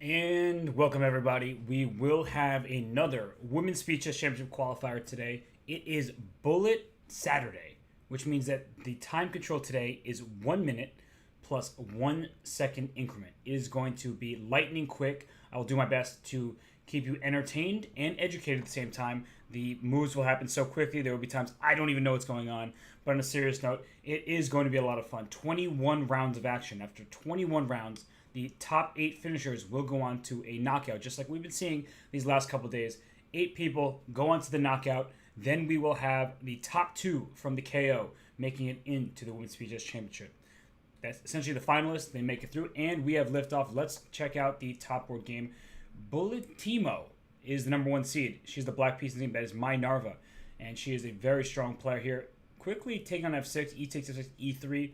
And welcome everybody. We will have another Women's Speed Chess Championship qualifier today. It is Bullet Saturday, which means that the time control today is 1 minute plus 1 second increment. It is going to be lightning quick. I will do my best to keep you entertained and educated at the same time. The moves will happen so quickly, there will be times I don't even know what's going on. But on a serious note, it is going to be a lot of fun. 21 rounds of action. After 21 rounds, the top 8 finishers will go on to a knockout, just like we've been seeing these last couple days. 8 people go on to the knockout. Then we will have the top 2 from the KO making it into the Women's Speed Chess Championship. That's essentially the finalists. They make it through, and we have liftoff. Let's check out the top board game. Bulletimo is the number 1 seed. She's the black piece of the team. That is my Narva, and she is a very strong player here. Quickly take on f6, e takes f6, e3.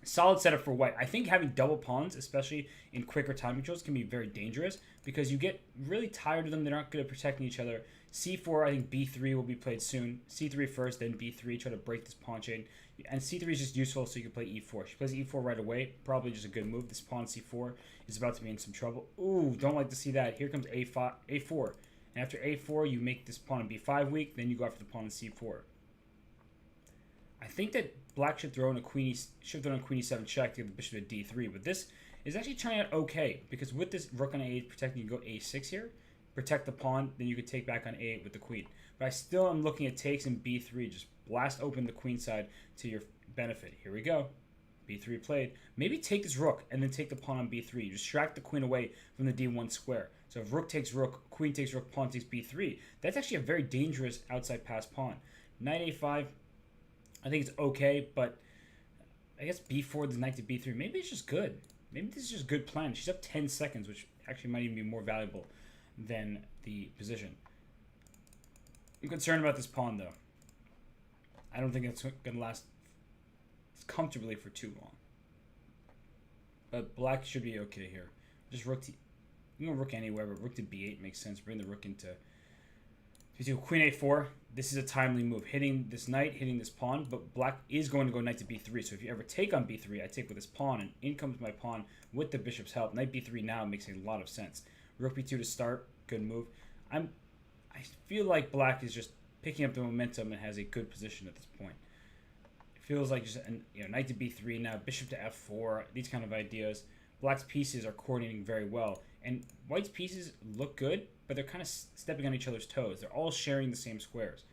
Solid setup for white. I think having double pawns, especially in quicker time controls, can be very dangerous because you get really tired of them. They're not good at protecting each other. c4, I think b3 will be played soon. c3 first, then b3. Try to break this pawn chain. And c3 is just useful so you can play e4. She plays e4 right away. Probably just a good move. This pawn c4 is about to be in some trouble. Ooh, don't like to see that. Here comes a4. And after a4, you make this pawn on b5 weak. Then you go after the pawn on c4. I think that black should throw in a queen e7 check to get the bishop to d3, but this is actually turning out okay because with this rook on a8 protecting, you go a6 here, protect the pawn, then you could take back on a8 with the queen. But I still am looking at takes in b3, just blast open the queen side to your benefit. Here we go, b3 played. Maybe take this rook and then take the pawn on b3. You distract the queen away from the d1 square. So if rook takes rook, queen takes rook, pawn takes b3, that's actually a very dangerous outside pass pawn. Knight a5. I think it's okay, but I guess b4, the knight to b3. Maybe it's just good. Maybe this is just good plan. She's up 10 seconds, which actually might even be more valuable than the position. I'm concerned about this pawn, though. I don't think it's going to last comfortably for too long. But black should be okay here. Just rook to... You can go rook anywhere, but rook to b8 makes sense. Bring the rook into... If you do queen a4, this is a timely move. Hitting this knight, hitting this pawn, but black is going to go knight to b3. So if you ever take on b3, I take with this pawn, and in comes my pawn with the bishop's help. Knight b3 now makes a lot of sense. Rook b2 to start, good move. I feel like black is just picking up the momentum and has a good position at this point. It feels like just knight to b3 now, bishop to f4, these kind of ideas. Black's pieces are coordinating very well, and white's pieces look good, but they're kind of stepping on each other's toes. They're all sharing the same squares.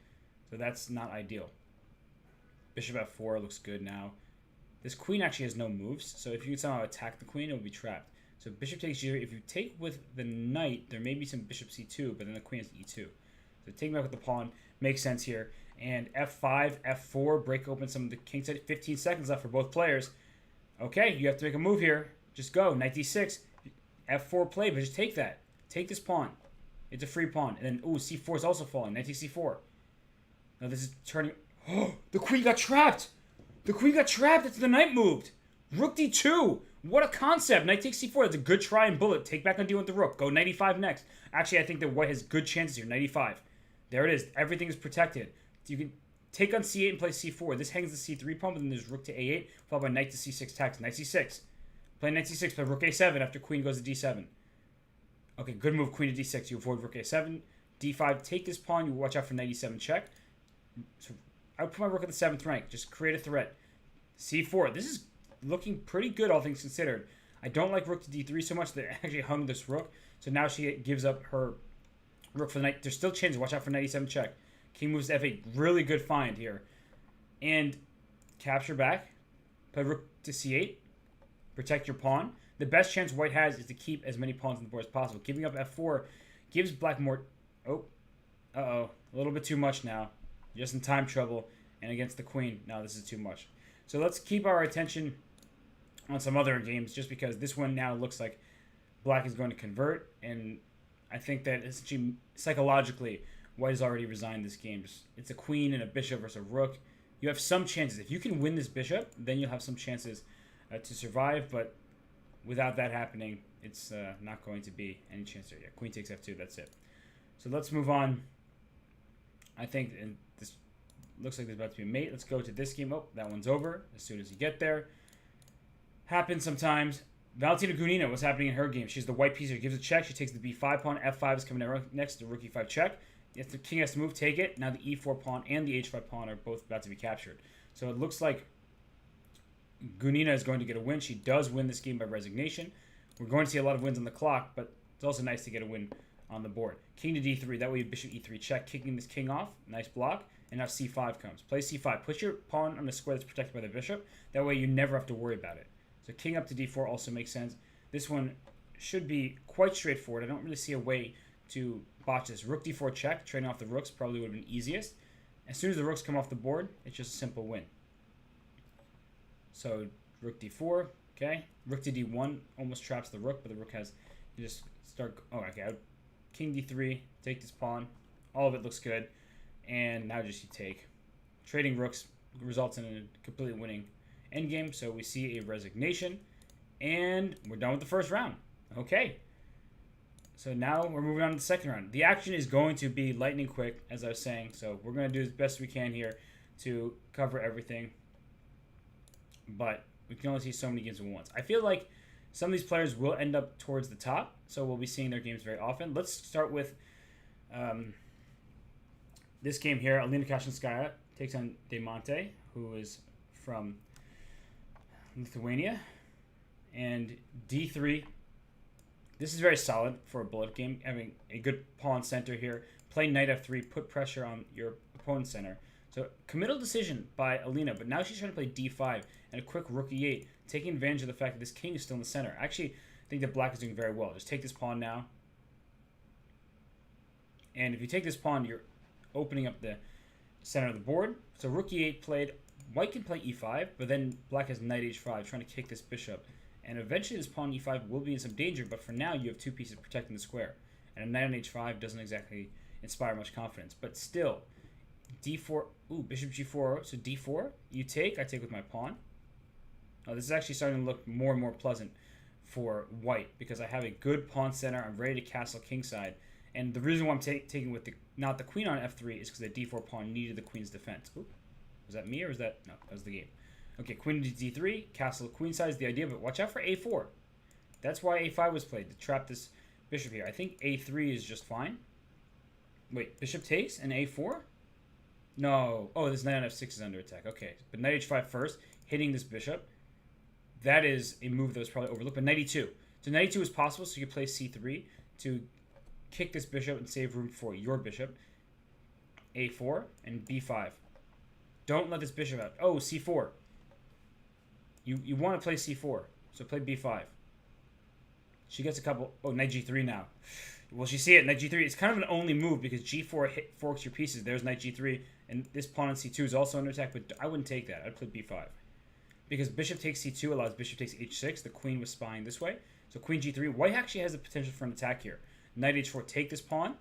So that's not ideal. Bishop f4 looks good now. This queen actually has no moves, so if you could somehow attack the queen, it would be trapped. So bishop takes g3. If you take with the knight, there may be some bishop c2, but then the queen is e2. So taking back with the pawn makes sense here. And f5, f4, break open some of the king side. 15 seconds left for both players. Okay, you have to make a move here. Just go. Knight d6. f4 play, but just take that. Take this pawn. It's a free pawn. And then, ooh, c4 is also falling. Knight to c4. Now this is turning... Oh, the queen got trapped! The queen got trapped! That's the knight moved! Rook d2! What a concept! Knight takes c4. That's a good try and bullet. Take back on d1 with the rook. Go knight e5 next. Actually, I think that white has good chances here. Knight e5. There it is. Everything is protected. You can take on c8 and play c4. This hangs the c3 pawn, but then there's rook to a8, followed by knight to c6 tax. Knight c6. Play knight c6. Play rook a7 after queen goes to d7. Okay, good move, queen to d6. You avoid rook a7. d5, take this pawn. You watch out for knight e7 check. So I would put my rook at the 7th rank. Just create a threat. c4. This is looking pretty good, all things considered. I don't like rook to d3 so much that I actually hung this rook. So now she gives up her rook for the knight. There's still chances. Watch out for knight e7 check. King moves to f8. Really good find here. And capture back. Play rook to c8. Protect your pawn. The best chance white has is to keep as many pawns on the board as possible. Giving up f4 gives black more... Oh. Uh-oh. A little bit too much now. Just in time trouble. And against the queen. No, this is too much. So let's keep our attention on some other games, just because this one now looks like black is going to convert. And I think that essentially, psychologically, white has already resigned this game. It's a queen and a bishop versus a rook. You have some chances. If you can win this bishop, then you'll have some chances to survive. But without that happening, it's not going to be any chance there. Yeah, queen takes f2. That's it. So let's move on. I think and this looks like there's about to be a mate. Let's go to this game. Oh, that one's over as soon as you get there. Happens sometimes. Valentina Gunina, what's happening in her game? She's the white piece here. Gives a check. She takes the b5 pawn. f5 is coming next to rook e5 check. If the king has to move, take it. Now the e4 pawn and the h5 pawn are both about to be captured. So it looks like Gunina is going to get a win. She does win this game by resignation. We're going to see a lot of wins on the clock, but it's also nice to get a win on the board. King to d3. That way bishop e3 check, kicking this king off. Nice block. And now c5 comes. Play c5. Put your pawn on the square that's protected by the bishop. That way you never have to worry about it. So king up to d4 also makes sense. This one should be quite straightforward. I don't really see a way to botch this. Rook d4 check. Trading off the rooks probably would have been easiest. As soon as the rooks come off the board, it's just a simple win. So rook d4. Okay. Rook to d1 almost traps the rook, but the rook has... You just start... Oh, okay. King d3. Take this pawn. All of it looks good. And now just you take. Trading rooks results in a completely winning endgame. So we see a resignation. And we're done with the first round. Okay. So now we're moving on to the second round. The action is going to be lightning quick, as I was saying. So we're going to do as best we can here to cover everything. But we can only see so many games at once. I feel like some of these players will end up towards the top. So we'll be seeing their games very often. Let's start with this game here. Alina Kashinskaya takes on Demonte, who is from Lithuania. And d3. This is very solid for a bullet game, having a good pawn center here. Play knight f3, put pressure on your opponent's center. So committal decision by Alina, but now she's trying to play d5 and a quick rook e8, taking advantage of the fact that this king is still in the center. I actually think that black is doing very well. Just take this pawn now. And if you take this pawn, you're opening up the center of the board. So rook e8 played. White can play e5, but then black has knight h5, trying to kick this bishop. And eventually this pawn e5 will be in some danger, but for now you have two pieces protecting the square. And a knight on h5 doesn't exactly inspire much confidence. But still, d4, ooh, bishop g4, so d4, you take, I take with my pawn. Oh, this is actually starting to look more and more pleasant for white, because I have a good pawn center, I'm ready to castle kingside. And the reason why I'm taking with not the queen on f3 is because the d4 pawn needed the queen's defense. Ooh, was that me or was that, no, that was the game. Okay, queen to d3, castle queenside is the idea, but watch out for a4. That's why a5 was played, to trap this bishop here. I think a3 is just fine. Wait, bishop takes and a4? No. Oh, this knight on f6 is under attack. Okay, but knight h5 first, hitting this bishop. That is a move that was probably overlooked, but knight e2. So knight e2 is possible, so you can play c3 to kick this bishop and save room for your bishop. a4 and b5. Don't let this bishop out. Oh, c4. You want to play c4, so play b5. She gets a couple... Oh, knight g3 now. Well, you see it, knight g3. It's kind of an only move because g4 forks your pieces. There's knight g3, and this pawn on c2 is also under attack, but I wouldn't take that. I'd play b5. Because bishop takes c2 allows bishop takes h6. The queen was spying this way. So queen g3. White actually has the potential for an attack here. Knight h4, take this pawn.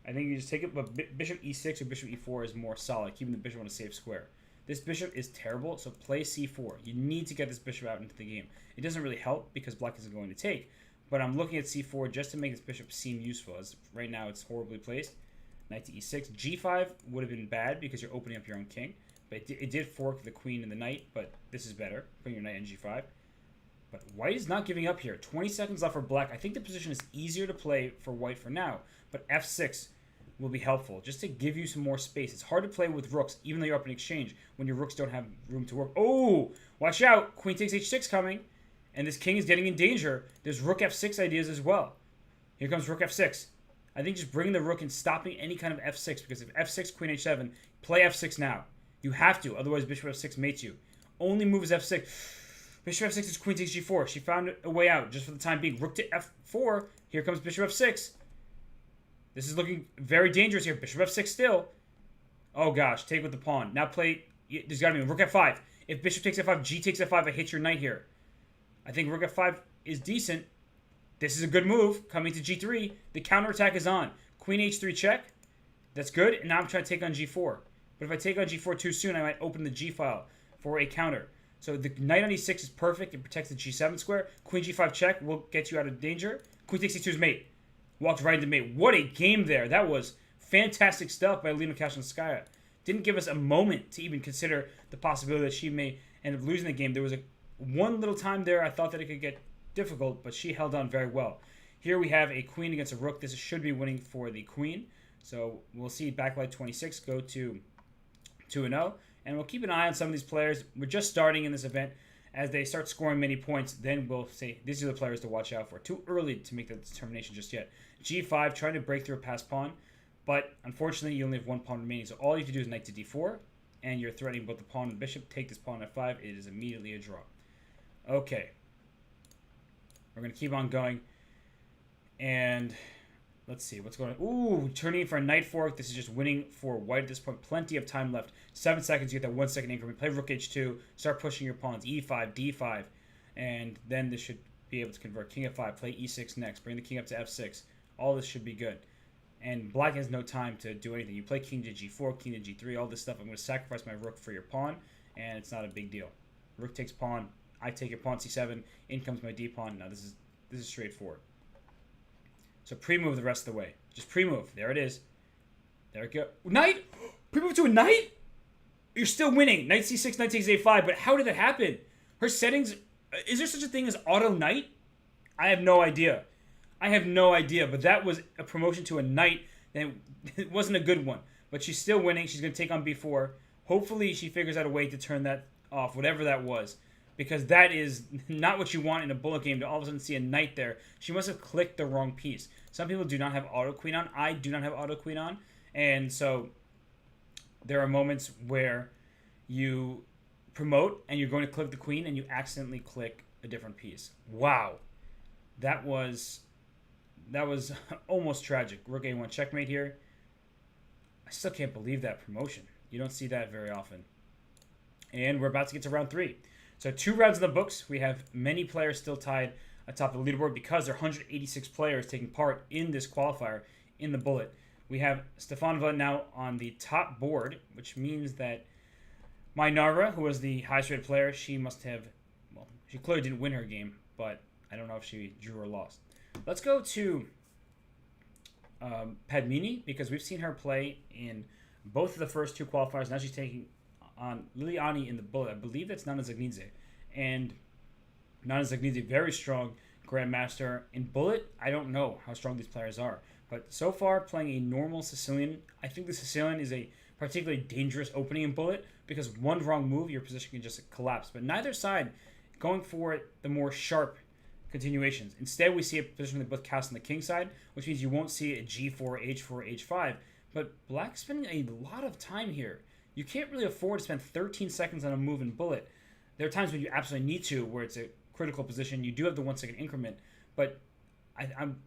I think you just take it, but bishop e6 or bishop e4 is more solid, keeping the bishop on a safe square. This bishop is terrible, so play c4. You need to get this bishop out into the game. It doesn't really help because black isn't going to take, but I'm looking at c4 just to make this bishop seem useful, as right now it's horribly placed. Knight to e6. g5 would have been bad because you're opening up your own king, but it did fork the queen and the knight, but this is better, putting your knight in g5. But white is not giving up here. 20 seconds left for black. I think the position is easier to play for white for now, but f6 will be helpful, just to give you some more space. It's hard to play with rooks, even though you're up in exchange, when your rooks don't have room to work. Oh, watch out. Queen takes h6 coming, and this king is getting in danger. There's rook f6 ideas as well. Here comes rook f6. I think just bringing the rook and stopping any kind of f6, because if f6, queen h7, play f6 now. You have to, otherwise bishop f6 mates you. Only move is f6. Bishop f6 is queen takes g4. She found a way out, just for the time being. Rook to f4. Here comes bishop f6. This is looking very dangerous here. Bishop f6 still. Oh gosh, take with the pawn. Now play, there's got to be rook f5. If bishop takes f5, g takes f5, I hit your knight here. I think rook f5 is decent. This is a good move. Coming to g3. The counterattack is on. Queen h3 check. That's good. And now I'm trying to take on g4. But if I take on g4 too soon, I might open the g file for a counter. So the knight on e6 is perfect. It protects the g7 square. Queen g5 check will get you out of danger. Queen takes e2 is mate. Walked right into mate. What a game there. That was fantastic stuff by Alina Kashinskaya. Didn't give us a moment to even consider the possibility that she may end up losing the game. There was one little time there I thought that it could get difficult, but she held on very well. Here we have a queen against a rook. This should be winning for the queen. So we'll see Backlight 26 go to 2-0. And we'll keep an eye on some of these players. We're just starting in this event. As they start scoring many points, then we'll say these are the players to watch out for. Too early to make the determination just yet. G5, trying to break through a passed pawn. But unfortunately, you only have one pawn remaining. So all you have to do is knight to d4. And you're threatening both the pawn and the bishop. Take this pawn at f5. It is immediately a draw. Okay. We're going to keep on going. And let's see what's going on. Ooh, turning in for a knight fork. This is just winning for white at this point. Plenty of time left. 7 seconds. You get that 1 second increment. Play rook h2. Start pushing your pawns. e5, d5. And then this should be able to convert. King f5. Play e6 next. Bring the king up to f6. All this should be good. And black has no time to do anything. You play king to g4, king to g3, all this stuff. I'm going to sacrifice my rook for your pawn, and it's not a big deal. Rook takes pawn. I take your pawn c7. In comes my d pawn. Now this is straightforward. So pre-move the rest of the way. Just pre-move. There it is. There it go. Knight! Pre-move to a knight? You're still winning. Knight c6, knight takes a5. But how did that happen? Her settings... Is there such a thing as auto knight? I have no idea. But that was a promotion to a knight. And it wasn't a good one. But she's still winning. She's going to take on b4. Hopefully she figures out a way to turn that off, whatever that was. Because that is not what you want in a bullet game, to all of a sudden see a knight there. She must have clicked the wrong piece. Some people do not have auto queen on. I do not have auto queen on. And so there are moments where you promote and you're going to click the queen and you accidentally click a different piece. Wow. That was almost tragic. Rook a1 checkmate here. I still can't believe that promotion. You don't see that very often. And we're about to get to round 3. So 2 rounds in the books. We have many players still tied atop the leaderboard because there are 186 players taking part in this qualifier in the bullet. We have Stefanova now on the top board, which means that Mainara, who was the highest rated player, she must have, well, she clearly didn't win her game, but I don't know if she drew or lost. Let's go to Padmini, because we've seen her play in both of the first 2 qualifiers. Now she's taking on Liliani in the bullet. I believe that's Nana Zagnidze. And Nana Zagnidze, very strong grandmaster. In bullet, I don't know how strong these players are. But so far, playing a normal Sicilian, I think the Sicilian is a particularly dangerous opening in bullet, because one wrong move, your position can just collapse. But neither side going for the more sharp continuations. Instead, we see a position where they both cast on the king side, which means you won't see a g4, h4, h5. But black's spending a lot of time here. You can't really afford to spend 13 seconds on a move in bullet. There are times when you absolutely need to, where it's a critical position. You do have the 1 second increment, but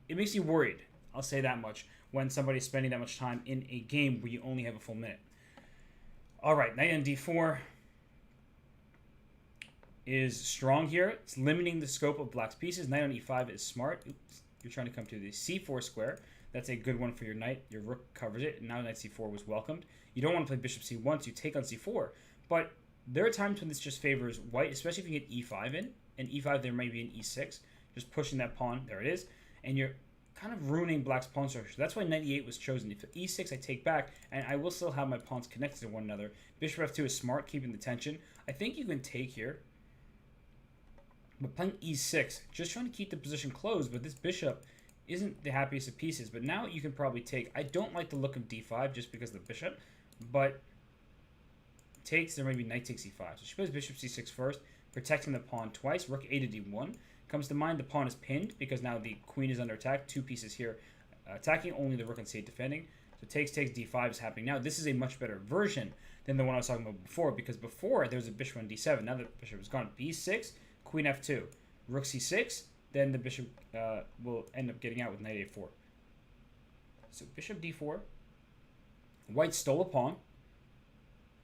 it makes you worried, I'll say that much, when somebody's spending that much time in a game where you only have a full minute. All right, knight on d4 is strong here. It's limiting the scope of black's pieces. Knight on e5 is smart. Oops, you're trying to come to the c4 square. That's a good one for your knight. Your rook covers it, and now knight c4 was welcomed. You don't want to play bishop c1, so you take on c4. But there are times when this just favors white, especially if you get e5 in. And e5, there might be an e6. Just pushing that pawn. There it is. And you're kind of ruining black's pawn structure. That's why knight e8 was chosen. If e6, I take back, and I will still have my pawns connected to one another. Bishop f2 is smart, keeping the tension. I think you can take here. But playing e6, just trying to keep the position closed, but this bishop isn't the happiest of pieces. But now you can probably take. I don't like the look of d5 just because of the bishop, but takes, there may be knight takes e5. So she plays bishop c6 first, protecting the pawn twice. Rook a to d1. Comes to mind the pawn is pinned because now the queen is under attack. 2 pieces here attacking, only the rook on c8 defending. So takes, d5 is happening now. This is a much better version than the one I was talking about before, because before there was a bishop on d7. Now the bishop is gone. b6, queen f2, rook c6, then the bishop will end up getting out with knight a4. So bishop d4. White stole a pawn,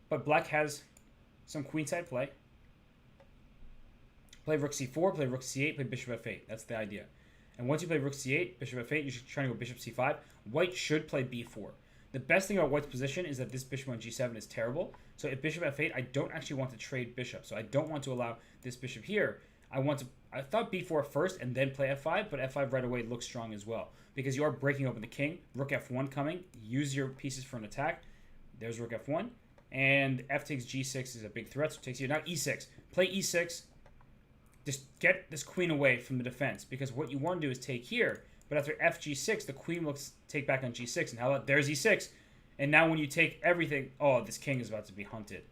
but black has some queenside play. Play rook c4, play rook c8, play bishop f8. That's the idea. And once you play rook c8, bishop f8, you're trying to go bishop c5. White should play b4. The best thing about white's position is that this bishop on g7 is terrible. So if bishop f8, I don't actually want to trade bishop. So I don't want to allow this bishop here. I thought b4 first and then play f5, but f5 right away looks strong as well, because you are breaking open the king. Rook f1 coming. Use your pieces for an attack. There's rook f1. And f takes g6 is a big threat, so it takes you. Now e6. Play e6. Just get this queen away from the defense, because what you want to do is take here. But after fg6, the queen looks take back on g6, and how about there's e6, and now when you take everything, oh, this king is about to be hunted.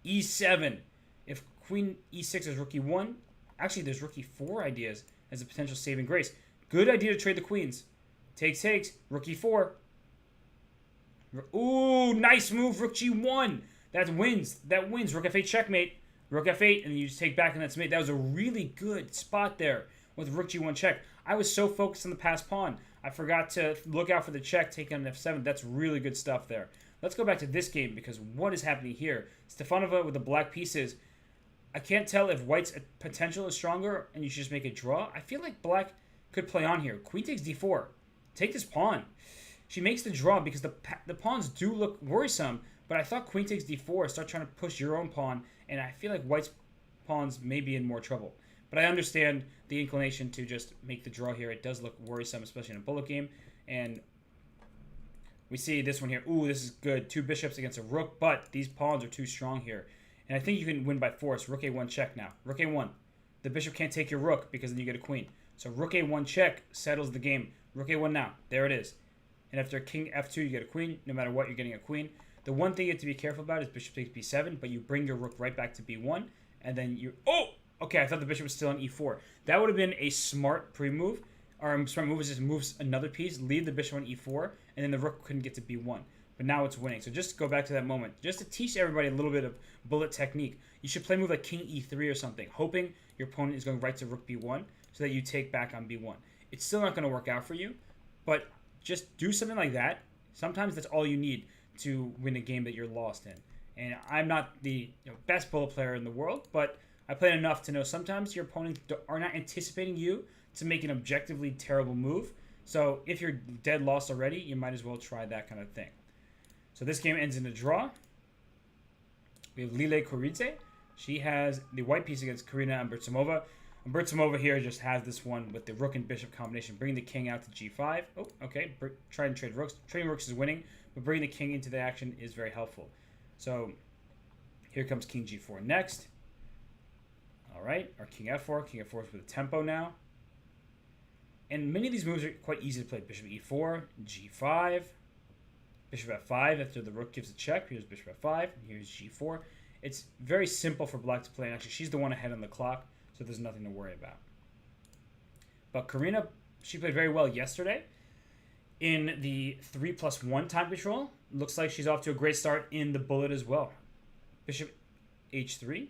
e7. If queen e6 is rook e1, actually there's rook e4 ideas as a potential saving grace. Good idea to trade the queens. Takes, rook e4. Ooh, nice move, rook g1. That wins. Rook f8 checkmate. Rook f8, and you just take back, and that's mate. That was a really good spot there with rook g1 check. I was so focused on the passed pawn, I forgot to look out for the check, take on f7. That's really good stuff there. Let's go back to this game, because what is happening here? Stefanova with the black pieces. I can't tell if white's potential is stronger, and you should just make a draw. I feel like black could play on here. Queen takes d4. Take this pawn. She makes the draw because the pawns do look worrisome, but I thought queen takes d4, start trying to push your own pawn, and I feel like white's pawns may be in more trouble. But I understand the inclination to just make the draw here. It does look worrisome, especially in a bullet game. And we see this one here. Ooh, this is good. 2 bishops against a rook, but these pawns are too strong here. And I think you can win by force. Rook a1 check now. Rook a1. The bishop can't take your rook because then you get a queen. So rook a1 check settles the game. Rook a1 now. There it is. And after king f2, you get a queen. No matter what, you're getting a queen. The one thing you have to be careful about is bishop takes b7, but you bring your rook right back to b1, and then you... Oh! Okay, I thought the bishop was still on e4. That would have been a smart pre-move. Or a smart move is just moves another piece, leave the bishop on e4, and then the rook couldn't get to b1. But now it's winning. So just go back to that moment. Just to teach everybody a little bit of bullet technique. You should play a move like king e3 or something, hoping your opponent is going right to rook b1 so that you take back on b1. It's still not going to work out for you, but just do something like that. Sometimes that's all you need to win a game that you're lost in. And I'm not the best bullet player in the world, but I played enough to know sometimes your opponents are not anticipating you to make an objectively terrible move. So if you're dead lost already, you might as well try that kind of thing. So this game ends in a draw. We have Lile Koridze. She has the white piece against Karina Ambertsimova. Ambertsimova here just has this one with the rook and bishop combination. Bring the king out to g5. Oh, okay. Try and trade rooks. Trading rooks is winning, but bringing the king into the action is very helpful. So here comes king g4 next. All right, or king f4. King f4 is with a tempo now. And many of these moves are quite easy to play. Bishop e4, g5, bishop f5 after the rook gives a check. Here's bishop f5, and here's g4. It's very simple for black to play. And actually, she's the one ahead on the clock, so there's nothing to worry about. But Karina, she played very well yesterday in the 3+1 time control. Looks like she's off to a great start in the bullet as well. Bishop h3.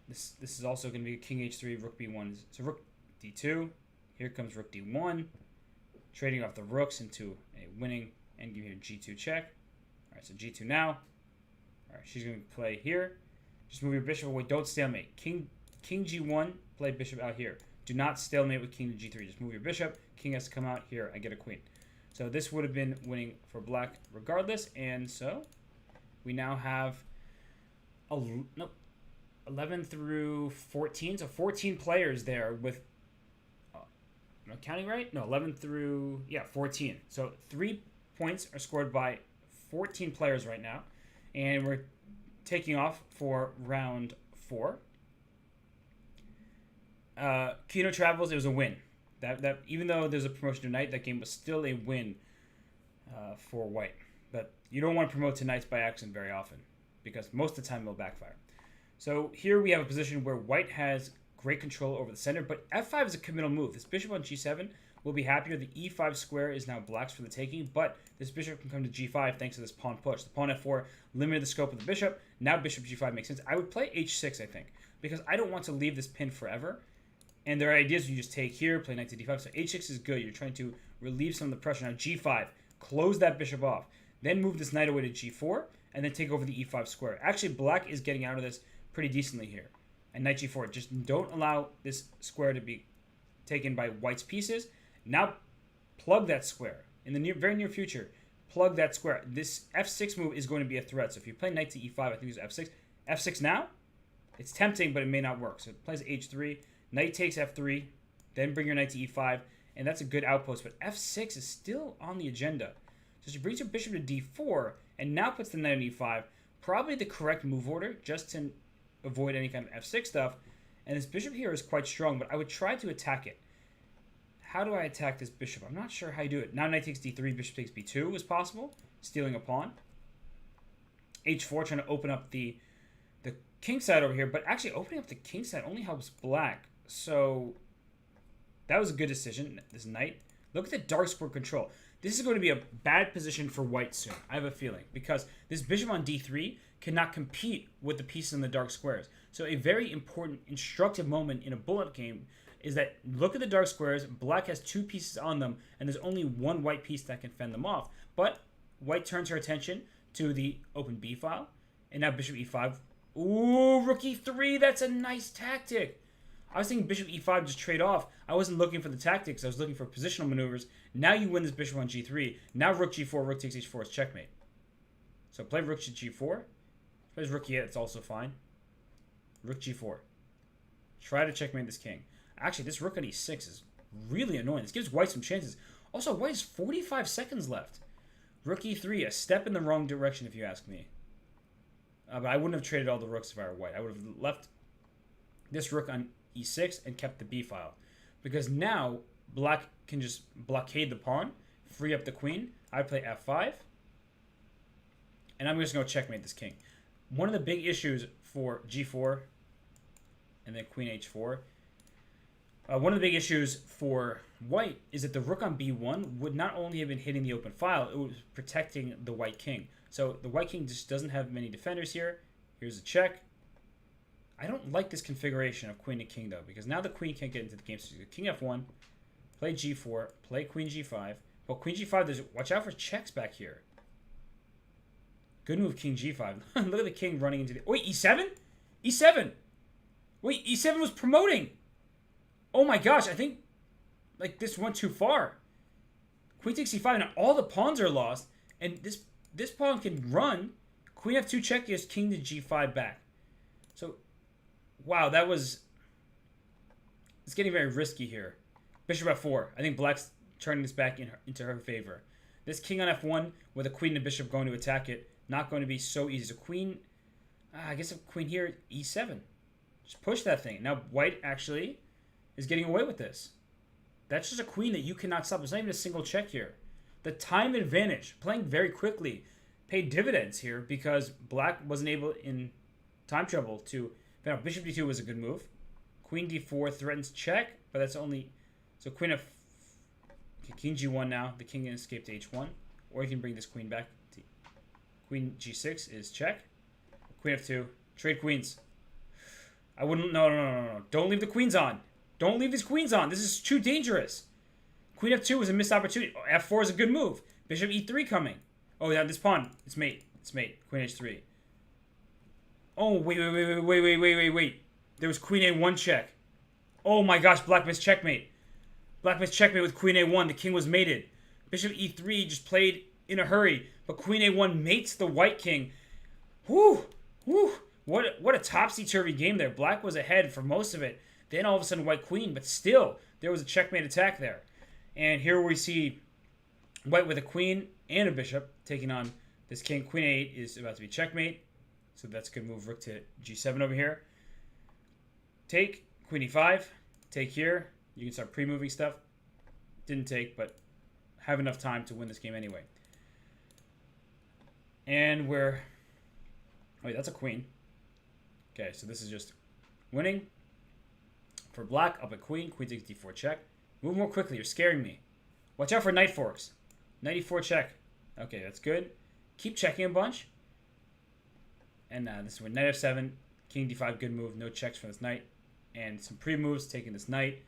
This is also going to be king h3, rook b1. So rook d2. Here comes rook d1. Trading off the rooks into a winning and give you a g2 check. All right, so g2 now. All right, she's going to play here. Just move your bishop away. Don't stalemate. King g1, play bishop out here. Do not stalemate with king to g3. Just move your bishop. King has to come out here. I get a queen. So this would have been winning for black regardless. And so we now have 11 through 14. So 14 players there with... Am I counting right? No, 11 through... Yeah, 14. So 3 points are scored by 14 players right now. And we're taking off for round 4. Kino Travels, it was a win. That even though there's a promotion tonight, that game was still a win for white. But you don't want to promote tonights by accident very often, because most of the time it'll backfire. So here we have a position where white has great control over the center, but f5 is a committal move. This bishop on g7 will be happier. The e5 square is now black's for the taking, but this bishop can come to g5 thanks to this pawn push. The pawn f4 limited the scope of the bishop. Now bishop g5 makes sense. I would play h6, I think, because I don't want to leave this pin forever. And there are ideas you just take here, play knight to d5. So h6 is good. You're trying to relieve some of the pressure. Now g5, close that bishop off. Then move this knight away to g4, and then take over the e5 square. Actually, black is getting out of this pretty decently here. And knight g4. Just don't allow this square to be taken by white's pieces. Now plug that square. In the very near future, plug that square. This f6 move is going to be a threat. So if you play knight to e5, I think it's f6. f6 now? It's tempting, but it may not work. So it plays h3. Knight takes f3. Then bring your knight to e5. And that's a good outpost. But f6 is still on the agenda. So she brings her bishop to d4. And now puts the knight on e5. Probably the correct move order, just to avoid any kind of f6 stuff. And this bishop here is quite strong, but I would try to attack it. How do I attack this bishop? I'm not sure how you do it. Now knight takes d3, bishop takes b2 is possible. Stealing a pawn. h4, trying to open up the king side over here. But actually, opening up the king side only helps black. So that was a good decision, this knight. Look at the dark square control. This is going to be a bad position for white soon, I have a feeling. Because this bishop on d3 cannot compete with the pieces in the dark squares. So a very important, instructive moment in a bullet game is that look at the dark squares. Black has 2 pieces on them, and there's only one white piece that can fend them off. But white turns her attention to the open b file, and now bishop e5. Ooh, rook e3. That's a nice tactic. I was thinking bishop e5 just trade off. I wasn't looking for the tactics. I was looking for positional maneuvers. Now you win this bishop on g3. Now rook g4, rook takes h4 is checkmate. So play rook to g4. Plays rook e8, it's also fine. Rook g4. Try to checkmate this king. Actually, this rook on e6 is really annoying. This gives white some chances. Also, white has 45 seconds left. Rook e3, a step in the wrong direction if you ask me. But I wouldn't have traded all the rooks if I were white. I would have left this rook on e6 and kept the b file. Because now, black can just blockade the pawn, free up the queen. I play f5. And I'm just going to checkmate this king. One of the big issues for g4 and then queen h4, one of the big issues for white is that the rook on b1 would not only have been hitting the open file, it was protecting the white king. So the white king just doesn't have many defenders here. Here's a check. I don't like this configuration of queen to king, though, because now the queen can't get into the game. So king f1, play g4, play queen g5. But queen g5, there's watch out for checks back here. Good move, king g5. Look at the king running into the... Wait, e7? e7! Wait, e7 was promoting! Oh my gosh, I think like this went too far. Queen takes c5, and all the pawns are lost. And this pawn can run. Queen f2 check, gives king to g5 back. So, wow, that was... It's getting very risky here. Bishop f4. I think black's turning this back into her favor. This king on f1 with a queen and a bishop going to attack it. Not going to be so easy. So queen... I guess a queen here, e7. Just push that thing. Now white actually is getting away with this. That's just a queen that you cannot stop. There's not even a single check here. The time advantage, playing very quickly, paid dividends here because black wasn't able in time trouble to... Now, bishop d2 was a good move. Queen d4 threatens check, but that's only... So queen f... Okay, king g1 now. The king can escape to h1. Or you can bring this queen back. Queen g6 is check. Queen f2. Trade queens. I wouldn't... No. Don't leave the queens on. Don't leave these queens on. This is too dangerous. Queen f2 was a missed opportunity. Oh, f4 is a good move. Bishop e3 coming. Oh, yeah, this pawn. It's mate. It's mate. Queen h3. Oh, wait. There was queen a1 check. Oh my gosh, black missed checkmate. Black missed checkmate with queen a1. The king was mated. Bishop e3 just played in a hurry. But queen a1 mates the white king. Whew. What a topsy-turvy game there. Black was ahead for most of it. Then all of a sudden white queen. But still, there was a checkmate attack there. And here we see white with a queen and a bishop taking on this king. Queen a8 is about to be checkmate. So that's a good move. Rook to g7 over here. Take. Queen e5. Take here. You can start pre-moving stuff. Didn't take, but have enough time to win this game anyway. And we're... Oh, wait, that's a queen. Okay, so this is just winning. For black, up a queen. Queen takes d4 check. Move more quickly. You're scaring me. Watch out for knight forks. Knight e4 check. Okay, that's good. Keep checking a bunch. And this is when knight f7. King d5, good move. No checks for this knight. And some pre-moves taking this knight.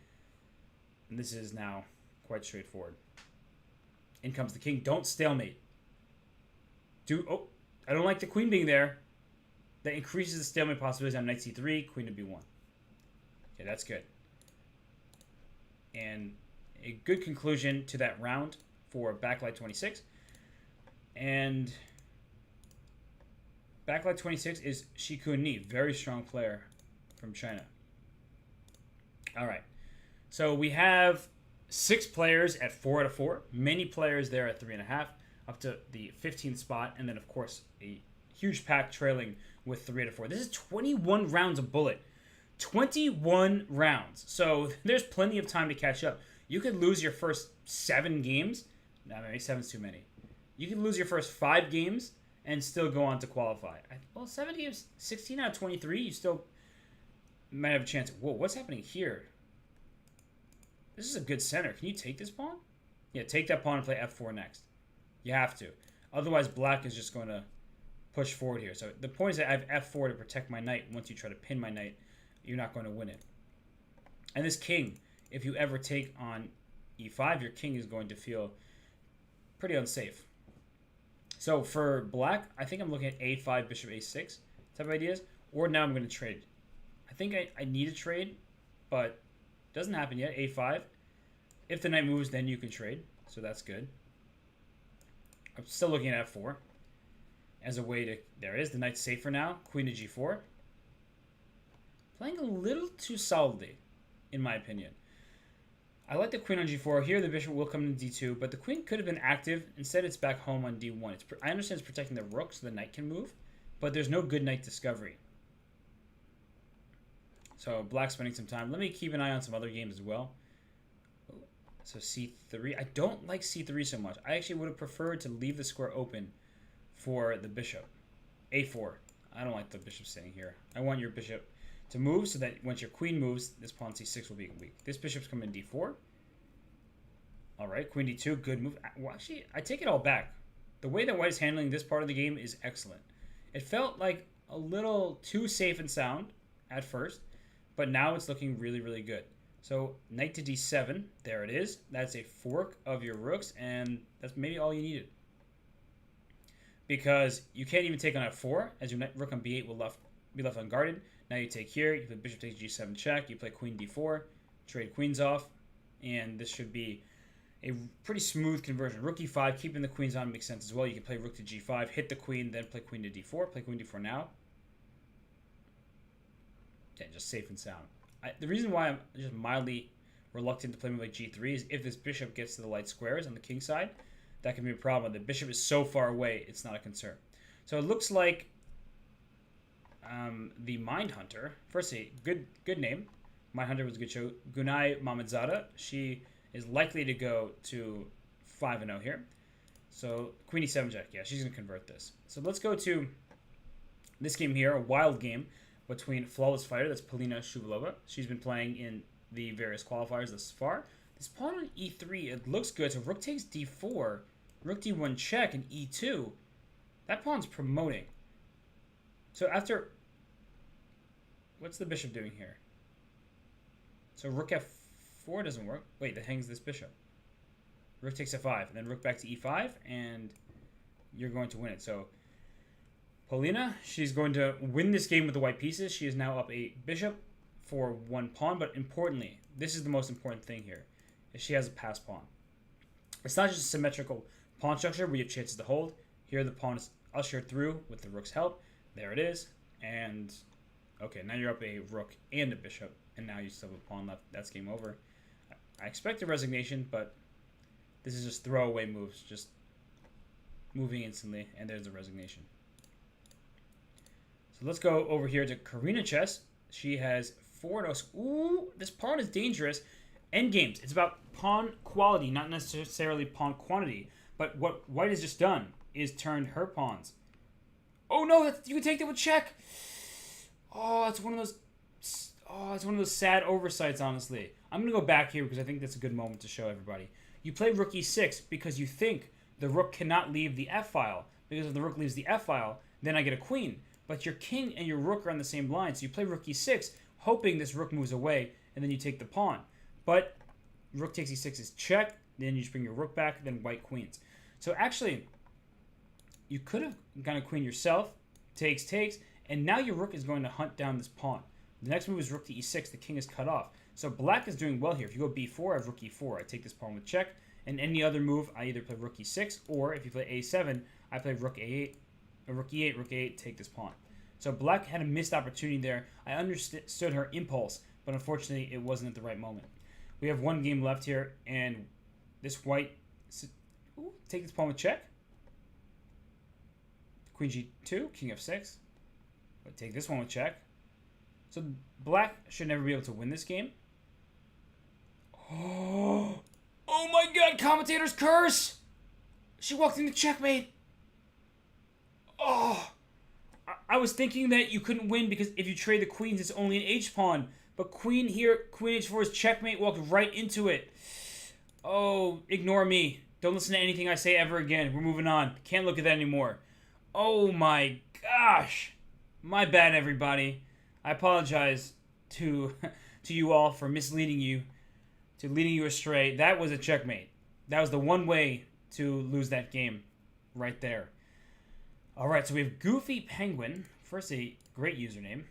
And this is now quite straightforward. In comes the king. Don't stalemate. Oh, I don't like the queen being there. That increases the stalemate possibilities on knight c3, queen to b1. Okay, that's good. And a good conclusion to that round for Backlight 26. And Backlight 26 is Shikun Ni, very strong player from China. All right. So we have 6 players at 4 out of 4. Many players there at 3.5, up to the 15th spot. And then, of course, a huge pack trailing with 3 out of 4. This is 21 rounds of bullet. 21 rounds. So there's plenty of time to catch up. You could lose your first 7 games. No, maybe 7's too many. You could lose your first 5 games and still go on to qualify. Well, 7 games, 16 out of 23, you still might have a chance. Whoa, what's happening here? This is a good center. Can you take this pawn? Yeah, take that pawn and play f4 next. You have to. Otherwise, black is just going to push forward here. So the point is that I have f4 to protect my knight. Once you try to pin my knight, you're not going to win it. And this king, if you ever take on e5, your king is going to feel pretty unsafe. So for black, I think I'm looking at a5, bishop a6 type of ideas. Or now I'm going to trade. I think I need a trade, but it doesn't happen yet. a5. If the knight moves, then you can trade. So that's good. I'm still looking at f4 as a way to... There it is. The knight's safer now. Queen to g4. Playing a little too solidly, in my opinion. I like the queen on g4. Here the bishop will come into d2, but the queen could have been active. Instead, it's back home on d1. I understand it's protecting the rook so the knight can move, but there's no good knight discovery. So black's spending some time. Let me keep an eye on some other games as well. So c3. I don't like c3 so much. I actually would have preferred to leave the square open for the bishop. a4. I don't like the bishop staying here. I want your bishop to move so that once your queen moves, this pawn c6 will be weak. This bishop's coming d4. All right, queen d2, good move. Well, actually, I take it all back. The way that white is handling this part of the game is excellent. It felt like a little too safe and sound at first, but now it's looking really, really good. So knight to d7, there it is. That's a fork of your rooks, and that's maybe all you needed. Because you can't even take on f4, as your rook on b8 will be left unguarded. Now you take here, you play bishop takes g7 check, you play queen d4, trade queens off, and this should be a pretty smooth conversion. Rook e5, keeping the queens on makes sense as well. You can play rook to g5, hit the queen, then play queen to d4, play queen d4 now. Yeah, just safe and sound. The reason why I'm just mildly reluctant to play move like g3 is if this bishop gets to the light squares on the king side, that can be a problem. The bishop is so far away, it's not a concern. So it looks like the Mindhunter, firstly, good name. Mindhunter was a good show. Gunay Mamadzada, she is likely to go to 5-0 here. So queen e7 check, yeah, she's going to convert this. So let's go to this game here, a wild game between flawless fighter, that's Polina Shuvalova. She's been playing in the various qualifiers thus far. This pawn on e3, it looks good. So rook takes d4, rook d1 check, and e2. That pawn's promoting. So after... What's the bishop doing here? So rook f4 doesn't work. Wait, that hangs this bishop. Rook takes f5, and then rook back to e5, and you're going to win it. So Polina, she's going to win this game with the white pieces. She is now up a bishop for 1 pawn, but importantly, this is the most important thing here, is she has a pass pawn. It's not just a symmetrical pawn structure where you have chances to hold. Here the pawn is ushered through with the rook's help. There it is. And, okay, now you're up a rook and a bishop, and now you still have a pawn left. That's game over. I expect a resignation, but this is just throwaway moves, just moving instantly, and there's the resignation. So let's go over here to Karina Chess. She has 4-0. Ooh, this pawn is dangerous. Endgames. It's about pawn quality, not necessarily pawn quantity. But what white has just done is turned her pawns. Oh no, you can take that with check. Oh, it's one of those. Oh, it's one of those sad oversights. Honestly, I'm gonna go back here because I think that's a good moment to show everybody. You play rook e6 because you think the rook cannot leave the f file. Because if the rook leaves the f file, then I get a queen. But your king and your rook are on the same line, so you play rook e6, hoping this rook moves away, and then you take the pawn. But rook takes e6 is check, then you just bring your rook back, then white queens. So actually, you could have gone a queen yourself, takes, and now your rook is going to hunt down this pawn. The next move is rook to e6, the king is cut off. So black is doing well here. If you go b4, I have rook e4, I take this pawn with check, and any other move, I either play rook e6, or if you play a7, I play rook a8, rook e8, rook a8, take this pawn. So black had a missed opportunity there. I understood her impulse, but unfortunately it wasn't at the right moment. We have 1 game left here, and this white... Ooh, take this pawn with check. Queen g2, king f6. But take this one with check. So black should never be able to win this game. Oh my god, commentator's curse! She walked into checkmate. Oh, I was thinking that you couldn't win because if you trade the queens, it's only an H-pawn. But queen here, queen H4 is checkmate, walked right into it. Oh, ignore me. Don't listen to anything I say ever again. We're moving on. Can't look at that anymore. Oh my gosh. My bad, everybody. I apologize to you all for misleading you, to leading you astray. That was a checkmate. That was the one way to lose that game right there. All right, so we have Goofy Penguin. First, a great username.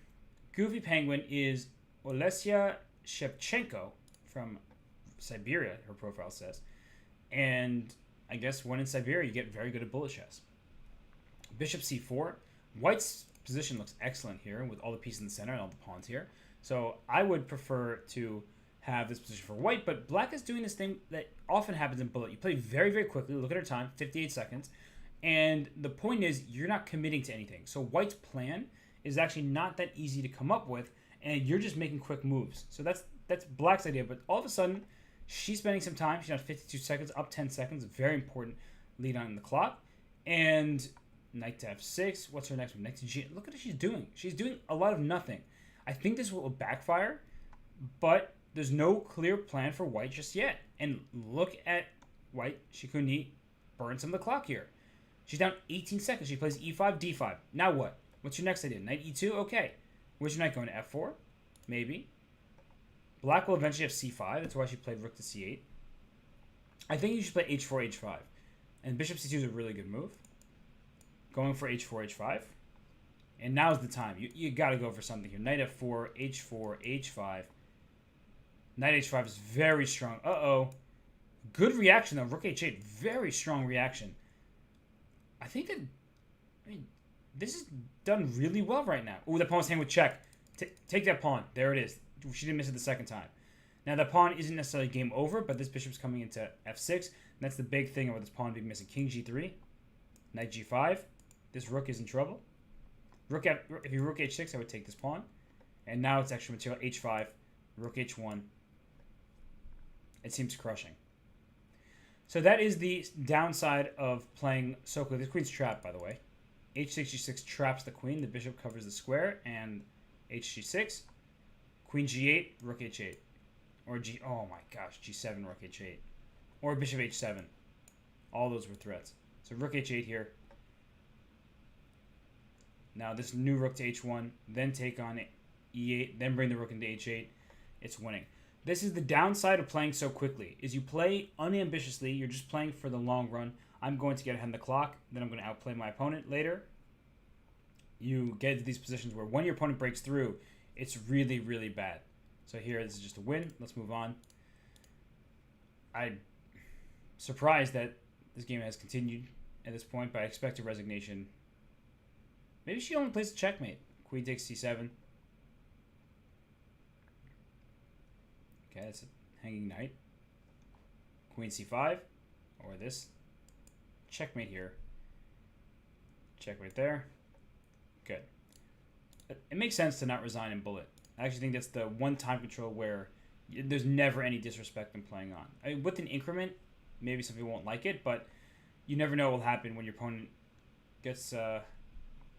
Goofy Penguin is Olesya Shevchenko from Siberia, her profile says. And I guess when in Siberia, you get very good at bullet chess. Bishop c4. White's position looks excellent here with all the pieces in the center and all the pawns here. So I would prefer to have this position for white, but black is doing this thing that often happens in bullet. You play very, very quickly. Look at her time, 58 seconds. And the point is, you're not committing to anything. So white's plan is actually not that easy to come up with, and you're just making quick moves. So that's black's idea. But all of a sudden, she's spending some time. She's on 52 seconds, up 10 seconds. Very important lead on the clock. And knight to f6. What's her next one? Knight to g. Look at what she's doing. She's doing a lot of nothing. I think this will backfire, but there's no clear plan for white just yet. And look at white. She couldn't burn some of the clock here. She's down 18 seconds. She plays e5, d5. Now what? What's your next idea? Knight e2? Okay. Where's your knight going? f4? Maybe. Black will eventually have c5. That's why she played rook to c8. I think you should play h4, h5. And bishop c2 is a really good move. Going for h4, h5. And now's the time. You got to go for something here. Knight f4, h4, h5. Knight h5 is very strong. Uh-oh. Good reaction, though. Rook h8. Very strong reaction. I think that... this is done really well right now. Ooh, that pawn's hanging with check. Take that pawn. There it is. She didn't miss it the second time. Now, the pawn isn't necessarily game over, but this bishop's coming into f6. And that's the big thing about this pawn being missing. King g3. Knight g5. This rook is in trouble. If you rook h6, I would take this pawn. And now it's extra material. h5. Rook h1. It seems crushing. So that is the downside of playing so quickly. This queen's trapped, by the way. h6, g6 traps the queen. The bishop covers the square. And hg6. Queen g8, rook h8. Or oh my gosh, g7, rook h8. Or bishop h7. All those were threats. So rook h8 here. Now this new rook to h1. Then take on e8. Then bring the rook into h8. It's winning. This is the downside of playing so quickly, is you play unambitiously. You're just playing for the long run. I'm going to get ahead of the clock. Then I'm going to outplay my opponent later. You get into these positions where when your opponent breaks through, it's really, really bad. So here, this is just a win. Let's move on. I'm surprised that this game has continued at this point, but I expect a resignation. Maybe she only plays a checkmate. Queen takes c7. Okay, that's a hanging knight. Queen c5. Or this. Checkmate here. Checkmate there. Good. It makes sense to not resign in bullet. I actually think that's the one time control where there's never any disrespect in playing on. I mean, with an increment, maybe some people won't like it, but you never know what will happen when your opponent gets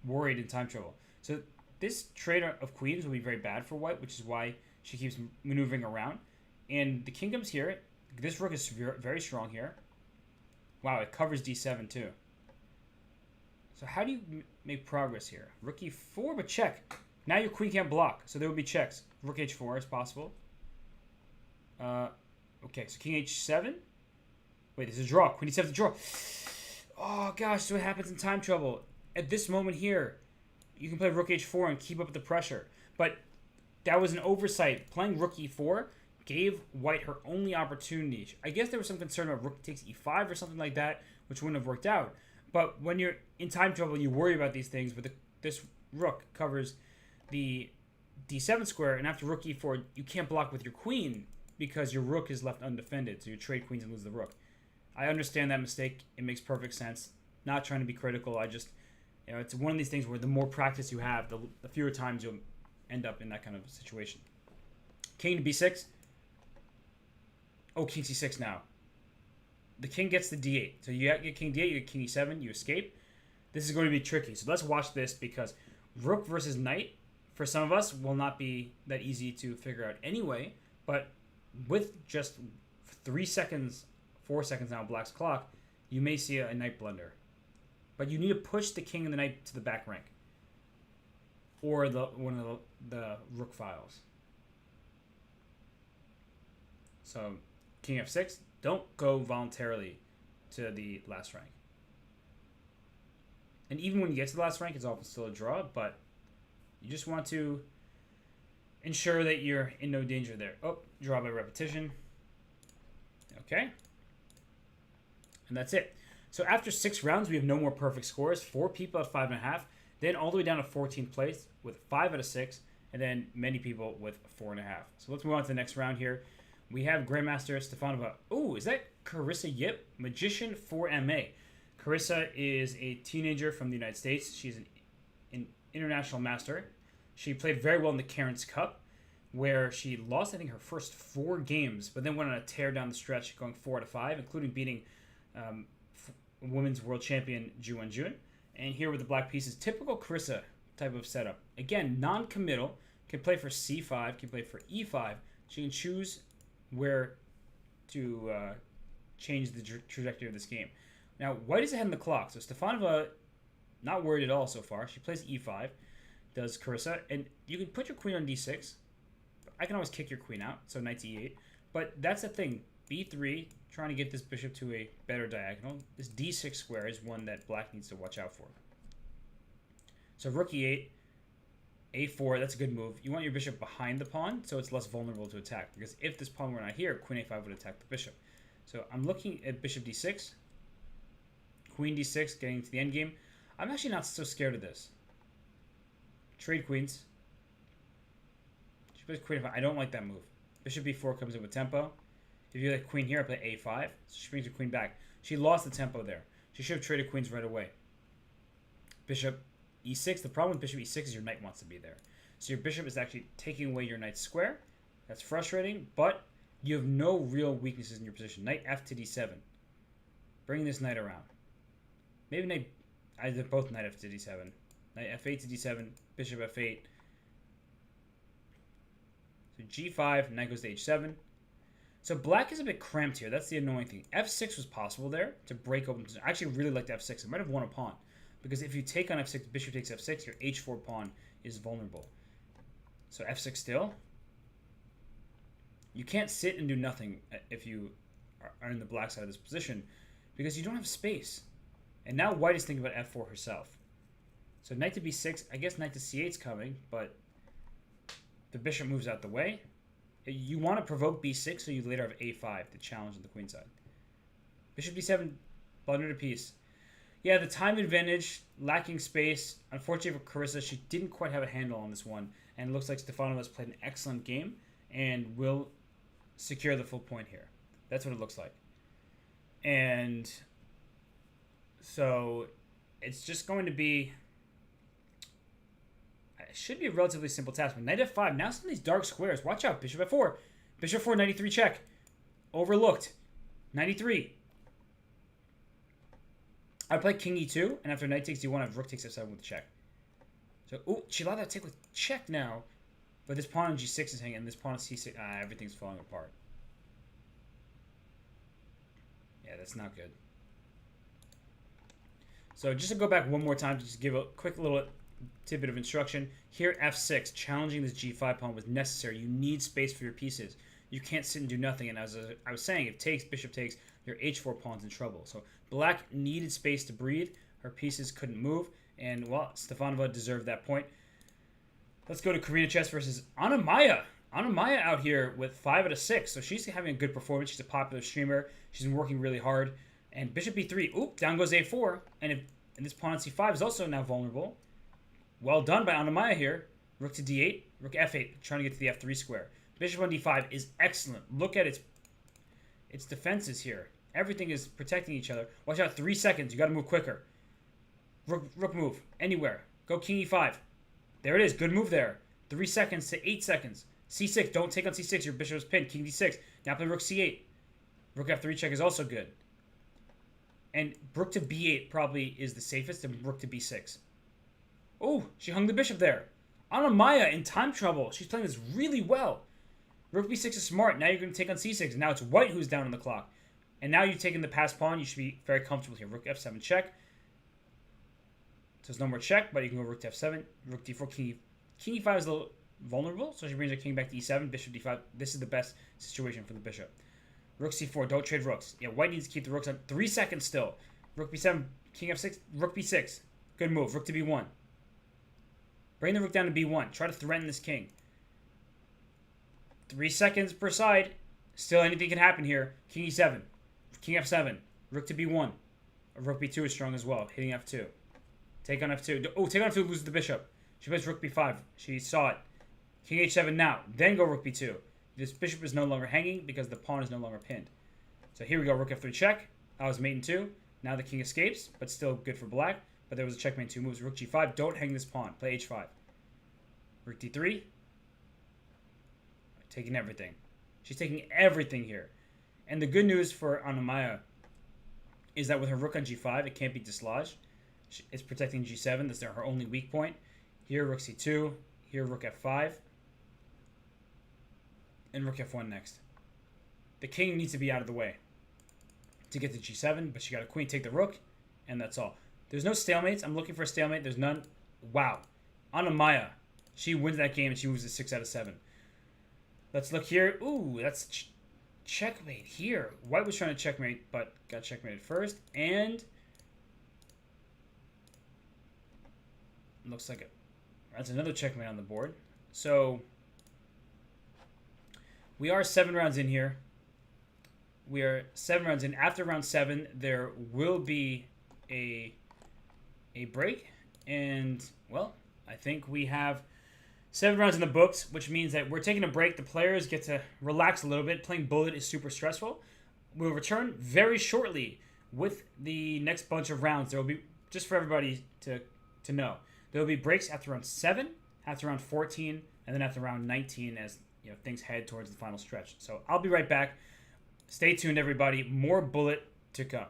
worried in time trouble. So this trade of queens will be very bad for white, which is why she keeps maneuvering around. And the kingdom's here. This rook is very strong here. Wow, it covers d7 too. So how do you make progress here? Rook e4, but check. Now your queen can't block, so there will be checks. Rook h4 is possible. Okay, so king h7. Wait, there's a draw. Queen e7 is a draw. Oh gosh, so what happens in time trouble? At this moment here, you can play rook h4 and keep up the pressure. But that was an oversight. Playing rook e4 gave white her only opportunity. I guess there was some concern about rook takes e5 or something like that, which wouldn't have worked out. But when you're in time trouble, you worry about these things. But this rook covers the d7 square, and after rook e4, you can't block with your queen because your rook is left undefended. So you trade queens and lose the rook. I understand that mistake. It makes perfect sense. Not trying to be critical. I just, it's one of these things where the more practice you have, the fewer times end up in that kind of situation. King to b6. Oh, king c6 now. The king gets the d8. So you get king d8, you get king e7, you escape. This is going to be tricky. So let's watch this because rook versus knight, for some of us, will not be that easy to figure out anyway. But with just 3 seconds, 4 seconds now on black's clock, you may see a knight blunder. But you need to push the king and the knight to the back rank. Or one of the rook files. So king f6, don't go voluntarily to the last rank. And even when you get to the last rank, it's often still a draw, but you just want to ensure that you're in no danger there. Oh, draw by repetition. Okay. And that's it. So after 6 rounds, we have no more perfect scores. 4 people at 5.5. Then all the way down to 14th place with 5 out of 6. And then many people with 4.5. So let's move on to the next round here. We have Grandmaster Stefanova. Oh, is that Carissa Yip? Magician for MA. Carissa is a teenager from the United States. She's an international master. She played very well in the Cairns Cup, where she lost, I think, her first 4 games, but then went on a tear down the stretch, going 4 out of 5, including beating women's world champion Ju Jun. And here with the black pieces, typical Carissa type of setup. Again, non-committal, can play for c5, can play for e5. She can choose where to change the trajectory of this game. Now, white is ahead in the clock, so Stefanova not worried at all so far. She plays e5, does Carissa, and you can put your queen on d6. I can always kick your queen out, so knight to e8. But that's the thing, b3, trying to get this bishop to a better diagonal. This d6 square is one that black needs to watch out for. So rook e8, a4, that's a good move. You want your bishop behind the pawn, so it's less vulnerable to attack. Because if this pawn were not here, queen a5 would attack the bishop. So I'm looking at bishop d6, queen d6, getting to the endgame. I'm actually not so scared of this. Trade queens. She plays queen f5. I don't like that move. Bishop b4 comes in with tempo. If you like queen here, I play a5. So she brings her queen back. She lost the tempo there. She should have traded queens right away. Bishop e6. The problem with bishop e6 is your knight wants to be there. So your bishop is actually taking away your knight's square. That's frustrating, but you have no real weaknesses in your position. Knight f to d7. Bring this knight around. Maybe knight... I did both knight f to d7. Knight f8 to d7. Bishop f8. So g5. Knight goes to h7. So black is a bit cramped here. That's the annoying thing. f6 was possible there to break open. I actually really liked f6. I might have won a pawn. Because if you take on f6, bishop takes f6, your h4 pawn is vulnerable. So f6 still. You can't sit and do nothing if you are in the black side of this position because you don't have space. And now white is thinking about f4 herself. So knight to b6, I guess knight to c8 is coming, but the bishop moves out the way. You want to provoke b6 so you later have a5 to challenge on the queen side. Bishop d7, blundered a piece. Yeah, the time advantage, lacking space. Unfortunately for Carissa, she didn't quite have a handle on this one. And it looks like Stefanova has played an excellent game and will secure the full point here. That's what it looks like. And so it's just going to be... It should be a relatively simple task. But knight f5, now some of these dark squares. Watch out, bishop f4. Bishop f4, 93 check. Overlooked. 93. I play king e2, and after knight takes d1, I have rook takes f7 with check. So, ooh, she allowed that take with check now. But this pawn on g6 is hanging, and this pawn on c6, everything's falling apart. Yeah, that's not good. So just to go back one more time to just give a quick little tidbit of instruction. Here, f6, challenging this g5 pawn was necessary. You need space for your pieces. You can't sit and do nothing. And as I was saying, if takes, bishop takes, your h4 pawn's in trouble. So black needed space to breathe. Her pieces couldn't move. And, well, Stefanova deserved that point. Let's go to Karina Chess versus Anna Maya. Anna Maya out here with 5 out of 6. So she's having a good performance. She's a popular streamer. She's been working really hard. And bishop b3. Oop, down goes a4. And this pawn on c5 is also now vulnerable. Well done by Anna Maya here. Rook to d8. Rook f8. Trying to get to the f3 square. Bishop on d5 is excellent. Look at its defenses here. Everything is protecting each other. Watch out. 3 seconds. You got to move quicker. Rook move. Anywhere. Go king e5. There it is. Good move there. 3 seconds to 8 seconds. C6. Don't take on C6. Your bishop is pinned. King D6. Now play rook C8. Rook F3 check is also good. And rook to B8 probably is the safest, and rook to B6. Oh, she hung the bishop there. Anna Maya in time trouble. She's playing this really well. Rook B6 is smart. Now you're going to take on C6. And now it's white who's down on the clock. And now you've taken the passed pawn. You should be very comfortable here. Rook F7 check. So there's no more check, but you can go rook to F7. Rook D4, King E5 is a little vulnerable, so she brings her king back to E7. Bishop D5. This is the best situation for the bishop. Rook C4. Don't trade rooks. Yeah, white needs to keep the rooks on. 3 seconds still. Rook B7. King F6. Rook B6. Good move. Rook to B1. Bring the rook down to B1. Try to threaten this king. 3 seconds per side. Still anything can happen here. King E7. King F7. Rook to B1. Rook B2 is strong as well. Hitting F2. Take on F2. Oh, take on F2 loses the bishop. She plays rook B5. She saw it. King H7 now. Then go rook B2. This bishop is no longer hanging because the pawn is no longer pinned. So here we go. Rook F3 check. That was mate in 2. Now the king escapes, but still good for black. But there was a checkmate in 2 moves. Rook G5. Don't hang this pawn. Play H5. Rook D3. Taking everything. She's taking everything here. And the good news for Anna Maya is that with her rook on G5, it can't be dislodged. It's protecting G7. That's her only weak point. Here, rook C2. Here, rook F5. And rook F1 next. The king needs to be out of the way to get to G7, but she got a queen. Take the rook, and that's all. There's no stalemates. I'm looking for a stalemate. There's none. Wow. Anna Maya. She wins that game, and she moves to 6 out of 7. Let's look here. Ooh, that's checkmate here. White was trying to checkmate, but got checkmated first. And looks like it. That's another checkmate on the board. So we are 7 rounds in here. We are 7 rounds in. After round 7, there will be a break. And, well, I think we have 7 rounds in the books, which means that we're taking a break. The players get to relax a little bit. Playing bullet is super stressful. We'll return very shortly with the next bunch of rounds. There will be, just for everybody to know, there will be breaks after round 7, after round 14, and then after round 19 as things head towards the final stretch. So I'll be right back. Stay tuned, everybody. More bullet to come.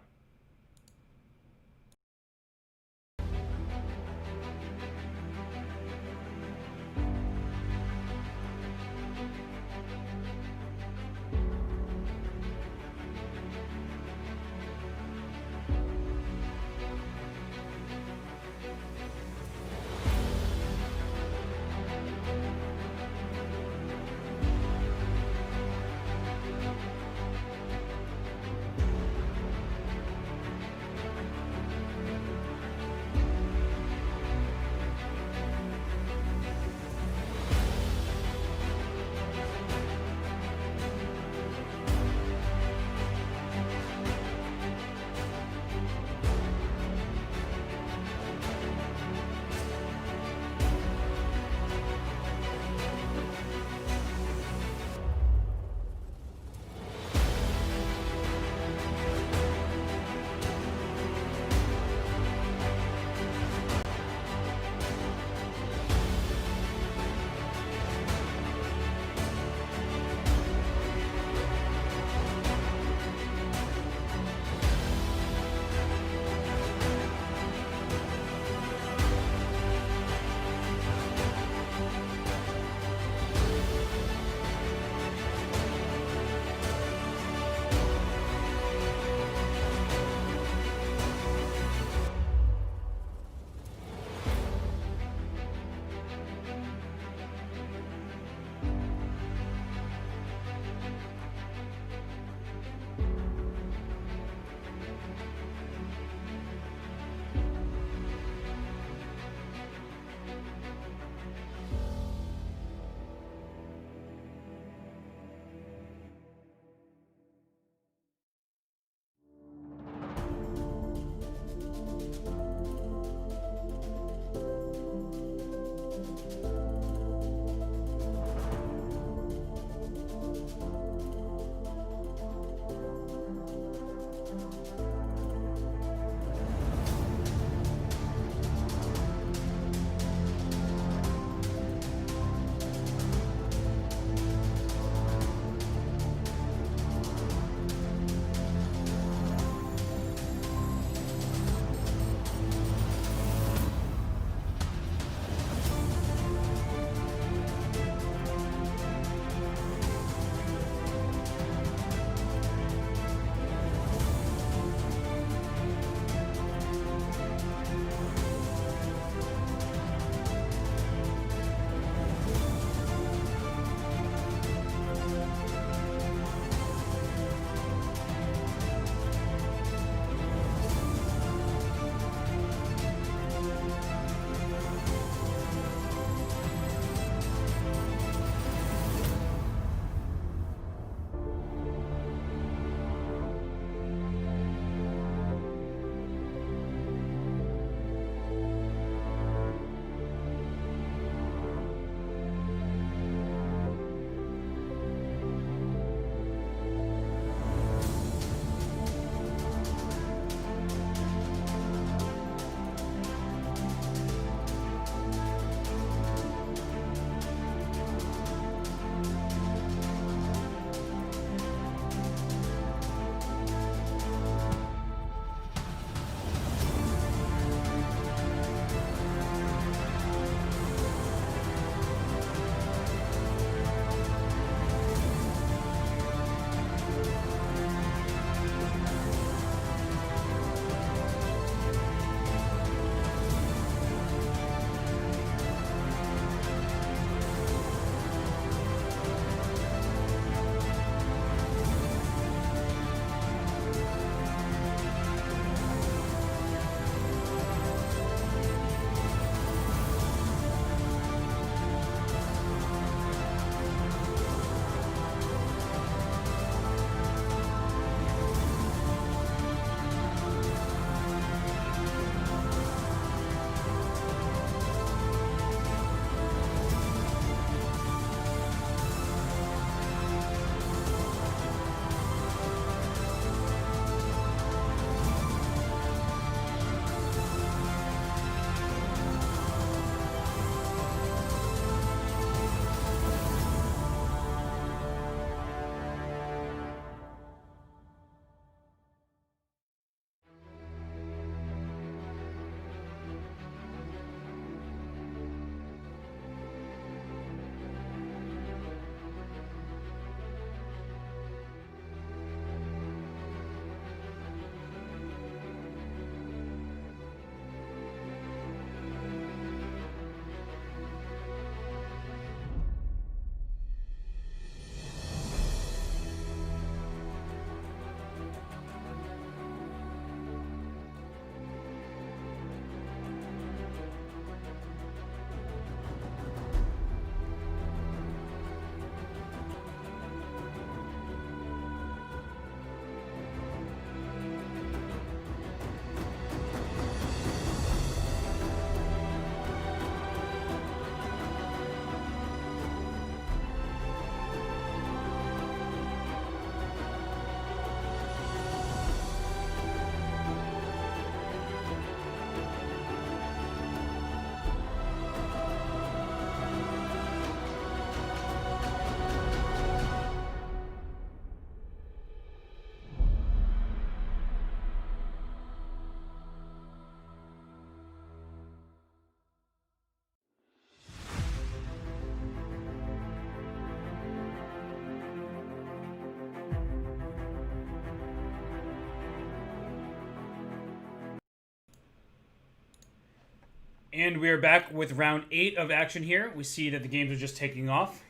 And we are back with round 8 of action here. We see that the games are just taking off.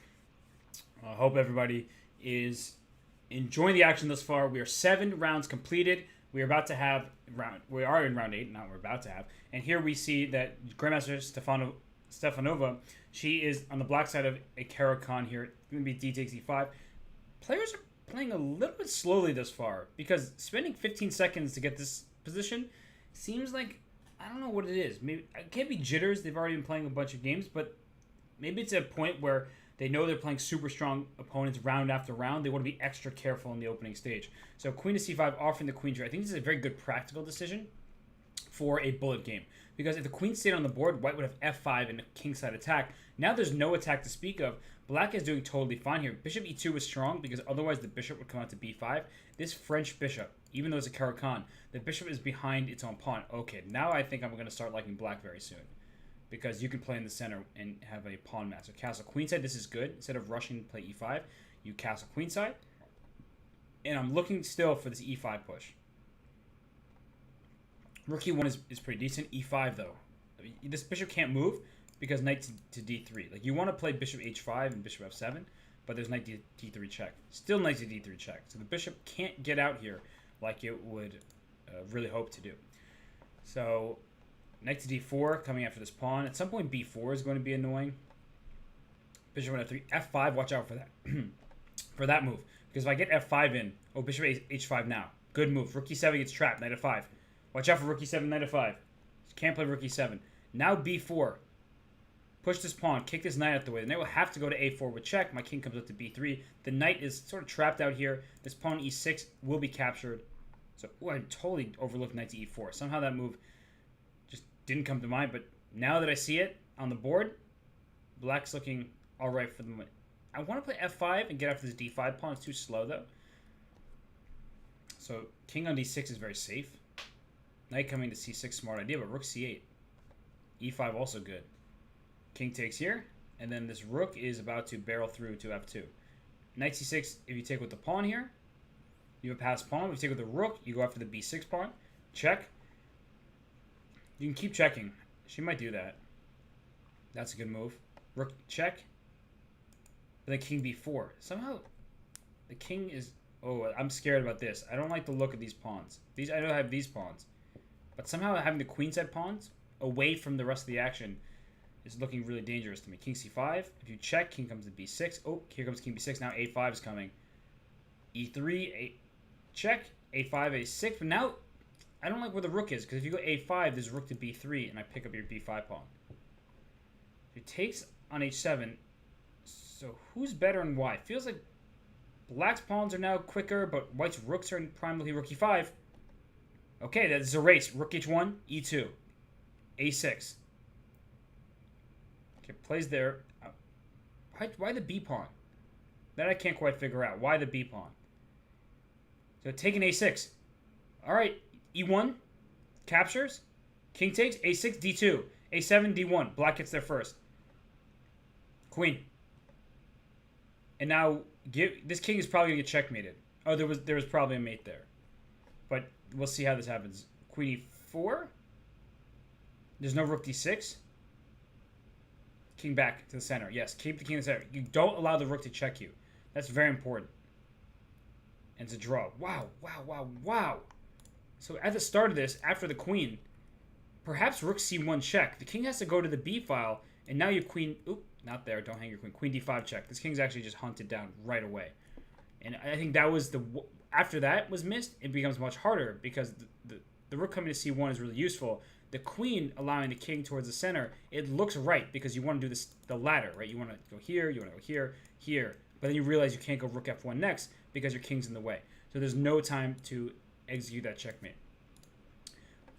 I hope everybody is enjoying the action thus far. We are 7 rounds completed. We are about to have we are in round 8, not we're about to have. And here we see that Grandmaster Stefanova, she is on the black side of a Caro-Kann here. It's going to be D takes E5. Players are playing a little bit slowly thus far because spending 15 seconds to get this position seems like, I don't know what it is. Maybe it can't be jitters. They've already been playing a bunch of games, but maybe it's a point where they know they're playing super strong opponents round after round. They want to be extra careful in the opening stage. So queen to c5, offering the queen trade. I think this is a very good practical decision for a bullet game. Because if the queen stayed on the board, white would have f5 and a kingside attack. Now there's no attack to speak of. Black is doing totally fine here. Bishop e2 was strong because otherwise the bishop would come out to b5. This French bishop, even though it's a Caro-Kann, the bishop is behind its own pawn. Okay, now I think I'm going to start liking black very soon. Because you can play in the center and have a pawn match. So castle queenside, this is good. Instead of rushing to play e5, you castle queenside. And I'm looking still for this e5 push. Rook e1 is pretty decent. e5 though. I mean, this bishop can't move because knight to d3. Like you want to play bishop h5 and bishop f7, but there's knight to d3 check. Still knight to d3 check. So the bishop can't get out here like it would really hope to do. So knight to d4 coming after this pawn. At some point b4 is going to be annoying. Bishop on f3. f5, watch out for that. For that move. Because if I get f5 in, oh, bishop h5 now. Good move. Rook e7 gets trapped. Knight f5. Watch out for rook e7, knight f5. Can't play rook e7. Now b4. Push this pawn. Kick this knight out the way. The knight will have to go to a4 with check. My king comes up to b3. The knight is sort of trapped out here. This pawn e6 will be captured. So, ooh, I totally overlooked knight to e4. Somehow that move just didn't come to mind. But now that I see it on the board, black's looking all right for the moment. I want to play f5 and get after this d5 pawn. It's too slow, though. So, king on d6 is very safe. Knight coming to c6, smart idea, but rook c8. e5 also good. King takes here, and then this rook is about to barrel through to f2. Knight c6, if you take with the pawn here, you have a passed pawn. If you take with the rook, you go after the b6 pawn. Check. You can keep checking. She might do that. That's a good move. Rook check. But then king b4. Somehow, the king is... Oh, I'm scared about this. I don't like the look of these pawns. I know I have these pawns. But somehow having the queenside pawns away from the rest of the action is looking really dangerous to me. King c5. If you check, king comes to b6. Oh, here comes king b6. Now a5 is coming. e3, check. a5, a6. But now, I don't like where the rook is. Because if you go a5, there's rook to b3. And I pick up your b5 pawn. If it takes on h7. So who's better and why? Feels like black's pawns are now quicker. But white's rooks are in prime looking rook e5. Okay, that's a race. Rook h1, e2, a6. Okay, plays there. Why the b pawn? That I can't quite figure out. Why the b pawn? So taking a6. All right, e1 captures. King takes a6, d2, a7, d1. Black gets there first. Queen. And now this king is probably gonna get checkmated. Oh, there was probably a mate there, but we'll see how this happens. Queen e4. There's no rook d6. King back to the center. Yes, keep the king in the center. You don't allow the rook to check you. That's very important. And it's a draw. Wow, wow, wow, wow. So at the start of this, after the queen, perhaps rook c1 check. The king has to go to the b file, and now your queen... Oop, not there. Don't hang your queen. Queen d5 check. This king's actually just hunted down right away. And I think that was the... After that was missed, it becomes much harder because the rook coming to c1 is really useful. The queen allowing the king towards the center, it looks right because you want to do this the ladder, right? You want to go here, you want to go here, here. But then you realize you can't go rook f1 next because your king's in the way. So there's no time to execute that checkmate.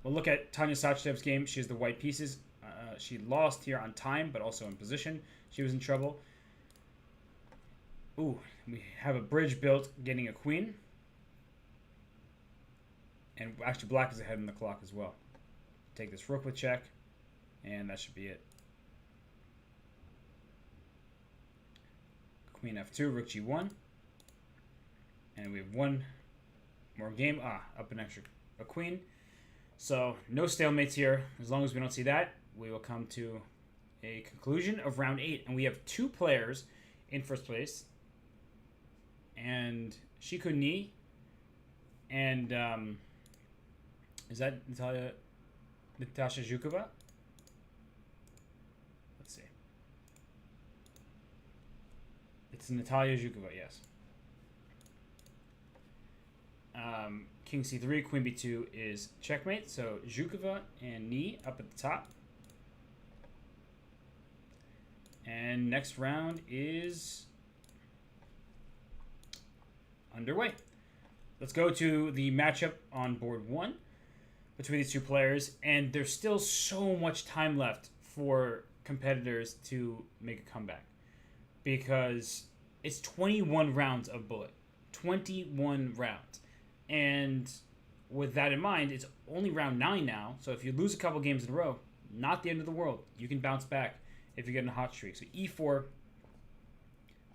We'll look at Tanya Sachev's game. She has the white pieces. She lost here on time, but also in position. She was in trouble. Ooh, we have a bridge built getting a queen. And actually black is ahead in the clock as well. Take this rook with check, and that should be it. Queen f2, rook g1. And we have one more game. Up an extra a queen. So no stalemates here. As long as we don't see that, we will come to a conclusion of round 8, and we have 2 players in first place, and Shiku Ni, and is that Natasha Zhukova? Let's see. It's Natalia Zhukova, yes. King C3, Queen B2 is checkmate. So Zhukova and Ni up at the top. And next round is underway. Let's go to the matchup on board 1 between these 2 players. And there's still so much time left for competitors to make a comeback, because it's 21 rounds of bullet. 21 rounds. And with that in mind, it's only round 9 now. So if you lose a couple games in a row, not the end of the world. You can bounce back if you get in a hot streak. So E4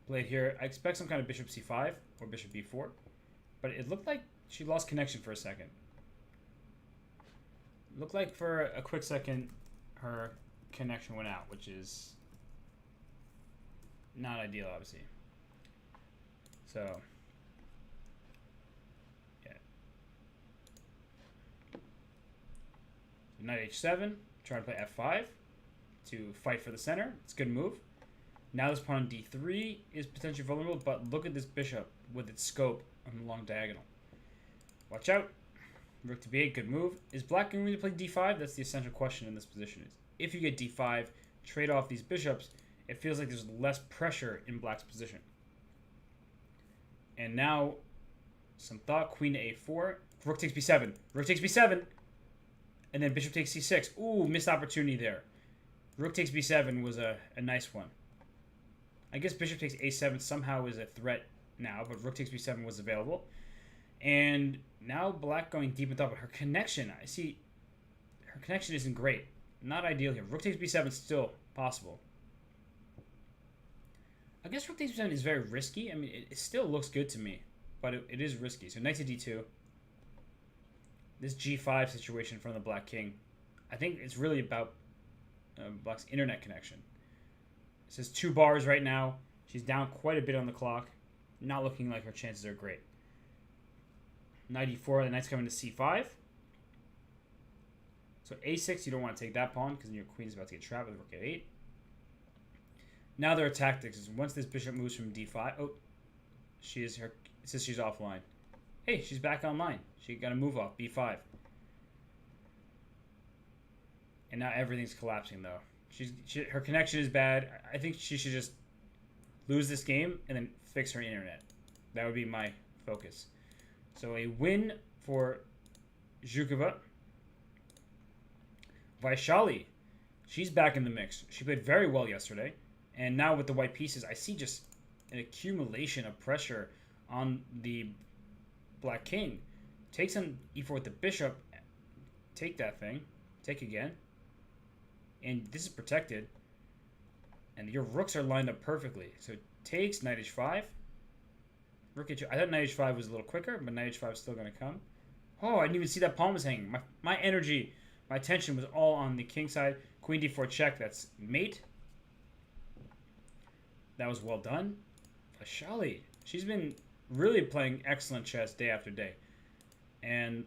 played here. I expect some kind of bishop C5 or bishop B4. But it looked like she lost connection for a second. Looked like for a quick second her connection went out, which is not ideal, obviously. So knight h7, trying to play f5 to fight for the center. It's a good move. Now this pawn on d3 is potentially vulnerable, but look at this bishop with its scope on the long diagonal. Watch out. Rook to b8, good move. Is black going to play d5? That's the essential question in this position. Is if you get d5, trade off these bishops, it feels like there's less pressure in black's position. And now, some thought. Queen to a4. Rook takes b7. Rook takes b7. And then bishop takes c6. Ooh, missed opportunity there. Rook takes b7 was a nice one. I guess bishop takes a7 somehow is a threat now, but rook takes b7 was available. And now black going deep in thought, but her connection, I see, her connection isn't great. Not ideal here. Rook takes b7 is still possible. I guess rook takes b7 is very risky. I mean, it still looks good to me, but it is risky. So knight to d2. This g5 situation in front of the black king, I think it's really about black's internet connection. It says 2 bars right now. She's down quite a bit on the clock. Not looking like her chances are great. Knight e4, the knight's coming to c5. So a6, you don't want to take that pawn because your queen's about to get trapped with rook a8. Now there are tactics. Once this bishop moves from d5, oh, it says she's offline. Hey, she's back online. She got a move off, b5. And now everything's collapsing, though. Her connection is bad. I think she should just lose this game and then fix her internet. That would be my focus. So a win for Zhukova. Vaishali, she's back in the mix. She played very well yesterday. And now with the white pieces, I see just an accumulation of pressure on the black king. Takes on e4 with the bishop. Take that thing. Take again. And this is protected. And your rooks are lined up perfectly. So it takes knight h5. Rook h2. I thought knight h5 was a little quicker, but knight h5 is still going to come. Oh, I didn't even see that pawn was hanging. My energy, my attention was all on the king side. Queen d4 check. That's mate. That was well done. Vaishali, she's been really playing excellent chess day after day. And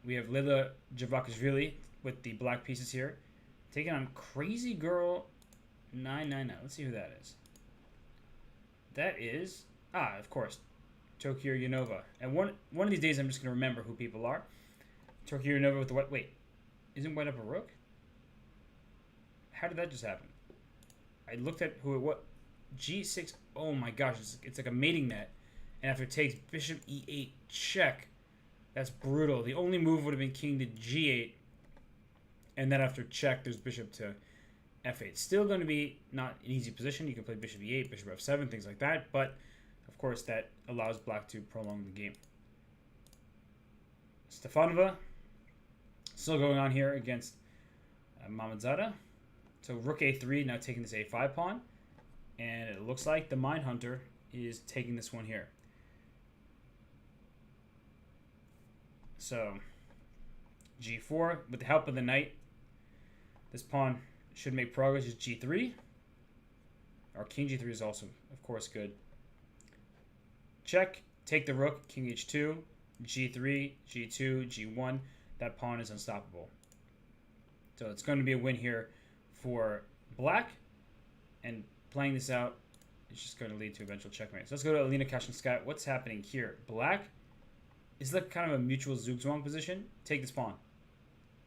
we have Lila Javakashvili with the black pieces here. Taking on Crazy Girl 999. Let's see who that is. That is, of course, Tokyo Yanova. And one of these days I'm just going to remember who people are. Tokyo Yanova with the white. Wait, isn't white up a rook? How did that just happen? I looked at who it was. G6. Oh my gosh, it's like a mating net. And after it takes bishop e8 check. That's brutal. The only move would have been king to g8. And then after check, there's bishop to f8. Still going to be not an easy position. You can play bishop e8, bishop f7, things like that. But, of course, that allows black to prolong the game. Stefanova still going on here against Mamadzada. So rook a3, now taking this a5 pawn. And it looks like the Mindhunter is taking this one here. So, g4, with the help of the knight, this pawn should make progress is g3. Our king g3 is also, of course, good. Check. Take the rook. King h2. g3. g2. g1. That pawn is unstoppable. So it's going to be a win here for black. And playing this out is just going to lead to eventual checkmate. So let's go to Alina Kashinsky. What's happening here? Black is like kind of a mutual zugzwang position. Take this pawn.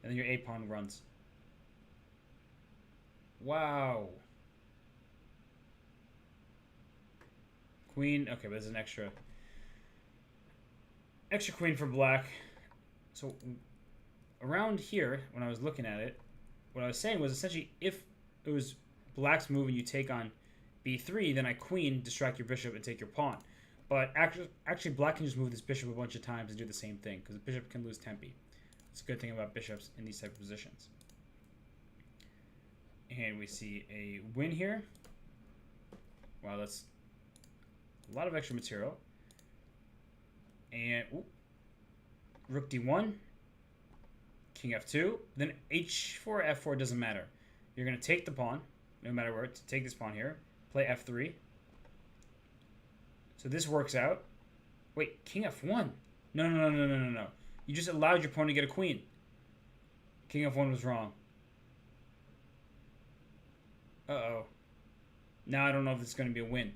And then your a pawn runs. Wow. Queen. Okay, but there's an extra queen for black. So around here, when I was looking at it, what I was saying was essentially if it was black's move and you take on b3, then I queen, distract your bishop, and take your pawn. But actually black can just move this bishop a bunch of times and do the same thing, because the bishop can lose tempi. It's a good thing about bishops in these type of positions. And we see a win here. Wow, that's a lot of extra material. And rook d1, king f2, then h4, f4 doesn't matter. You're going to take the pawn, no matter where, to take this pawn here. Play f3. So this works out. Wait, king f1. No. You just allowed your pawn to get a queen. King f1 was wrong. Uh-oh. Now I don't know if it's going to be a win.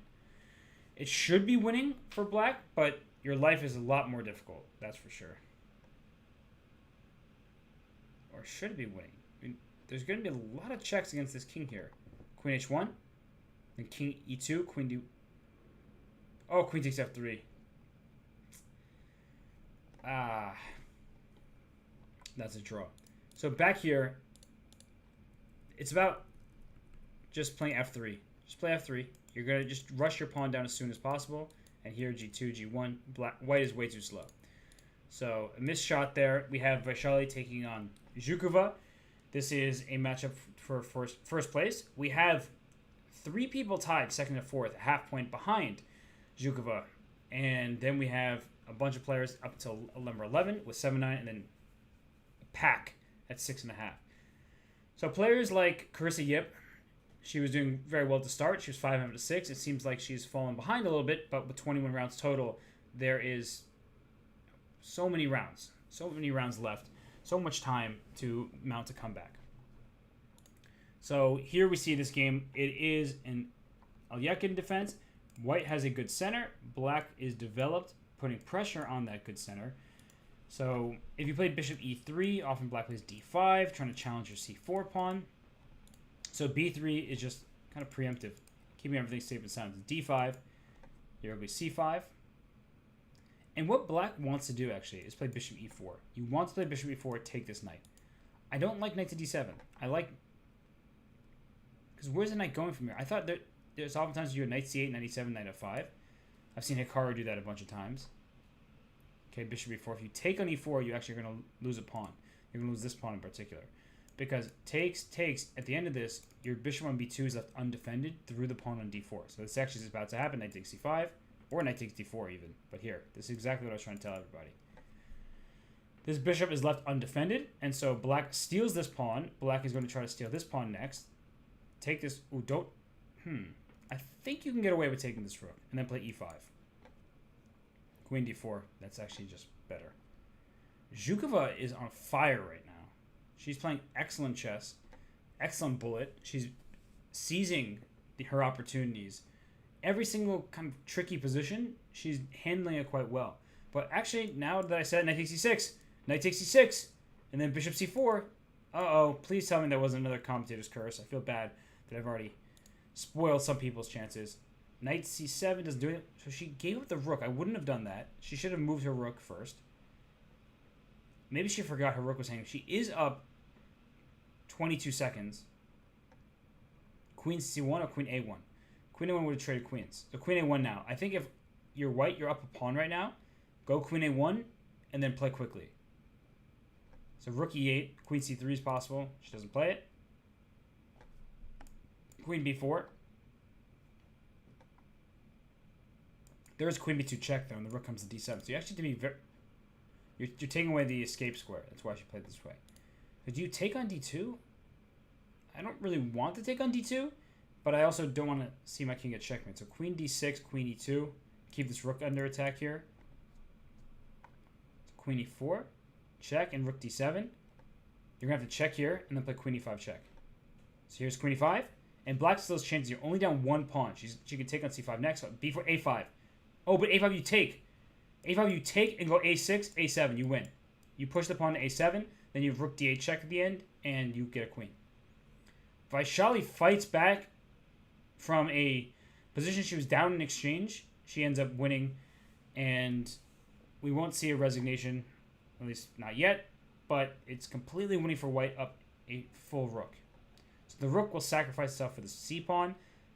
It should be winning for black, but your life is a lot more difficult. That's for sure. Or should it be winning? I mean, there's going to be a lot of checks against this king here. Queen h1. Then king e2. Queen d... Oh, queen takes f3. Ah. That's a draw. So back here, it's about just playing f3. Just play f3. You're going to just rush your pawn down as soon as possible. And here, g2, g1. White is way too slow. So a missed shot there. We have Vaishali taking on Zhukova. This is a matchup for first place. We have 3 people tied, second and fourth, a half point behind Zhukova. And then we have a bunch of players up until number 11 with 7-9, and then a pack at 6.5. So players like Carissa Yip, she was doing very well to start. She was 5 out of 6. It seems like she's fallen behind a little bit, but with 21 rounds total, there is so many rounds left, so much time to mount a comeback. So here we see this game. It is an Alyekin defense. White has a good center. Black is developed, putting pressure on that good center. So if you play bishop e3, often black plays d5, trying to challenge your c4 pawn. So b3 is just kind of preemptive, keeping everything safe and sound. d5, here will be c5. And what black wants to do, actually, is play bishop e4. You want to play bishop e4, take this knight. I don't like knight to d7. I like... Because where's the knight going from here? I thought there's oftentimes you do a knight c8, knight e7, knight f5. I've seen Hikaru do that a bunch of times. Okay, bishop e4. If you take on e4, you're actually going to lose a pawn. You're going to lose this pawn in particular. Because takes, at the end of this, your bishop on b2 is left undefended through the pawn on d4. So this actually is about to happen. Knight takes c5, or knight takes d4 even. But here, this is exactly what I was trying to tell everybody. This bishop is left undefended, and so black steals this pawn. Black is going to try to steal this pawn next. Take this. Ooh, don't. I think you can get away with taking this rook, and then play e5. Queen d4. That's actually just better. Zhukova is on fire right now. She's playing excellent chess, excellent bullet. She's seizing her opportunities. Every single kind of tricky position, she's handling it quite well. But actually, now that I said knight takes c6, knight takes c6, and then bishop c4. Uh-oh, please tell me that wasn't another commentator's curse. I feel bad that I've already spoiled some people's chances. Knight c7 doesn't do it. So she gave up the rook. I wouldn't have done that. She should have moved her rook first. Maybe she forgot her rook was hanging. She is up 22 seconds. Queen c1 or queen a1? Queen a1 would have traded queens. So queen a1 now. I think if you're white, you're up a pawn right now. Go queen a1 and then play quickly. So rook e8. Queen c3 is possible. She doesn't play it. Queen b4. There is queen b2 check though, and the rook comes to d7. So you actually have to be very... You're taking away the escape square. That's why she played this way. But do you take on d2? I don't really want to take on d2, but I also don't want to see my king get checkmate. So queen d6, queen e2. Keep this rook under attack here. Queen e4, check, and rook d7. You're going to have to check here, and then play queen e5 check. So here's queen e5, and black still has chances. You're only down one pawn. She can take on c5 next. b4, a5. Oh, but a5 you take. a5 you take and go a6, a7. You win. You push the pawn to a7, then you have rook d8 check at the end, and you get a queen. Vaishali fights back from a position she was down in exchange. She ends up winning, and we won't see a resignation, at least not yet, but it's completely winning for white up a full rook. So the rook will sacrifice itself for the c-pawn.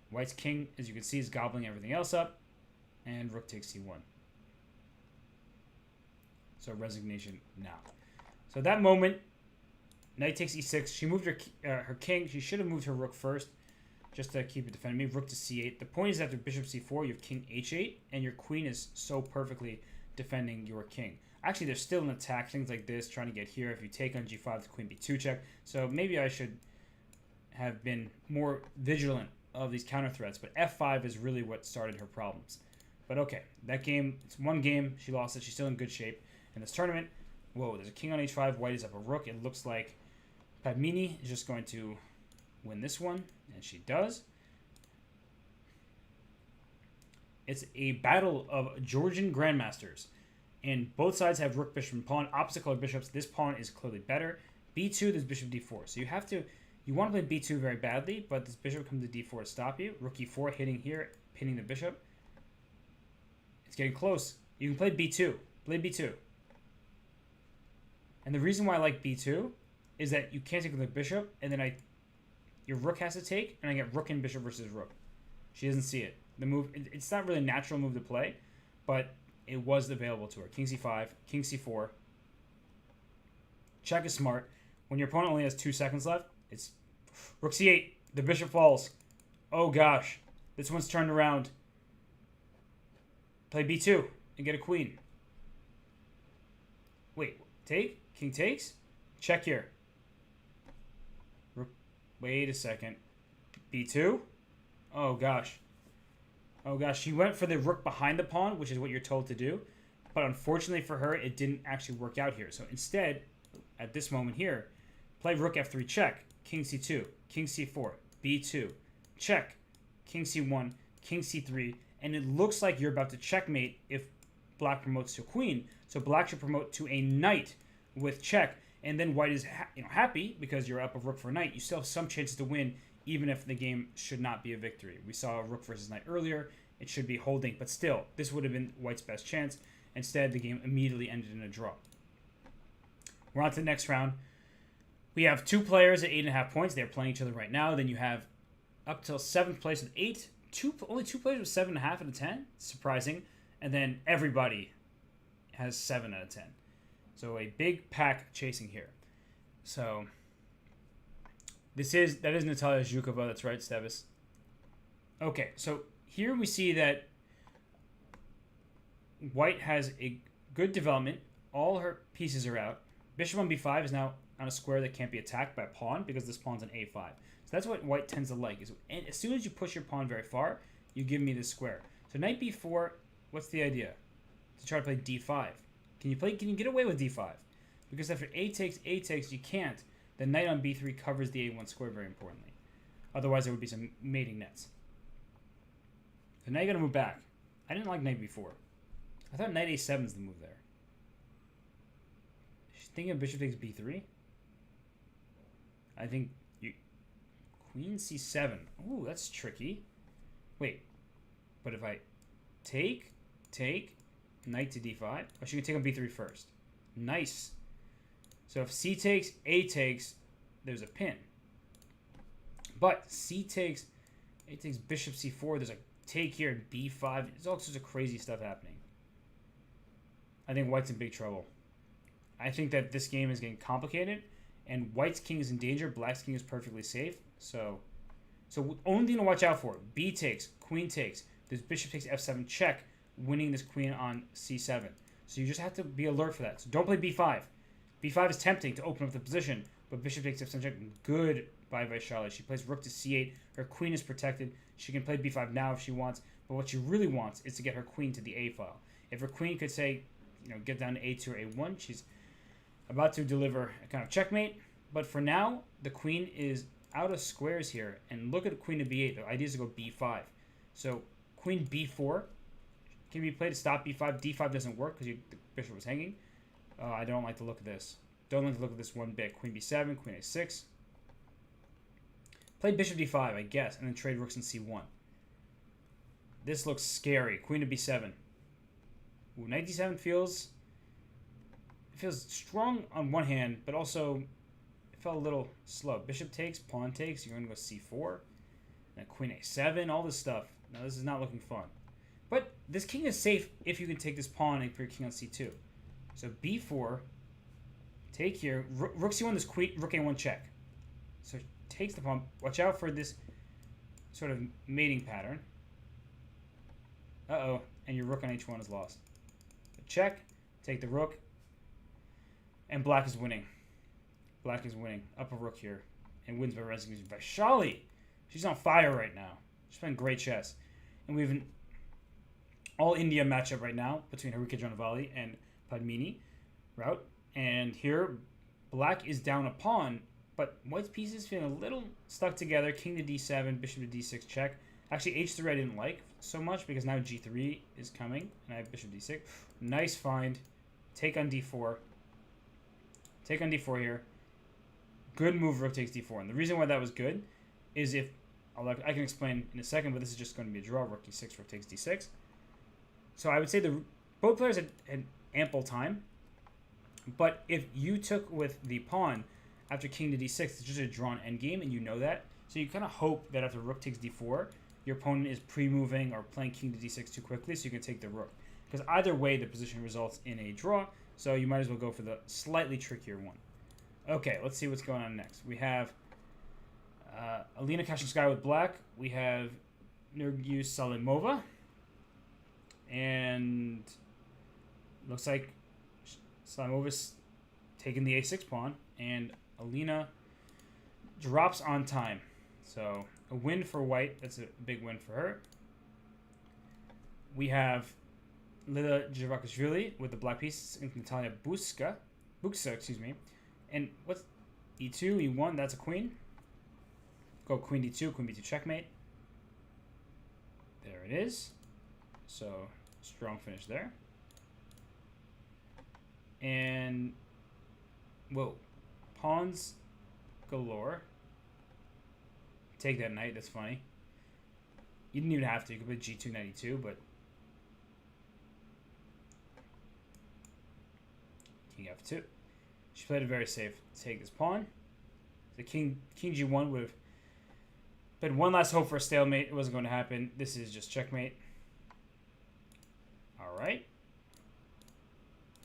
White's king, as you can see, is gobbling everything else up, and rook takes c1. So resignation now. So at that moment, knight takes e6. She moved her king. She should have moved her rook first, just to keep it defended. Maybe rook to c8. The point is after bishop c4, you have king h8, and your queen is so perfectly defending your king. Actually, there's still an attack, things like this, trying to get here. If you take on g5, the queen b2 check. So maybe I should have been more vigilant of these counter threats, but f5 is really what started her problems. But okay, that game, it's one game. She lost it. She's still in good shape. In this tournament, whoa, there's a king on h5. White is up a rook. It looks like Padmini is just going to win this one, and she does. It's a battle of Georgian grandmasters, and both sides have rook, bishop, and pawn. Opposite color bishops. This pawn is clearly better. b2, there's bishop d4. So you want to play b2 very badly, but this bishop comes to d4 to stop you. Rook e4 hitting here, pinning the bishop. It's getting close. You can play b2. Play b2. And the reason why I like b2 is that you can't take with the bishop, and then your rook has to take, and I get rook and bishop versus rook. She doesn't see it. The move, it's not really a natural move to play, but it was available to her. King c5, king c4. Check is smart. When your opponent only has 2 seconds left, it's rook c8. The bishop falls. Oh gosh. This one's turned around. Play b2 and get a queen. Wait, take? King takes? Check here. Rook. Wait a second. b2? Oh gosh. Oh gosh, she went for the rook behind the pawn, which is what you're told to do. But unfortunately for her, it didn't actually work out here. So instead, at this moment here, play rook f3 check, king c2, king c4, b2, check, king c1, king c3, and it looks like you're about to checkmate if black promotes to queen. So black should promote to a knight with check, and then white is happy because you're up a rook for a knight. You still have some chances to win, even if the game should not be a victory. We saw a rook versus knight earlier. It should be holding, but still, this would have been white's best chance. Instead, the game immediately ended in a draw. We're on to the next round. We have 2 players at 8.5 points. They're playing each other right now. Then you have up till 7th place with 8. Only 2 players with 7.5 out of 10. Surprising. And then everybody has 7 out of 10. So a big pack chasing here. So that is Natalia Zhukova. That's right, Stevis. Okay, so here we see that white has a good development. All her pieces are out. Bishop on b5 is now on a square that can't be attacked by a pawn because this pawn's on a5. So that's what white tends to like. And as soon as you push your pawn very far, you give me this square. So knight b4, what's the idea? To try to play d5. Can you get away with d5? Because after a takes, you can't. The knight on b3 covers the a1 square very importantly. Otherwise, there would be some mating nets. So now you got to move back. I didn't like knight b4. I thought knight a7 is the move there. She's thinking of bishop takes b3. I think queen c7. Ooh, that's tricky. Wait, but if I take, knight to d5. Oh, she can take on b3 first. Nice. So if c takes, a takes, there's a pin. But c takes, a takes, bishop c4. There's a take here, b5. There's all sorts of crazy stuff happening. I think white's in big trouble. I think that this game is getting complicated, and white's king is in danger. Black's king is perfectly safe. So only thing to watch out for: b takes, queen takes. This bishop takes f7 check, winning this queen on c7. So you just have to be alert for that. So don't play b5. b5 is tempting to open up the position, but bishop takes f7 check. Good by Vaishali. She plays rook to c8. Her queen is protected. She can play b5 now if she wants, but what she really wants is to get her queen to the a file. If her queen could say, get down to a2 or a1, she's about to deliver a kind of checkmate. But for now, the queen is out of squares here. And look at queen to b8. The idea is to go b5. So queen b4 can be played to stop b5. d5 doesn't work because the bishop was hanging. I don't like the look of this. Don't like the look of this one bit. Queen b7, queen a6. Play bishop d5, I guess, and then trade rooks in c1. This looks scary. Queen to b7. Ooh, knight d7 feels strong on one hand, but also it felt a little slow. Bishop takes, pawn takes. You're going to go c4. And queen a7, all this stuff. Now, this is not looking fun. But this king is safe if you can take this pawn and put your king on c2. So b4, take here. Rook c1, this queen, rook a1 check. So takes the pawn. Watch out for this sort of mating pattern. Uh-oh, and your rook on h1 is lost. Check, take the rook, and black is winning. Black is winning. Up a rook here, and wins by resignation. Vaishali, she's on fire right now. She's playing great chess. And we have an all-India matchup right now between Harika Janavali and Padmini route. And here, black is down a pawn, but white's pieces feeling a little stuck together. King to d7, bishop to d6 check. Actually, h3 I didn't like so much because now g3 is coming, and I have bishop d6. Nice find. Take on d4. Take on d4 here. Good move, rook takes d4. And the reason why that was good is if... I can explain in a second, but this is just going to be a draw. Rook d6, rook takes d6. So I would say both players had ample time. But if you took with the pawn after king to d6, it's just a drawn endgame, and you know that. So you kind of hope that after rook takes d4, your opponent is pre-moving or playing king to d6 too quickly, so you can take the rook. Because either way, the position results in a draw, so you might as well go for the slightly trickier one. Okay, let's see what's going on next. We have Alina Kashinskaya with black. We have Nurgiu Salimova. And looks like Salimova's taking the a6 pawn, and Alina drops on time. So a win for white. That's a big win for her. We have Lila Javakashvili with the black piece, and Natalia Buksa, excuse me. And what's e2, e1? That's a queen. Go queen d2, queen b2 checkmate. There it is. So strong finish there. And whoa, pawns galore. Take that knight. That's funny. You didn't even have to. You could play g2, knight e2, but king f2. She played it very safe. Take this pawn. The king g1 would have been one last hope for a stalemate. It wasn't going to happen. This is just checkmate. All right.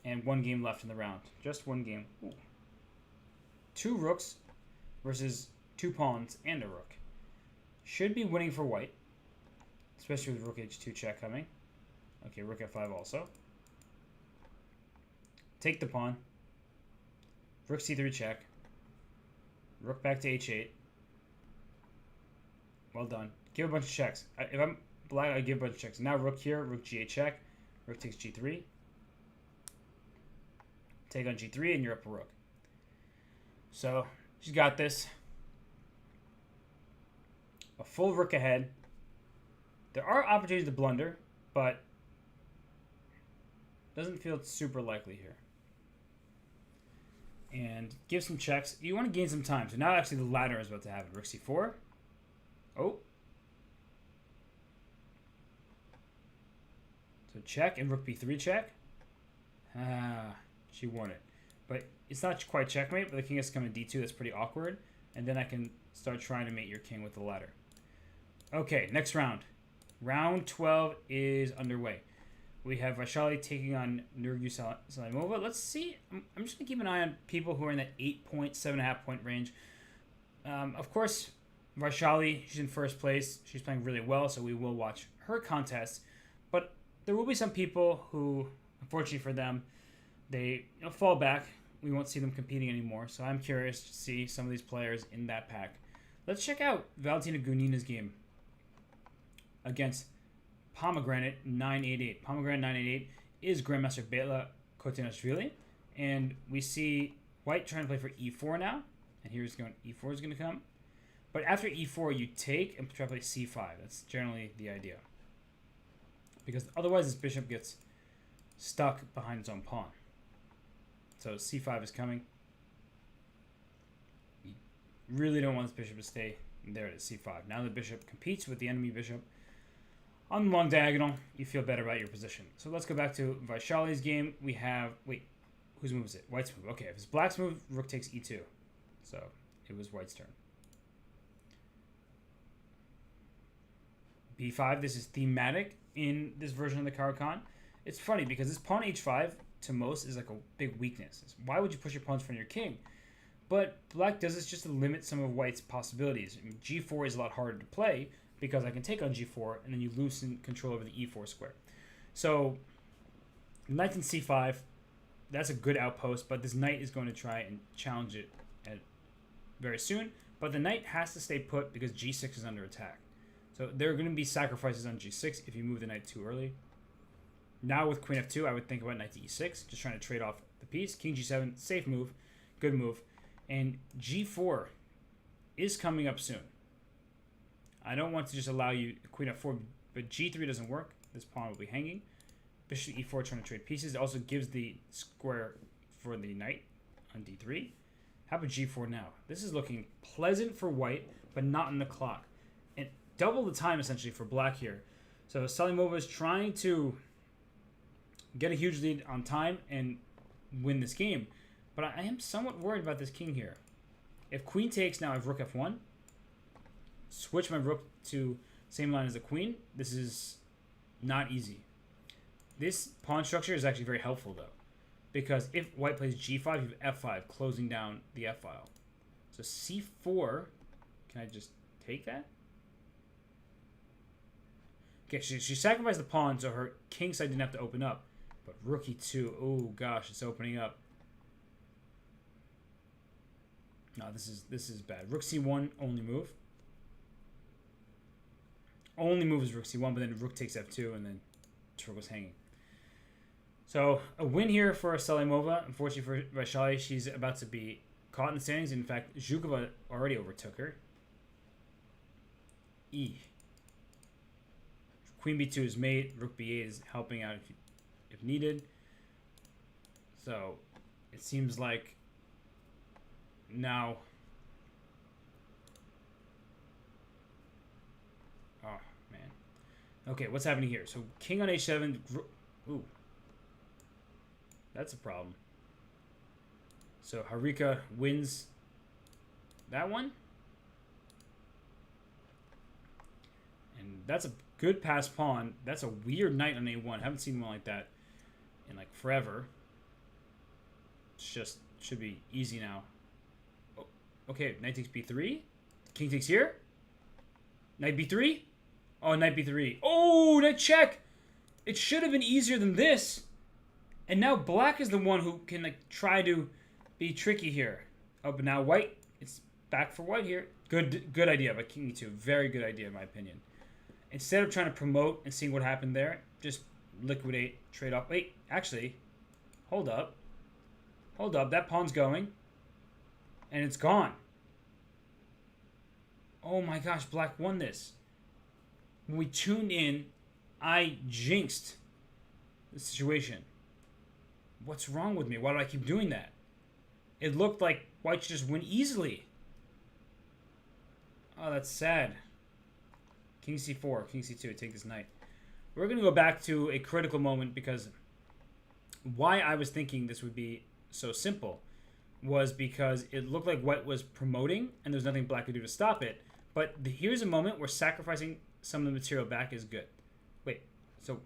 And one game left in the round. Just one game. Ooh. 2 rooks versus 2 pawns and a rook. Should be winning for white. Especially with rook h2 check coming. Okay, rook f5 also. Take the pawn. Rook c3 check. Rook back to h8. Well done. Give a bunch of checks. If I'm black, I give a bunch of checks. Now rook here, rook g8 check. Rook takes g3. Take on g3, and you're up a rook. So, she's got this. A full rook ahead. There are opportunities to blunder, but doesn't feel super likely here. And give some checks. You want to gain some time. So now actually the ladder is about to happen. Rook c4. Oh. So check and rook b3 check. Ah, she won it. But it's not quite checkmate, but the king has to come in d2. That's pretty awkward. And then I can start trying to mate your king with the ladder. Okay, next round. Round 12 is underway. We have Vaishali taking on Nurgiu Salimova. Let's see. I'm just going to keep an eye on people who are in that 8-point, 7.5 point range. Of course, Vaishali, she's in first place. She's playing really well, so we will watch her contest. But there will be some people who, unfortunately for them, they fall back. We won't see them competing anymore. So I'm curious to see some of these players in that pack. Let's check out Valentina Gunina's game against Pomegranate 988. Pomegranate 988 is Grandmaster Bela Kotinashvili. And we see White trying to play for e4 now. And here's going e4 is going to come. But after e4, you take and try to play c5. That's generally the idea. Because otherwise this bishop gets stuck behind its own pawn. So c5 is coming. You really don't want this bishop to stay there at c5. Now the bishop competes with the enemy bishop. On the long diagonal, you feel better about your position. So let's go back to Vaishali's game. We have... Wait, whose move is it? White's move. Okay, if it's Black's move, Rook takes e2. So it was White's turn. b5, this is thematic in this version of the Caro-Kann. It's funny because this pawn h5 to most is like a big weakness. Why would you push your pawn in front of your king? But Black does this just to limit some of White's possibilities. I mean, g4 is a lot harder to play because I can take on g4 and then you loosen control over the e4 square. So knight in c5, that's a good outpost, but this knight is going to try and challenge it very soon. But the knight has to stay put because g6 is under attack. So there are going to be sacrifices on g6 if you move the knight too early. Now with queen f2, I would think about knight to e6, just trying to trade off the piece. King g7, safe move, good move. And g4 is coming up soon. I don't want to just allow you queen f4, but g3 doesn't work. This pawn will be hanging. Bishop e4 trying to trade pieces. It also gives the square for the knight on d3. How about g4 now? This is looking pleasant for White, but not in the clock. And double the time, essentially, for Black here. So Salimova is trying to get a huge lead on time and win this game. But I am somewhat worried about this king here. If queen takes, now I have rook f1. Switch my rook to same line as the queen. This is not easy. This pawn structure is actually very helpful, though. Because if White plays g5, you have f5, closing down the f-file. So c4, can I just take that? Okay, she sacrificed the pawn, so her king side didn't have to open up. But rook e2, oh gosh, it's opening up. No, this is bad. Rook c1, only move. Only move is rook c1, but then rook takes f2, and then rook was hanging. So a win here for Salimova. Unfortunately for Vaishali, she's about to be caught in the standings. In fact, Zhukova already overtook her. E. Queen b2 is mate. Rook b8 is helping out if needed. So it seems like now... Oh, man. Okay, what's happening here? So king on h7. Ooh. That's a problem. So Harika wins that one. And that's a good pass pawn. That's a weird knight on a1. Haven't seen one like that in like forever. It's just should be easy now. Oh, okay, knight takes b3. King takes here. Knight b3. Oh, knight b3. Oh, knight check. It should have been easier than this. And now Black is the one who can like try to be tricky here. Oh, but now White, it's back for White here. Good idea by King e2. Very good idea in my opinion. Instead of trying to promote and seeing what happened there, just liquidate, trade off. Wait, actually, hold up. Hold up, that pawn's going. And it's gone. Oh my gosh, Black won this. When we tuned in, I jinxed the situation. What's wrong with me? Why do I keep doing that? It looked like White should just win easily. Oh, that's sad. King c4, king c2, take this knight. We're going to go back to a critical moment because why I was thinking this would be so simple was because it looked like White was promoting and there's nothing Black could do to stop it. But here's a moment where sacrificing some of the material back is good. Wait, so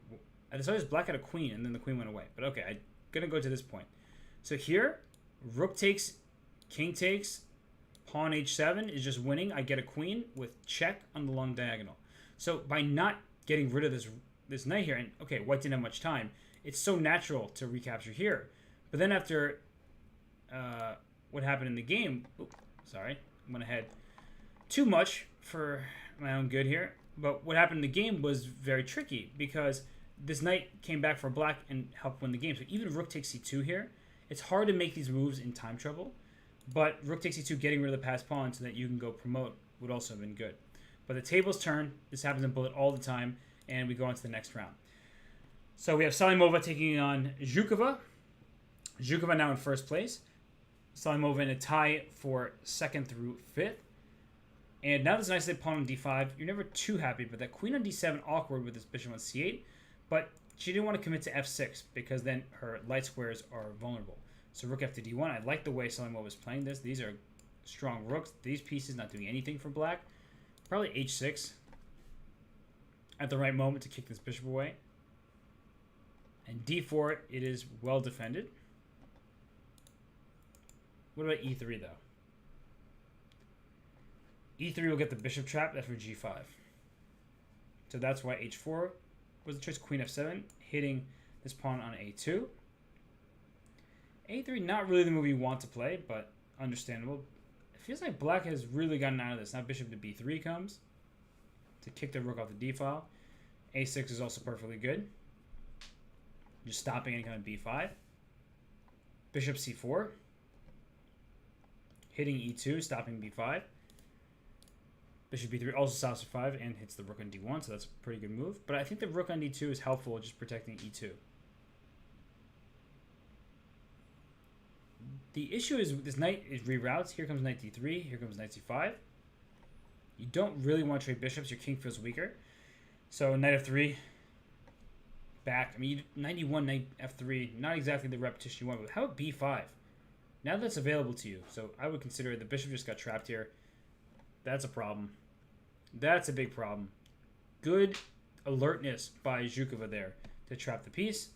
I decided Black had a queen and then the queen went away. But okay, I'm going to go to this point. So here, rook takes, king takes, pawn h7 is just winning. I get a queen with check on the long diagonal. So by not getting rid of this knight here, and okay, White didn't have much time, it's so natural to recapture here. But then after what happened in the game, oops, sorry, went ahead, too much for my own good here. But what happened in the game was very tricky because this knight came back for black and helped win the game. So even rook takes c2 here, it's hard to make these moves in time trouble. But rook takes c2, getting rid of the passed pawn so that you can go promote would also have been good. But the table's turn. This happens in Bullet all the time, and we go on to the next round. So we have Salimova taking on Zhukova. Zhukova now in first place. Salimova in a tie for 2nd through 5th. And now there's a nice pawn on d5. You're never too happy, but that queen on d7 awkward with this bishop on c8. But she didn't want to commit to f6 because then her light squares are vulnerable. So rook f to d1. I like the way Salimova was playing this. These are strong rooks. These pieces not doing anything for black. Probably h6 at the right moment to kick this bishop away. And d4, it is well defended. What about e3 though? e3 will get the bishop trap after g5. So that's why h4 was the choice. Queen f7, hitting this pawn on a2. a3, not really the move you want to play, but understandable. It feels like black has really gotten out of this. Now bishop to b3 comes to kick the rook off the d file. a6 is also perfectly good. Just stopping any kind of b5. Bishop c4. Hitting e2, stopping b5. Bishop b3 also stops for 5 and hits the rook on d1, so that's a pretty good move. But I think the rook on d2 is helpful, just protecting e2. The issue is this knight is reroutes. Here comes knight d3. Here comes knight c5. You don't really want to trade bishops. Your king feels weaker. So knight f3. Back. I mean, 91 knight f3. Not exactly the repetition you want. But how about b5? Now that's available to you. So I would consider it. The bishop just got trapped here. That's a problem. That's a big problem. Good alertness by Zhukova there to trap the piece.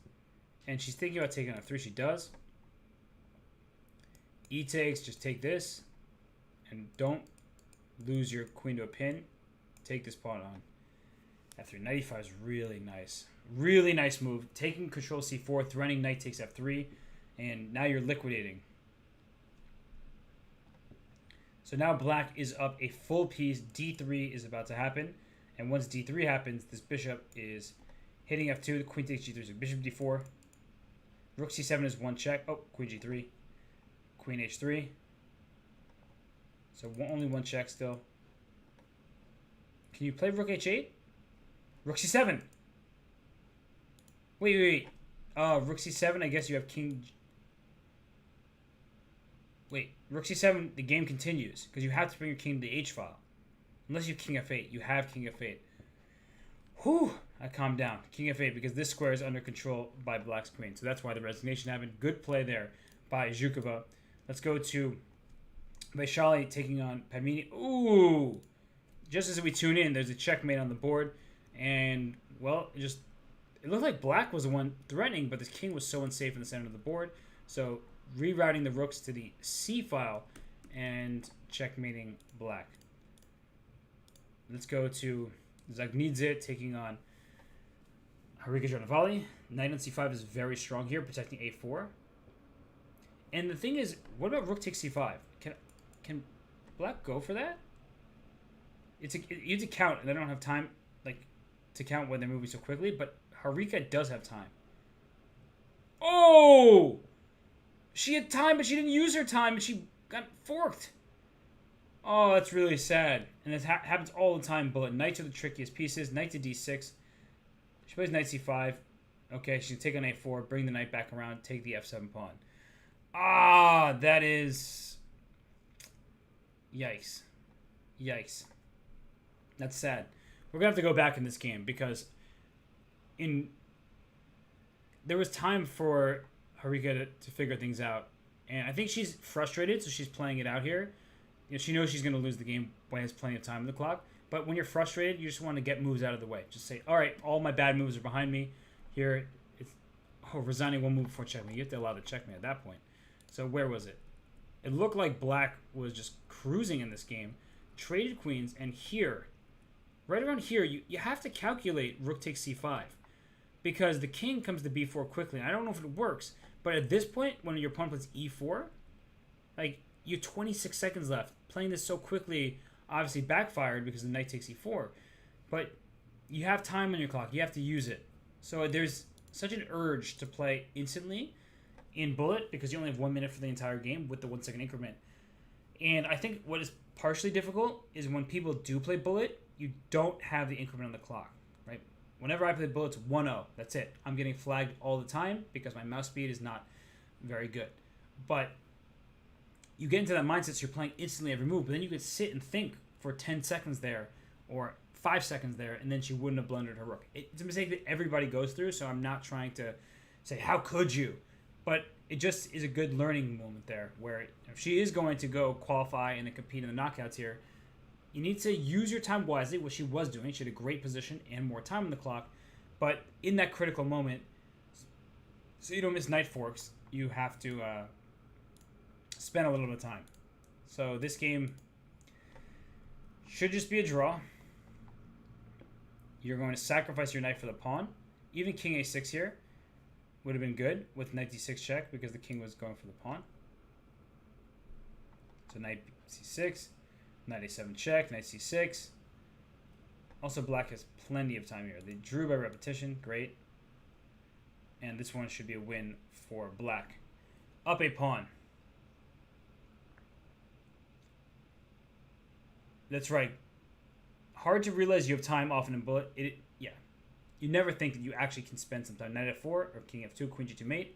And she's thinking about taking on f3. She does. E takes, just take this, and don't lose your queen to a pin. Take this pawn on f3. Knight e5 is really nice. Really nice move. Taking control c4, threatening knight takes f3, and now you're liquidating. So now black is up a full piece. d3 is about to happen, and once d3 happens, this bishop is hitting f2. The queen takes g3, so bishop d4. Rook c7 is one check. Oh, queen g3. Queen h3. So only one check still. Can you play rook h8? Rook c7. Wait. Rook c7. I guess you have king. Wait, rook c7. The game continues because you have to bring your king to the h file. Unless you have king f8. You have king f8. Whew. I calmed down. King f8 because this square is under control by black's queen. So that's why the resignation happened. Good play there by Zhukova. Let's go to Vaishali taking on Padmini. Ooh! Just as we tune in, there's a checkmate on the board. And, well, it looked like black was the one threatening, but the king was so unsafe in the center of the board. So, rerouting the rooks to the c file and checkmating black. Let's go to Zagnidze taking on Harika Jarnavali. Knight on c5 is very strong here, protecting a4. And the thing is, what about rook takes c5? Can black go for that? You have to count, and I don't have time to count when they're moving so quickly, but Harika does have time. Oh! She had time, but she didn't use her time, and she got forked. Oh, that's really sad. And this happens all the time. Bullet. Knights are the trickiest pieces. Knight to d6. She plays knight c5. Okay, she can take on a4, bring the knight back around, take the f7 pawn. Ah, that is... Yikes. Yikes. That's sad. We're going to have to go back in this game because there was time for Harika to figure things out. And I think she's frustrated, so she's playing it out here. You know, she knows she's going to lose the game when there's plenty of time on the clock. But when you're frustrated, you just want to get moves out of the way. Just say, all right, all my bad moves are behind me. Here, it's resigning one move before checkmate. You have to allow the checkmate at that point. So where was it? It looked like black was just cruising in this game. Traded queens, and here, right around here, you have to calculate rook takes c5. Because the king comes to b4 quickly. And I don't know if it works, but at this point, when your opponent plays e4, like, you have 26 seconds left. Playing this so quickly obviously backfired because the knight takes e4. But you have time on your clock. You have to use it. So there's such an urge to play instantly in bullet because you only have 1 minute for the entire game with the 1 second increment. And I think what is partially difficult is when people do play bullet, you don't have the increment on the clock, right? Whenever I play bullet, it's 1-0. That's it. I'm getting flagged all the time because my mouse speed is not very good. But you get into that mindset, so you're playing instantly every move, but then you could sit and think for 10 seconds there or 5 seconds there, and then she wouldn't have blundered her rook. It's a mistake that everybody goes through, so I'm not trying to say, how could you? But it just is a good learning moment there, where if she is going to go qualify and then compete in the knockouts here, you need to use your time wisely, which she was doing. She had a great position and more time on the clock, but in that critical moment, so you don't miss knight forks, you have to spend a little bit of time. So this game should just be a draw. You're going to sacrifice your knight for the pawn. Even king a6 here would have been good with knight d6 check because the king was going for the pawn. So knight c6, knight a7 check, knight c6. Also, black has plenty of time here. They drew by repetition. Great. And this one should be a win for black. Up a pawn. That's right. Hard to realize you have time often in bullet. Yeah. You never think that you actually can spend some time. Knight f4 or king f2, queen g2 mate.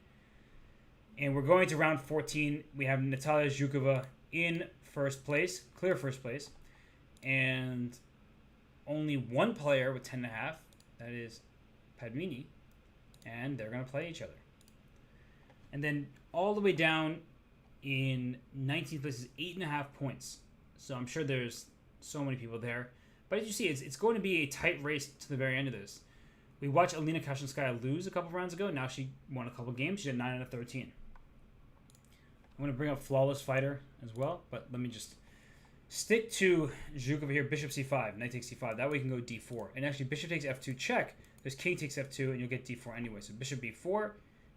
And we're going to round 14. We have Natalia Zhukova in first place, clear first place. And only one player with 10.5. That is Padmini. And they're going to play each other. And then all the way down in 19th place is 8.5 points. So I'm sure there's so many people there. But as you see, it's going to be a tight race to the very end of this. We watched Alina Kashinskaya lose a couple rounds ago. Now she won a couple games. She did 9 out of 13. I'm going to bring up Flawless Fighter as well. But let me just stick to Zhukova here. Bishop c5. Knight takes c5. That way you can go d4. And actually, bishop takes f2 check. There's king takes f2, and you'll get d4 anyway. So bishop b4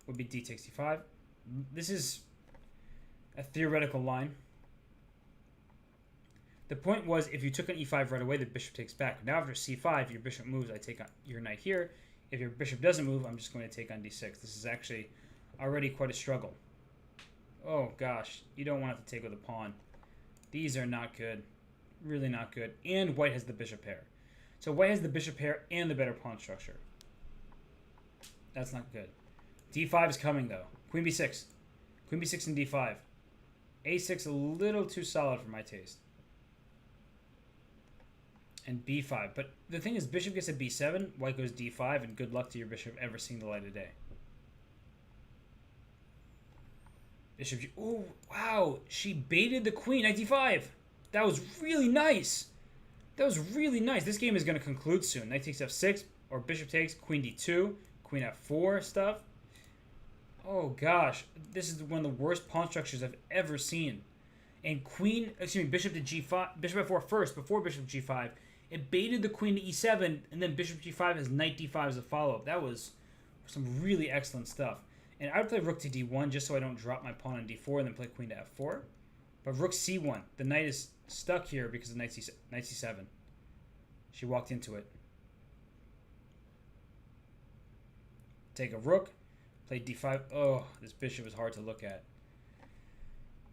would be d takes c5. This is a theoretical line. The point was, if you took an e5 right away, the bishop takes back. Now after c5, your bishop moves, I take on your knight here. If your bishop doesn't move, I'm just going to take on d6. This is actually already quite a struggle. Oh gosh, you don't want to take with a pawn. These are not good. Really not good. And white has the bishop pair. So white has the bishop pair and the better pawn structure. That's not good. d5 is coming though. Queen b6. Queen b6 and d5. a6 a little too solid for my taste. And b5. But the thing is, bishop gets a b7, white goes d5, and good luck to your bishop ever seeing the light of day. Bishop g... Oh, wow. She baited the queen, knight d5. That was really nice. That was really nice. This game is going to conclude soon. Knight takes f6, or bishop takes, queen d2, queen f4 stuff. Oh, gosh. This is one of the worst pawn structures I've ever seen. And bishop to g5, bishop f4 first, before bishop g5. It baited the queen to e7, and then bishop g5 has knight d5 as a follow-up. That was some really excellent stuff. And I would play rook to d1 just so I don't drop my pawn on d4 and then play queen to f4. But rook c1. The knight is stuck here because of knight c7. She walked into it. Take a rook. Play d5. Oh, this bishop is hard to look at.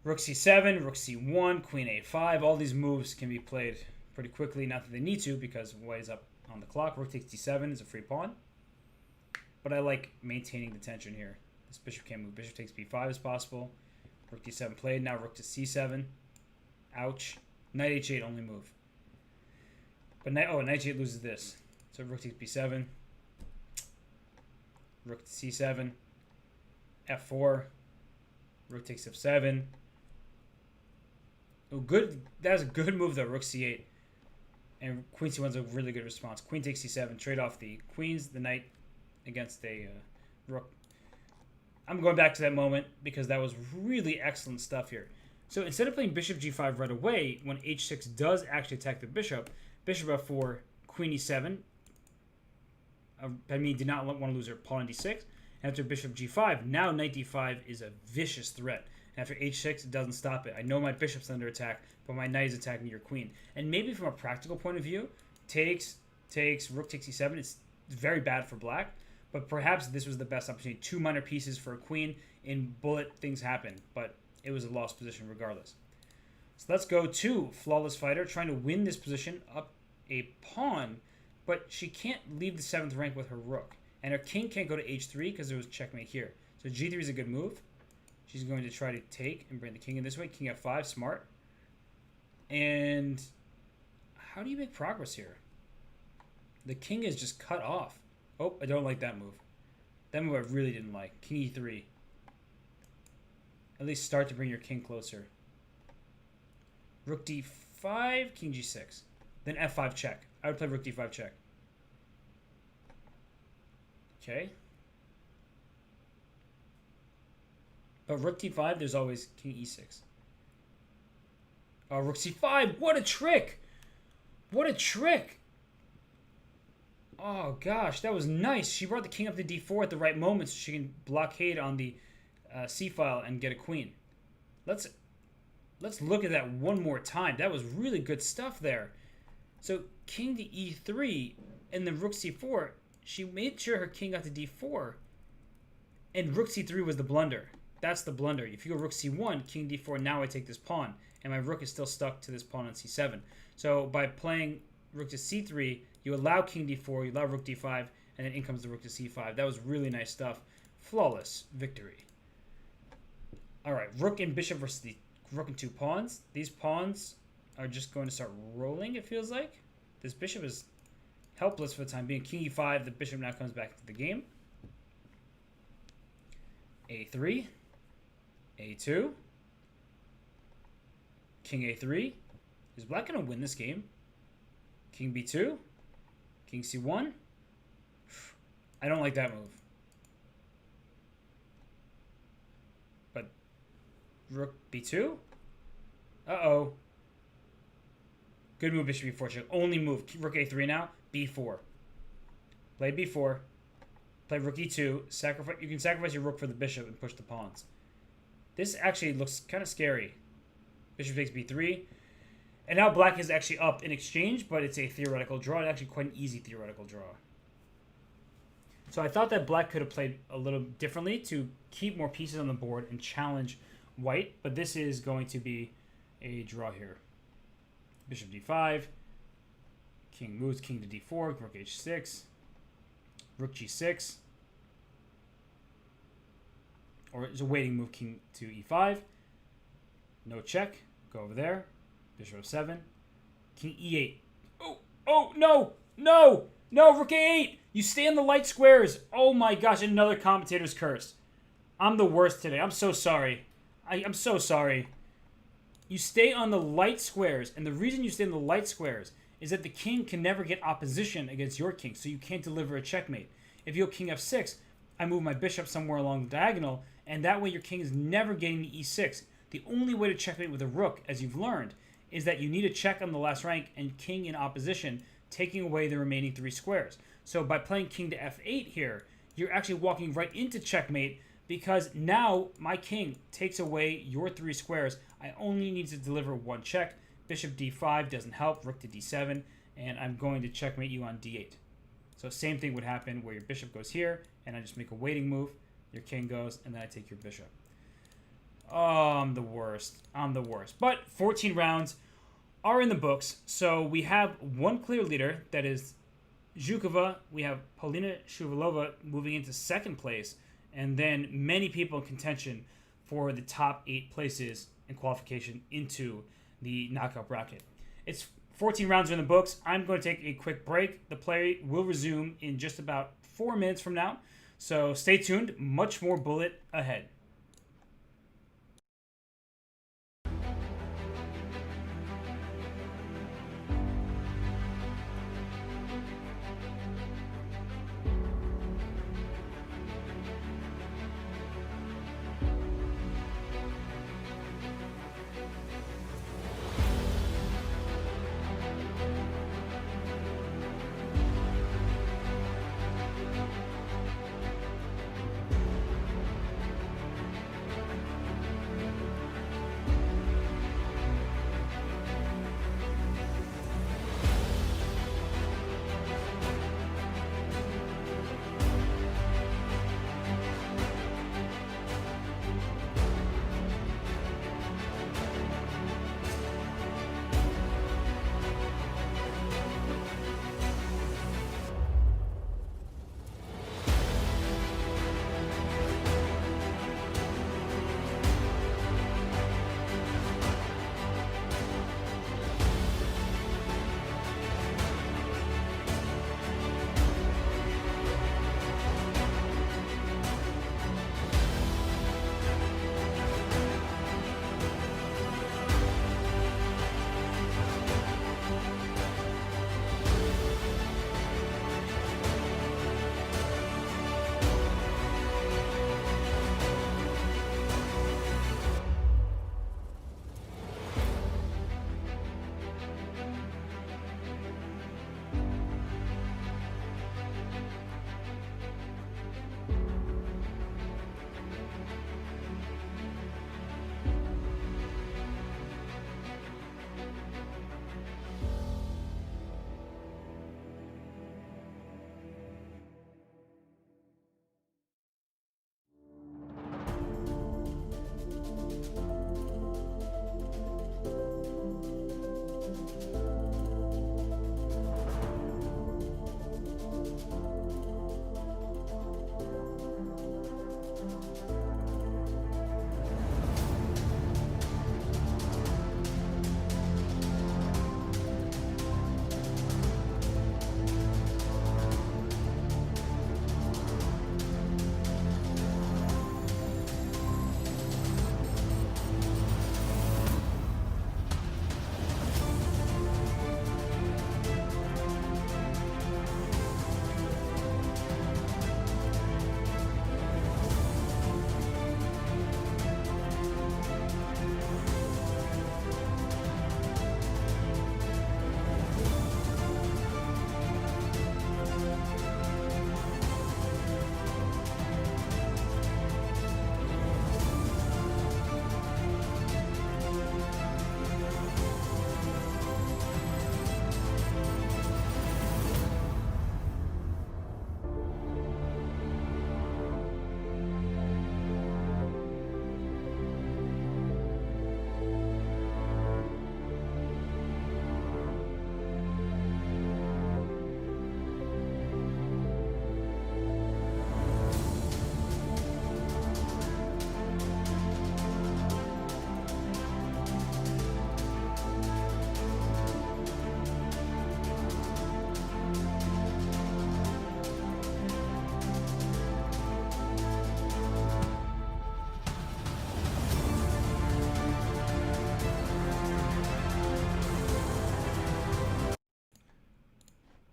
Rook c7, rook c1, queen a5. All these moves can be played pretty quickly. Not that they need to because white is up on the clock. Rook takes d7 is a free pawn. But I like maintaining the tension here. This bishop can't move. Bishop takes b5 is possible. Rook d7 played. Now rook to c7. Ouch. Knight h8 only move. But knight h8 loses this. So rook takes b7. Rook to c7. f4. Rook takes f7. Oh, good. That was a good move though. Rook c8. And queen c1 is a really good response. Queen takes c7. Trade off the queens, the knight against a rook. I'm going back to that moment because that was really excellent stuff here. So instead of playing bishop g5 right away, when h6 does actually attack the bishop, bishop f4, queen e7. Padmini did not want to lose her pawn on d6. After bishop g5, now knight d5 is a vicious threat. After h6, it doesn't stop it. I know my bishop's under attack, but my knight is attacking your queen. And maybe from a practical point of view, takes, rook takes e7. It's very bad for black, but perhaps this was the best opportunity. 2 minor pieces for a queen. In bullet, things happen, but it was a lost position regardless. So let's go to Flawless Fighter, trying to win this position up a pawn, but she can't leave the 7th rank with her rook. And her king can't go to h3 because there was checkmate here. So g3 is a good move. She's going to try to take and bring the king in this way. King f5, smart. And how do you make progress here? The king is just cut off. Oh, I don't like that move. That move I really didn't like. King e3. At least start to bring your king closer. Rook d5, king g6. Then f5 check. I would play rook d5 check. Okay. But rook d5, there's always king e6. Oh, rook c5. What a trick. What a trick. Oh, gosh. That was nice. She brought the king up to d4 at the right moment so she can blockade on the c-file and get a queen. Let's look at that one more time. That was really good stuff there. So king to e3 and then rook c4. She made sure her king got to d4. And rook c3 was the blunder. That's the blunder. If you go rook c1, king d4, now I take this pawn. And my rook is still stuck to this pawn on c7. So by playing rook to c3, you allow king d4, you allow rook d5, and then in comes the rook to c5. That was really nice stuff. Flawless victory. All right, rook and bishop versus the rook and 2 pawns. These pawns are just going to start rolling, it feels like. This bishop is helpless for the time being. King e5, the bishop now comes back into the game. a3, a2, king a3. Is black going to win this game? King b2, king c1. I don't like that move. But rook b2? Uh-oh. Good move, bishop b4 check. Only move. Rook a3 now. b4. Play b4. Play rook e2. Sacrifice. You can sacrifice your rook for the bishop and push the pawns. This actually looks kind of scary. Bishop takes b3. And now black is actually up in exchange, but it's a theoretical draw. It's actually quite an easy theoretical draw. So I thought that black could have played a little differently to keep more pieces on the board and challenge white, but this is going to be a draw here. Bishop d5, king moves, king to d4, rook h6, rook g6, or it's a waiting move, king to e5, no check, go over there, bishop f7, king e8. Oh, no, no, no, rook a8. You stay on the light squares. Oh my gosh, another commentator's curse. I'm the worst today. I'm so sorry. I'm so sorry. You stay on the light squares, and the reason you stay on the light squares is that the king can never get opposition against your king, so you can't deliver a checkmate. If you go king f6, I move my bishop somewhere along the diagonal, and that way your king is never getting the e6. The only way to checkmate with a rook, as you've learned, is that you need a check on the last rank and king in opposition, taking away the remaining 3 squares. So by playing king to f8 here, you're actually walking right into checkmate, because now my king takes away your 3 squares. I only need to deliver 1 check. Bishop d5 doesn't help. Rook to d7. And I'm going to checkmate you on d8. So same thing would happen where your bishop goes here, and I just make a waiting move. Your king goes, and then I take your bishop. Oh, I'm the worst. I'm the worst. But 14 rounds are in the books. So we have one clear leader, that is Zhukova. We have Polina Shuvalova moving into 2nd place. And then many people in contention for the top 8 places in qualification into the knockout bracket. It's 14 rounds in the books. I'm going to take a quick break. The play will resume in just about 4 minutes from now. So stay tuned. Much more bullet ahead.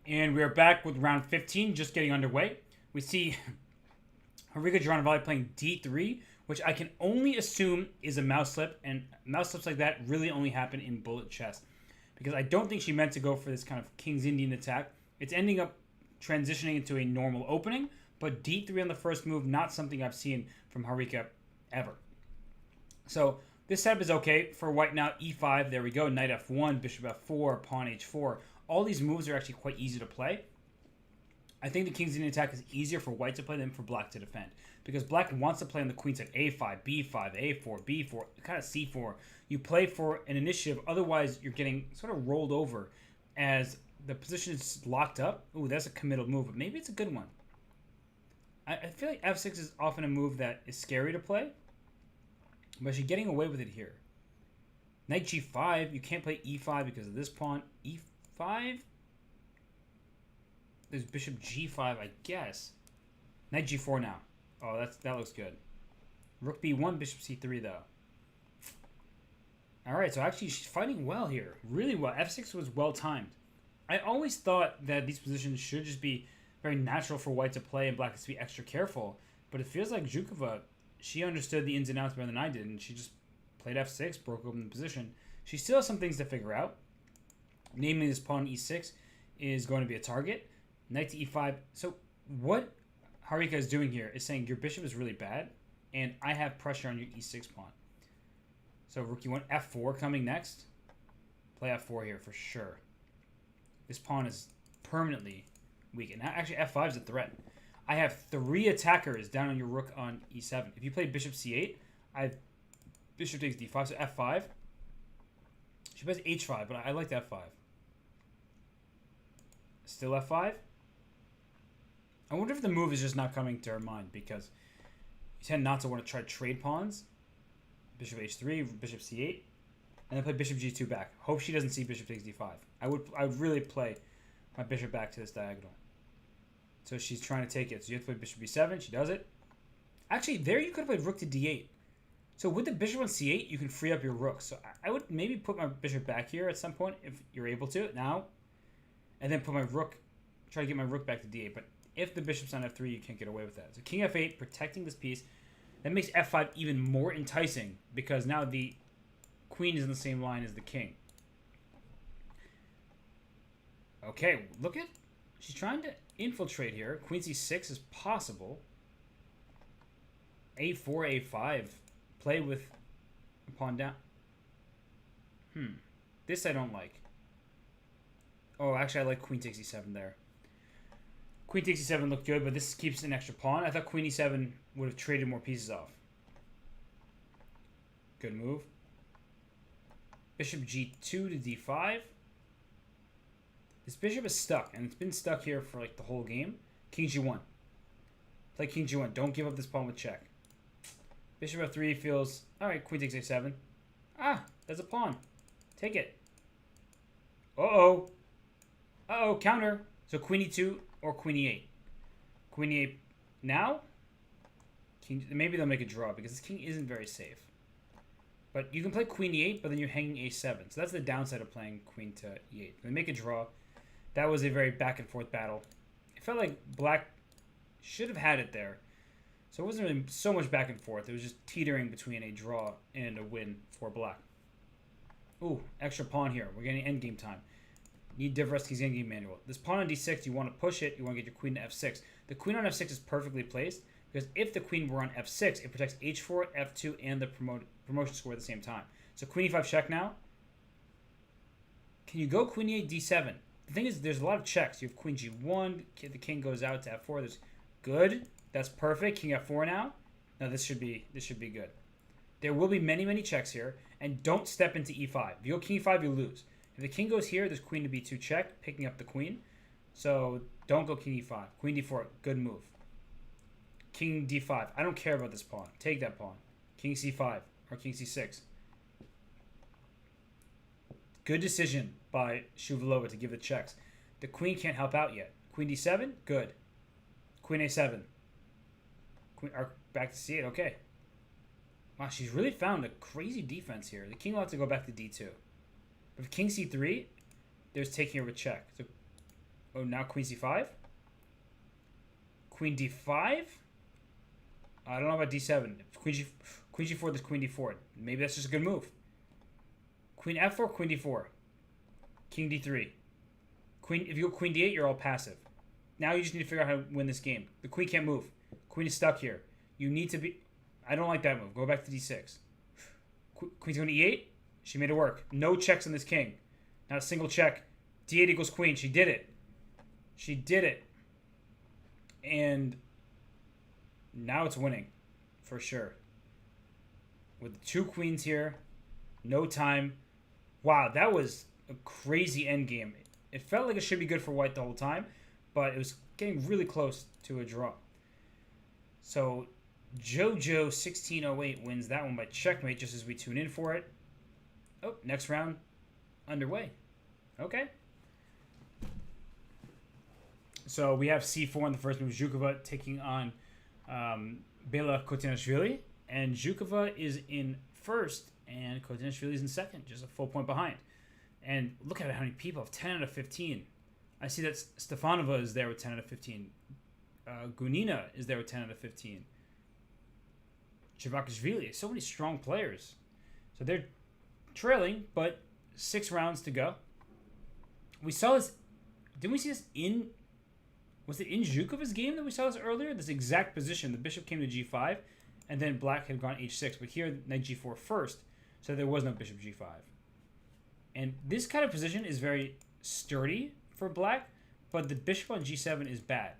And we are back with round 15, just getting underway. We see Harika Juranovalle playing d3, which I can only assume is a mouse slip, and mouse slips like that really only happen in bullet chess. Because I don't think she meant to go for this kind of King's Indian attack. It's ending up transitioning into a normal opening, but d3 on the first move, not something I've seen from Harika ever. So this setup is okay for white now. e5, there we go, knight f1, bishop f4, pawn h4. All these moves are actually quite easy to play. I think the King's Indian attack is easier for white to play than for black to defend. Because black wants to play on the queen side, a5, b5, a4, b4, kind of c4. You play for an initiative, otherwise you're getting sort of rolled over as the position is locked up. Ooh, that's a committal move, but maybe it's a good one. I feel like f6 is often a move that is scary to play, but she's getting away with it here. Knight g5, you can't play e5 because of this pawn. e5? There's bishop g5, I guess. Knight g4 now. Oh, that looks good. Rook b1, bishop c3, though. Alright, so actually she's fighting well here. Really well. f6 was well timed. I always thought that these positions should just be very natural for white to play and black has to be extra careful. But it feels like Zhukova, she understood the ins and outs better than I did, and she just played f6, broke open the position. She still has some things to figure out. Namely, this pawn e6 is going to be a target. Knight to e5. So what Harika is doing here is saying your bishop is really bad, and I have pressure on your e6 pawn. So rook e1, f4 coming next. Play f4 here for sure. This pawn is permanently weak. And actually f5 is a threat. I have 3 attackers down on your rook on e7. If you play bishop c8, I have bishop takes d5, so f5. She plays h5, but I like f5. Still f5. I wonder if the move is just not coming to her mind, because you tend not to want to try trade pawns. Bishop h3, bishop c8, and then play bishop g2 back. Hope she doesn't see bishop takes d5. I would really play my bishop back to this diagonal. So she's trying to take it. So you have to play bishop b7. She does it. Actually, there you could have played rook to d8. So with the bishop on c8, you can free up your rook. So I would maybe put my bishop back here at some point if you're able to now, and then put my rook, try to get my rook back to d8. But if the bishop's on f3, you can't get away with that. So king f8, protecting this piece. That makes f5 even more enticing because now the queen is in the same line as the king. Okay, look at... She's trying to infiltrate here. Queen c6 is possible. a4, a5. Play with a pawn down. This I don't like. Oh, actually I like queen takes e7 there. Queen takes e7 looked good, but this keeps an extra pawn. I thought queen e7 would have traded more pieces off. Good move. Bishop g2 to d5. This bishop is stuck, and it's been stuck here for like the whole game. King g1. Play king g1. Don't give up this pawn with check. Bishop f3 feels... Alright, queen takes a7. Ah, there's a pawn. Take it. Uh-oh. Uh-oh, counter. So queen e2 or queen e8. Queen e8 now? King, maybe they'll make a draw because this king isn't very safe. But you can play queen e8, but then you're hanging a7. So that's the downside of playing queen to e8. They make a draw. That was a very back and forth battle. It felt like black should have had it there. So it wasn't really so much back and forth. It was just teetering between a draw and a win for black. Ooh, extra pawn here. We're getting endgame time. Need Dvoretsky's endgame manual. This pawn on d6, you want to push it. You want to get your queen to f6. The queen on f6 is perfectly placed because if the queen were on f6, it protects h4, f2, and the promotion score at the same time. So queen e5 check now. Can you go queen e8, d7? The thing is, there's a lot of checks. You have queen g1. The king goes out to f4. There's good. That's perfect. King f4 now. Now this should be good. There will be many checks here, and don't step into e5. If you go king e5, you lose. If the king goes here, there's queen to b2 check, picking up the queen. So don't go king e5. Queen d4, good move. King d5. I don't care about this pawn. Take that pawn. King c5 or king c6. Good decision by Shuvalova to give the checks. The queen can't help out yet. Queen d7, good. Queen a7. Queen, back to c8, okay. Wow, she's really found a crazy defense here. The king will have to go back to d2. But if king c3, there's taking her with check. So Oh, now queen c5? Queen d5? I don't know about d7. Queen g4, there's queen d4. Maybe that's just a good move. Queen f4, queen d4. King d3. Queen. If you go queen d8, you're all passive. Now you just need to figure out how to win this game. The queen can't move. Queen is stuck here. You need to be... I don't like that move. Go back to d6. Queen's going to e8. She made it work. No checks on this king. Not a single check. d8 equals queen. She did it. She did it. And now it's winning. For sure. With 2 queens here. No time. Wow, that was a crazy endgame. It felt like it should be good for white the whole time, but it was getting really close to a draw. So JoJo1608 wins that one by checkmate just as we tune in for it. Oh, next round underway. Okay. So we have c4 in the first move. Zhukova taking on Bela Kotinashvili. And Zhukova is in first, and Kotinashvili is in second, just a full point behind. And look at how many people have 10 out of 15. I see that Stefanova is there with 10 out of 15. Gunina is there with 10 out of 15. Chivakashvili. So many strong players. So they're trailing, but 6 rounds to go. We saw this... Didn't we see this in... Was it in Zhukova's game that we saw this earlier? This exact position. The bishop came to g5, and then black had gone h6. But here, knight g4 first, so there was no bishop g5. And this kind of position is very sturdy for black, but the bishop on g7 is bad.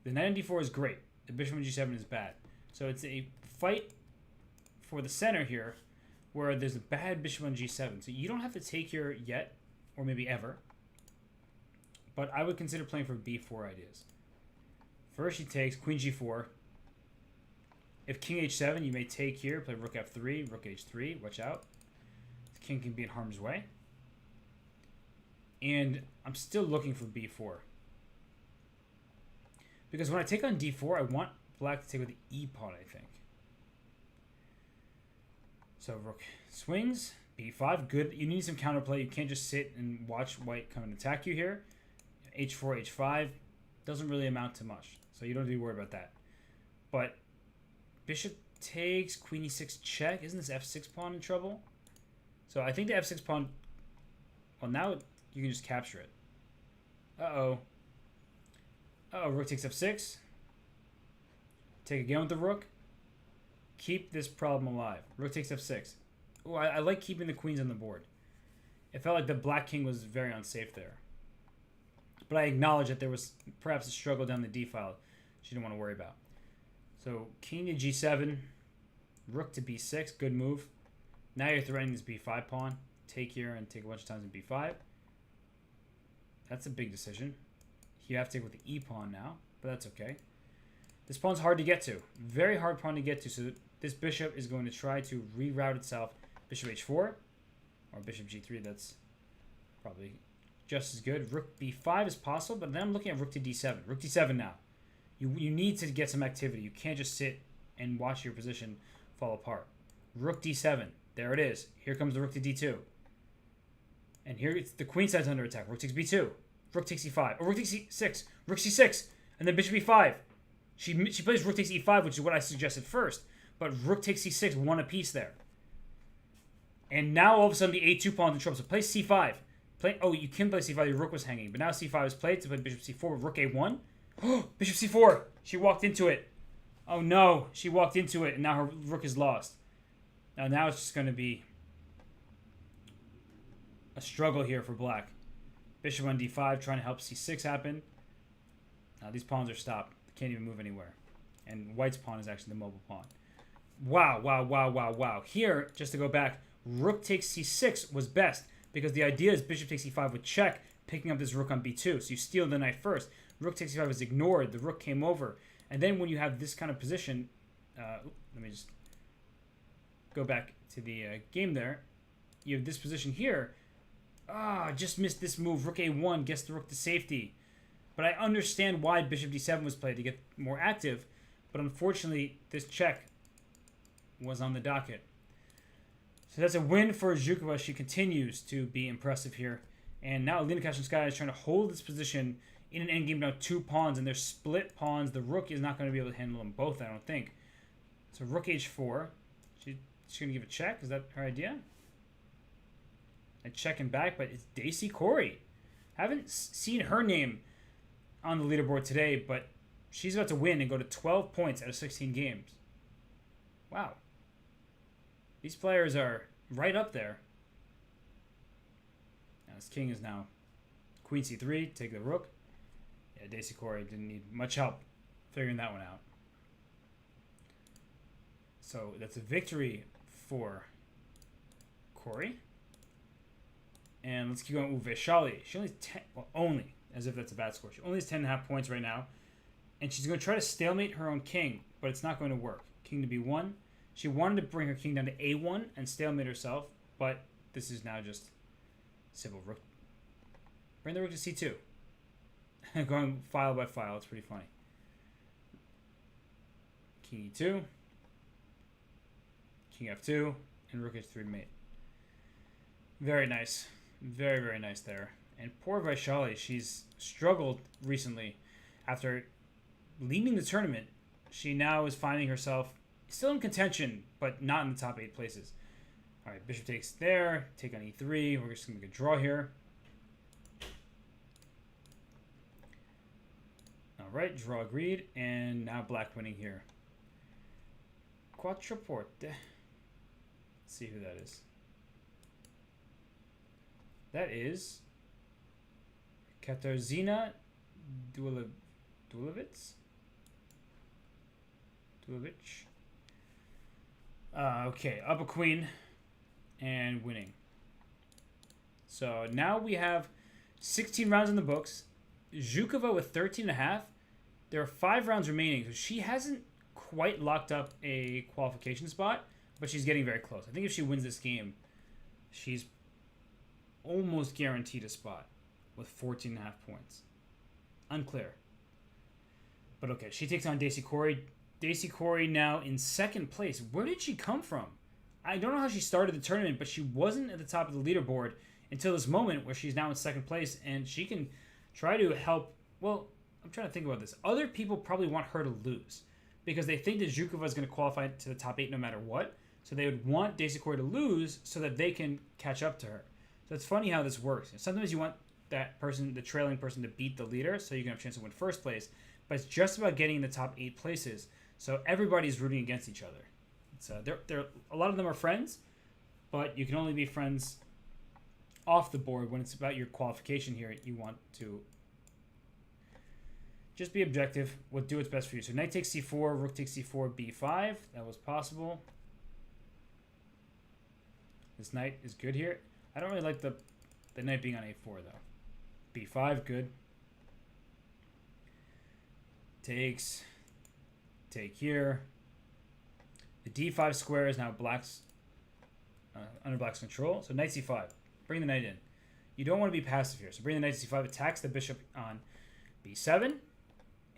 The knight on d4 is great. The bishop on g7 is bad. So it's a fight for the center here where there's a bad bishop on g7. So you don't have to take here yet, or maybe ever. But I would consider playing for b4 ideas. First she takes queen g4. If king h7, you may take here, play rook f3, rook h3, watch out. The king can be in harm's way. And I'm still looking for b4. Because when I take on d4, I want black to take with the e pawn, I think. So rook swings, b5, good. You need some counterplay. You can't just sit and watch white come and attack you here. h4, h5 doesn't really amount to much. So you don't have to be worried about that. But bishop takes, queen e6 check. Isn't this f6 pawn in trouble? So I think the f6 pawn... Well, now you can just capture it. Uh-oh. Uh-oh, rook takes f6. Take again with the rook. Keep this problem alive. Rook takes f6. Oh, I like keeping the queens on the board. It felt like the black king was very unsafe there. But I acknowledge that there was perhaps a struggle down the d file she didn't want to worry about. So king to g7. Rook to b6. Good move. Now you're threatening this b5 pawn. Take here and take a bunch of times in b5. That's a big decision. You have to take with the e pawn now, but that's okay. This pawn's hard to get to. Very hard pawn to get to. So this bishop is going to try to reroute itself. Bishop h4 or bishop g3. That's probably just as good. Rook b5 is possible, but then I'm looking at rook to d7. Rook d7 now. You need to get some activity. You can't just sit and watch your position fall apart. Rook d7. There it is. Here comes the rook to d2. And here it's the queen side's under attack. Rook takes b2. Rook takes e5. Or rook takes e6. Rook c6. And then bishop e5. She plays rook takes e5, which is what I suggested first. But rook takes c6, one apiece there. And now all of a sudden the a2 pawn's in trouble. So play c5. Oh, you can play c5. Your rook was hanging. But now c5 is played to play bishop c4 with rook a1. Bishop c4. She walked into it. Oh no. She walked into it and now her rook is lost. Now it's just going to be a struggle here for black. Bishop on d5 trying to help c6 happen. Now these pawns are stopped. They can't even move anywhere. And white's pawn is actually the mobile pawn. Wow, wow, wow, wow, wow. Here, just to go back, rook takes c6 was best because the idea is bishop takes e5 with check, picking up this rook on b2. So you steal the knight first. Rook takes e5 was ignored. The rook came over. And then when you have this kind of position, let me just go back to the game there. You have this position here. Just missed this move. Rook a1 gets the rook to safety. But I understand why bishop d7 was played to get more active. But unfortunately, this check was on the docket. So that's a win for Zhukova. She continues to be impressive here. And now Alina Kashinskaya is trying to hold this position in an endgame now 2 pawns, and they're split pawns. The rook is not going to be able to handle them both, I don't think. So rook h4. She's going to give a check. Is that her idea? A check and back, but it's Daisy Corey. Haven't seen her name on the leaderboard today, but she's about to win and go to 12 points out of 16 games. Wow. These players are right up there. Now this king is now queen c3, take the rook. Yeah, Daisy Corey didn't need much help figuring that one out. So that's a victory for Corey. And let's keep going. Ooh, Vaishali. She only has 10, well, only, as if that's a bad score. She only has 10.5 points right now. And she's going to try to stalemate her own king, but it's not going to work. King to b1. She wanted to bring her king down to a1 and stalemate herself, but this is now just simple rook. Bring the rook to c2. Going file by file. It's pretty funny. King e2. King f2. And rook h3 mate. Very nice. Very, very nice there. And poor Vaishali, she's struggled recently. After leading the tournament, she now is finding herself still in contention, but not in the top 8 places. All right, bishop takes there. Take on e3. We're just going to make a draw here. All right, draw agreed. And now black winning here. Quattroporte. Let's see who that is. That is Katarzyna Dulovich. Okay, up a queen and winning. So now we have 16 rounds in the books. Zhukova with 13.5. There are 5 rounds remaining. So she hasn't quite locked up a qualification spot, but she's getting very close. I think if she wins this game, she's almost guaranteed a spot with 14.5 points. Unclear. But okay, she takes on Daisy Corey. Daisy Corey now in 2nd place. Where did she come from? I don't know how she started the tournament, but she wasn't at the top of the leaderboard until this moment where she's now in 2nd place, and she can try to help. Well, I'm trying to think about this. Other people probably want her to lose because they think that Zhukova is going to qualify to the top 8 no matter what. So they would want Daisy Corey to lose so that they can catch up to her. So it's funny how this works. Sometimes you want that person, the trailing person, to beat the leader so you can have a chance to win 1st place. But it's just about getting in the top 8 places. So everybody's rooting against each other. So they're a lot of them are friends, but you can only be friends off the board when it's about your qualification here. You want to just be objective. Do what's best for you. So knight takes c4, rook takes c4, b5. That was possible. This knight is good here. I don't really like the knight being on a4 though. b5, good. Takes. Take here. The d5 square is now black's under black's control. So knight c5. Bring the knight in. You don't want to be passive here. So bring the knight to c5. Attacks the bishop on b7.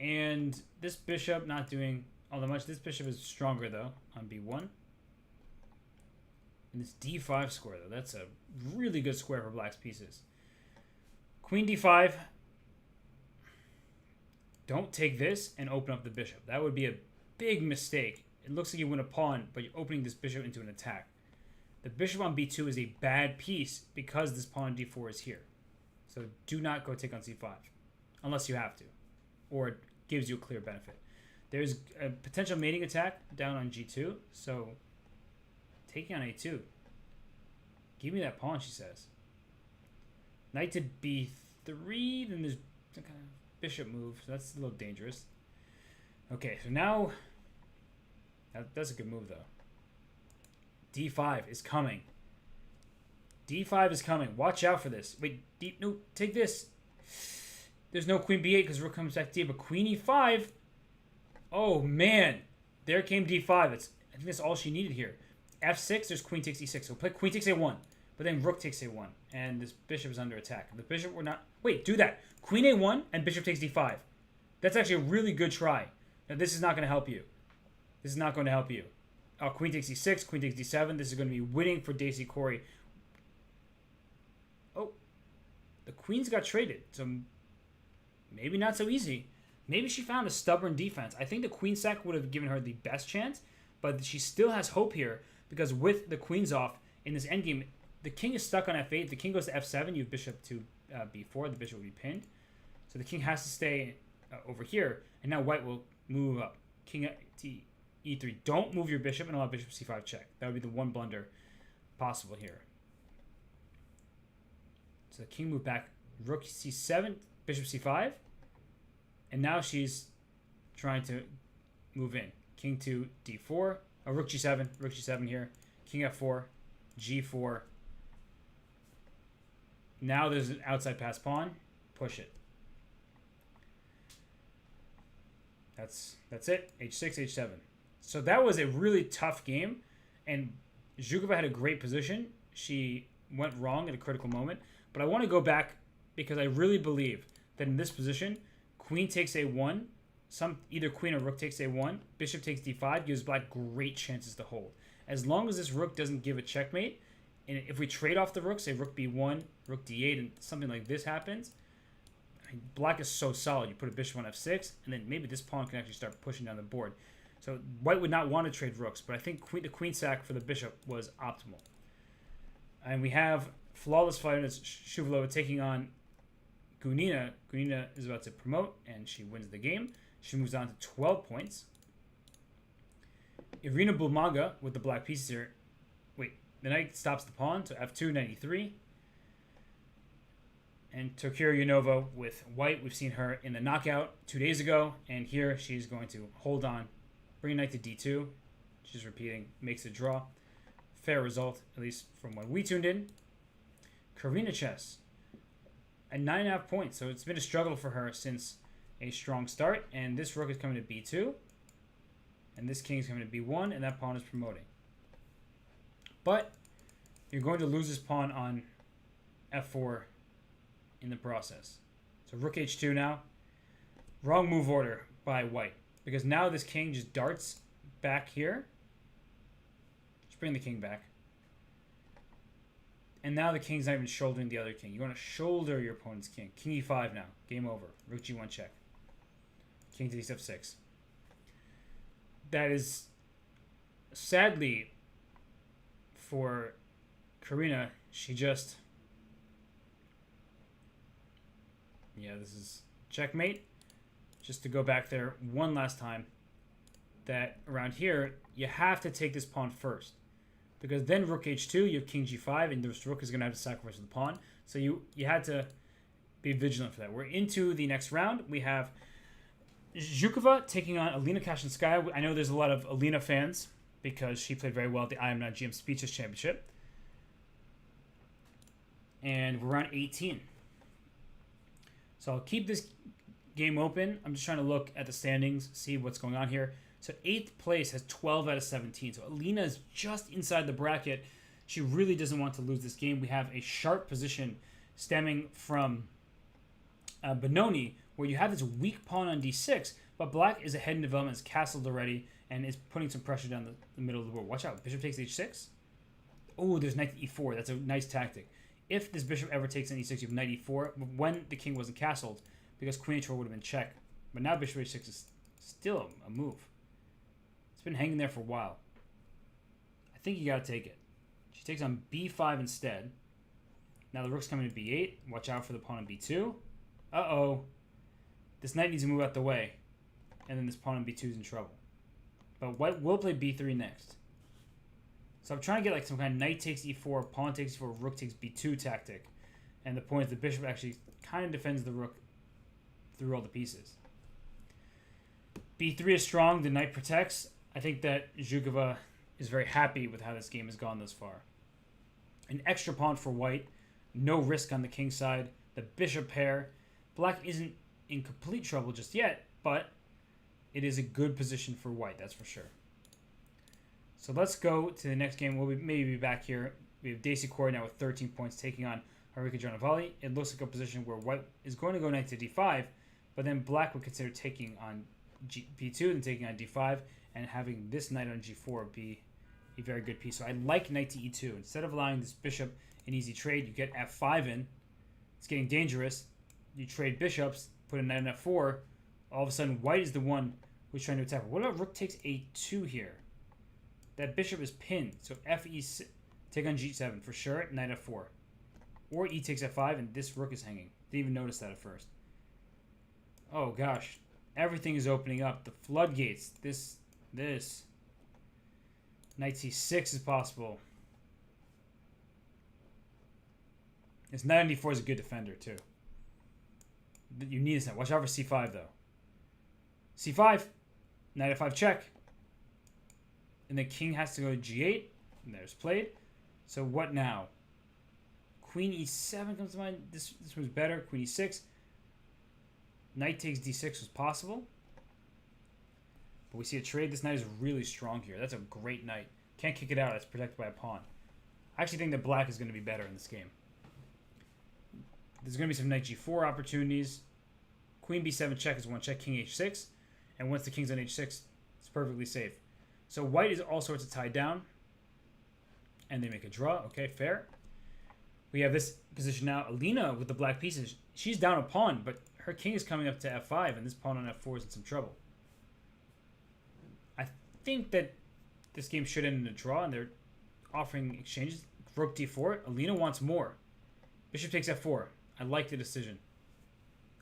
And this bishop not doing all that much. This bishop is stronger though on b1. And this d5 square though. That's a really good square for black's pieces. Queen d5. Don't take this and open up the bishop. That would be a big mistake. It looks like you win a pawn, but you're opening this bishop into an attack. The bishop on b2 is a bad piece because this pawn on d4 is here. So do not go take on c5 unless you have to, or it gives you a clear benefit. There's a potential mating attack down on g2, so taking on a2. Give me that pawn, she says. Knight to b3, then there's some kind of bishop move, so that's a little dangerous. Okay, so now that's a good move though. d5 is coming. d5 is coming. Watch out for this. Wait, no, take this. There's no queen b8 because rook comes back to d8, but queen e5. Oh man, there came d5. I think that's all she needed here. f6. There's queen takes e6. So play queen takes a1, but then rook takes a1, and this bishop is under attack. The bishop, we're not. Wait, do that. Queen a1 and bishop takes d5. That's actually a really good try. Now this is not going to help you. This is not going to help you. Queen takes e6, queen takes d7. This is going to be winning for Daisy Corey. Oh, the queens got traded. So maybe not so easy. Maybe she found a stubborn defense. I think the queen sack would have given her the best chance, but she still has hope here because with the queens off in this endgame, the king is stuck on f8. If the king goes to f7, you have bishop to b4. The bishop will be pinned. So the king has to stay over here, and now white will move up. King to e3. Don't move your bishop and allow bishop c5 check. That would be the one blunder possible here. So the king moved back. Rook c7, bishop c5. And now she's trying to move in. King to d4. Oh, rook g7 here. King f4, g4. Now there's an outside pass pawn. Push it. That's it. h6, h7. So that was a really tough game, and Zhukova had a great position. She went wrong at a critical moment, but I want to go back because I really believe that in this position, queen takes a1, either queen or rook takes a1, bishop takes d5, gives black great chances to hold. As long as this rook doesn't give a checkmate, and if we trade off the rook, say rook b1, rook d8, and something like this happens, I mean, black is so solid. You put a bishop on f6, and then maybe this pawn can actually start pushing down the board. So white would not want to trade rooks, but I think the queen sack for the bishop was optimal. And we have flawless fighters Shuvalova taking on Gunina. Gunina is about to promote, and she wins the game. She moves on to 12 points. Irina Bulmaga with the black pieces here. Wait, the knight stops the pawn, so f2, 93. And Tokira Yunova with white. We've seen her in the knockout 2 days ago, and here she's going to hold on. Bring knight to d2. She's repeating, makes a draw. Fair result, at least from when we tuned in. Karina Chess at 9.5 points. So it's been a struggle for her since a strong start. And this rook is coming to b2. And this king is coming to b1. And that pawn is promoting. But you're going to lose this pawn on f4 in the process. So rook h2 now. Wrong move order by white. Because now this king just darts back here. Just bring the king back. And now the king's not even shouldering the other king. You want to shoulder your opponent's king. King e5 now. Game over. Rook g1 check. King to f6. That is, sadly, for Karina, she just... Yeah, this is checkmate. Just to go back there one last time, that around here, you have to take this pawn first. Because then rook h2, you have king g5, and this rook is going to have to sacrifice the pawn. So you had to be vigilant for that. We're into the next round. We have Zhukova taking on Alina Kashinskaya. I know there's a lot of Alina fans because she played very well at the IM9 GM Speeches Championship. And we're on 18. So I'll keep this game open. I'm just trying to look at the standings, see what's going on here. So 8th place has 12 out of 17. So Alina is just inside the bracket. She really doesn't want to lose this game. We have a sharp position stemming from Benoni, where you have this weak pawn on d6, but black is ahead in development, is castled already, and is putting some pressure down the middle of the board. Watch out. Bishop takes h6. Oh, there's knight to e4. That's a nice tactic. If this bishop ever takes an e6, you have knight e4 when the king wasn't castled, because queen h4 would have been check. But now bishop h6 is still a move. It's been hanging there for a while. I think you got to take it. She takes on b5 instead. Now the rook's coming to b8. Watch out for the pawn on b2. Uh-oh. This knight needs to move out the way. And then this pawn on b2 is in trouble. But white will play b3 next. So I'm trying to get like some kind of knight takes e4, pawn takes e4, rook takes b2 tactic. And the point is the bishop actually kind of defends the rook through all the pieces. b3 is strong, the knight protects. I think that Zhukova is very happy with how this game has gone thus far. An extra pawn for white, no risk on the king side. The bishop pair. Black isn't in complete trouble just yet, but it is a good position for white, that's for sure. So let's go to the next game. We'll maybe be back here. We have Daisy Corey now with 13 points taking on Harika Jarnavalli. It looks like a position where white is going to go knight to d5, but then black would consider taking on b2 and taking on d5, and having this knight on g4 be a very good piece. So I like knight to e2. Instead of allowing this bishop an easy trade, you get f5 in. It's getting dangerous. You trade bishops. put a knight on f4, all of a sudden white is the one who's trying to attack. What about rook takes a2 here? That bishop is pinned. So fe6, take on g7 for sure. Knight f4. Or e takes f5 and this rook is hanging. Didn't even notice that at first. Oh gosh. Everything is opening up. The floodgates. This. Knight c6 is possible. This knight on d4 is a good defender too. You need this. Watch out for c5 though. c5. Knight f5 check. And the king has to go to g8. And there's played. So what now? Queen e7 comes to mind. This was better. Queen e6. Knight takes d6 was possible. But we see a trade. This knight is really strong here. That's a great knight. Can't kick it out. It's protected by a pawn. I actually think that black is going to be better in this game. There's going to be some knight g4 opportunities. Queen b7 check is one check. King h6. And once the king's on h6, it's perfectly safe. So white is all sorts of tied down. And they make a draw. Okay, fair. We have this position now. Alina with the black pieces. She's down a pawn, but her king is coming up to f5, and this pawn on f4 is in some trouble. I think that this game should end in a draw, and they're offering exchanges. Rook d4. Alina wants more. Bishop takes f4. I like the decision.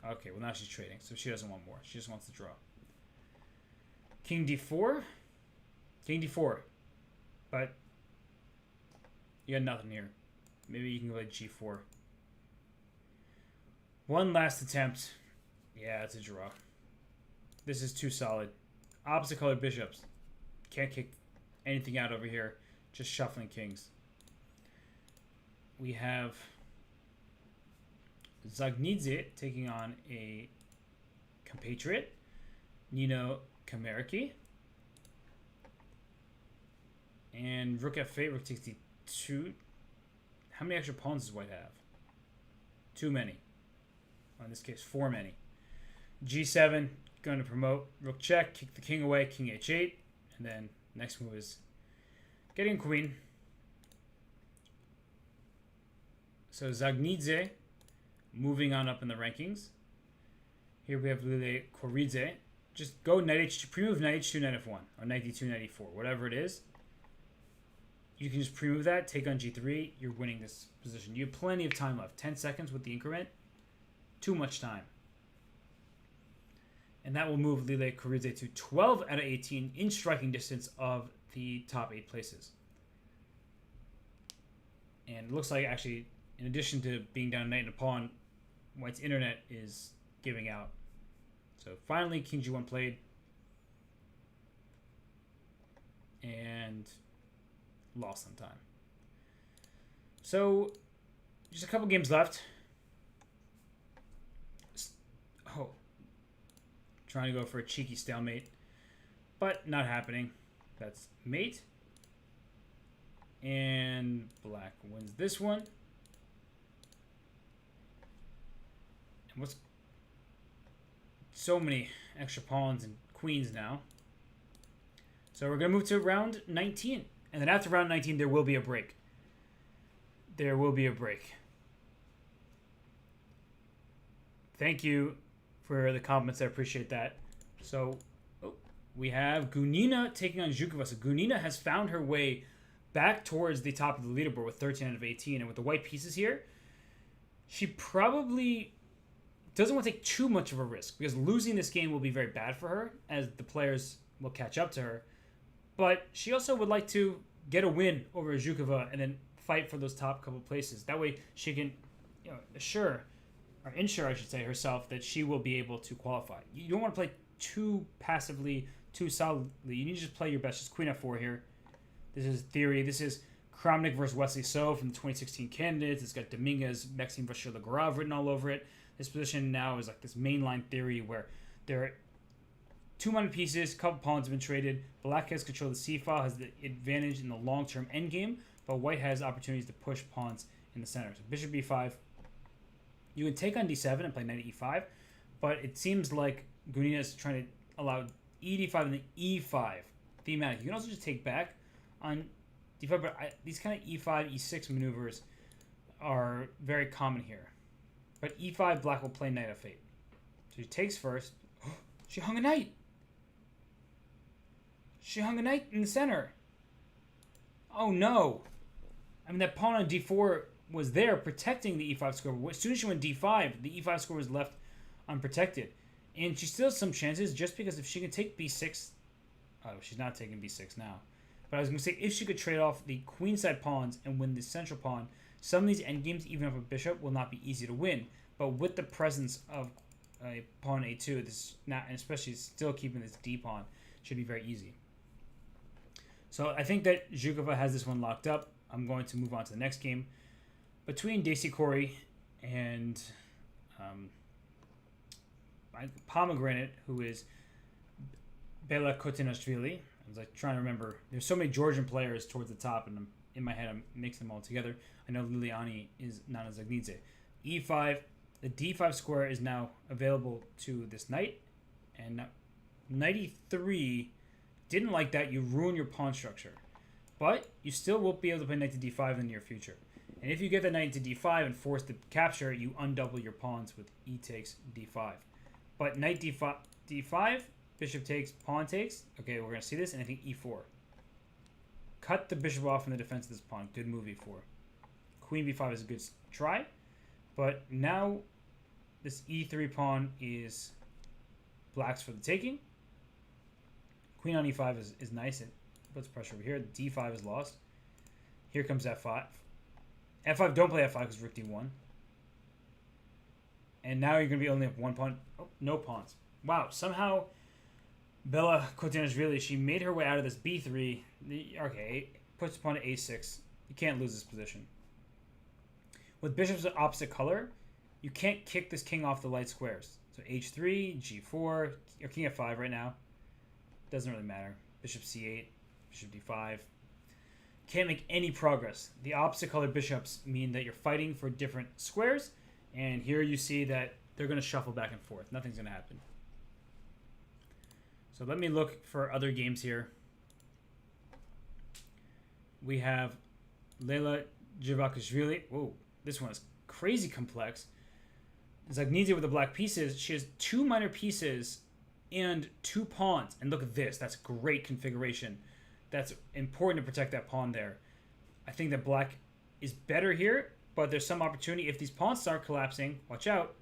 Okay, well now she's trading, so she doesn't want more. She just wants to draw. King d4. King d4. But you got nothing here. Maybe you can go like g4. One last attempt. Yeah, it's a draw. This is too solid. Opposite colored bishops. Can't kick anything out over here. Just shuffling kings. We have Zagnidze taking on a compatriot, Nino Kameriki. And rook f8, rook takes d2. How many extra pawns does white have? Too many. Or in this case, for many. g7, going to promote. Rook check, kick the king away, king h8. And then next move is getting queen. So Zagnidze moving on up in the rankings. Here we have Lile Koridze. Just go knight h2, pre-move knight h2, knight f1. Or knight d2, knight e4. Whatever it is. You can just pre-move that, take on g3. You're winning this position. You have plenty of time left. 10 seconds with the increment. Too much time. And that will move Lile Koridze to 12 out of 18 in striking distance of the top 8 places. And it looks like actually, in addition to being down knight and a pawn, white's internet is giving out. So finally, king g1 played. And lost some time. So, just a couple games left. Oh. Trying to go for a cheeky stalemate. But not happening. That's mate. And black wins this one. And what's... so many extra pawns and queens now. So we're going to move to round 19. And then after round 19, there will be a break. There will be a break. Thank you for the comments. I appreciate that. So we have Gunina taking on Zhukova. So Gunina has found her way back towards the top of the leaderboard with 13 out of 18. And with the white pieces here, she probably doesn't want to take too much of a risk, because losing this game will be very bad for her, as the players will catch up to her. But she also would like to get a win over Zhukova and then fight for those top couple places. That way she can, ensure herself that she will be able to qualify. You don't want to play too passively, too solidly. You need to just play your best. Just queen f4 here. This is theory. This is Kramnik versus Wesley So from the 2016 candidates. It's got Dominguez, Maxime Vachier-Lagrave written all over it. This position now is like this mainline theory where there are two money pieces, a couple pawns have been traded. Black has control of the c-file, has the advantage in the long-term endgame, but white has opportunities to push pawns in the center. So bishop b5. You can take on d7 and play knight e5, but it seems like Gunina is trying to allow e d5 and then e5 thematic. You can also just take back on d5, but these kind of e5, e6 maneuvers are very common here. But e5, black will play knight f8. So she takes first. She hung a knight. She hung a knight in the center. Oh no. I mean, that pawn on d4 was there protecting the e5 square. But as soon as she went d5, the e5 square was left unprotected. And she still has some chances just because if she can take b6... Oh, she's not taking b6 now. But I was going to say, if she could trade off the queenside pawns and win the central pawn, some of these endgames, even if a bishop, will not be easy to win. But with the presence of a pawn a2, this not, and especially still keeping this d pawn, should be very easy. So I think that Zhukova has this one locked up. I'm going to move on to the next game between Daisy Corey and Pomegranate, who is Bela Kotinashvili. I was like trying to remember. There's so many Georgian players towards the top, and in my head I'm mixing them all together. I know Liliani is Nana Zagnidze. E5, the d5 square is now available to this knight, and knight e3 didn't like that. You ruin your pawn structure, but you still will be able to play knight to d5 in the near future. And if you get the knight to d5 and force the capture, you undouble your pawns with e takes d5. But knight d5, bishop takes, pawn takes. Okay, we're going to see this, and I think e4. Cut the bishop off in the defense of this pawn. Good move, e4. Queen b5 is a good try. But now this e3 pawn is black's for the taking. Queen on e5 is nice. It puts pressure over here. d5 is lost. Here comes f5. f5, don't play f5 because rook d1. And now you're going to be only up one pawn. Oh, no pawns. Wow, somehow Bela Kotinashvili, she made her way out of this b3. Okay, puts pawn to a6. You can't lose this position. With bishops of opposite color, you can't kick this king off the light squares. So h3, g4, or king f5 right now. Doesn't really matter. Bishop c8, bishop d5. Can't make any progress. The opposite color bishops mean that you're fighting for different squares. And here you see that they're going to shuffle back and forth. Nothing's going to happen. So let me look for other games here. We have Leila Jivakashvili. Whoa, this one is crazy complex. Zagnidze with the black pieces. She has two minor pieces and two pawns. And look at this. That's great configuration. That's important to protect that pawn there. I think that black is better here, but there's some opportunity. If these pawns start collapsing, watch out.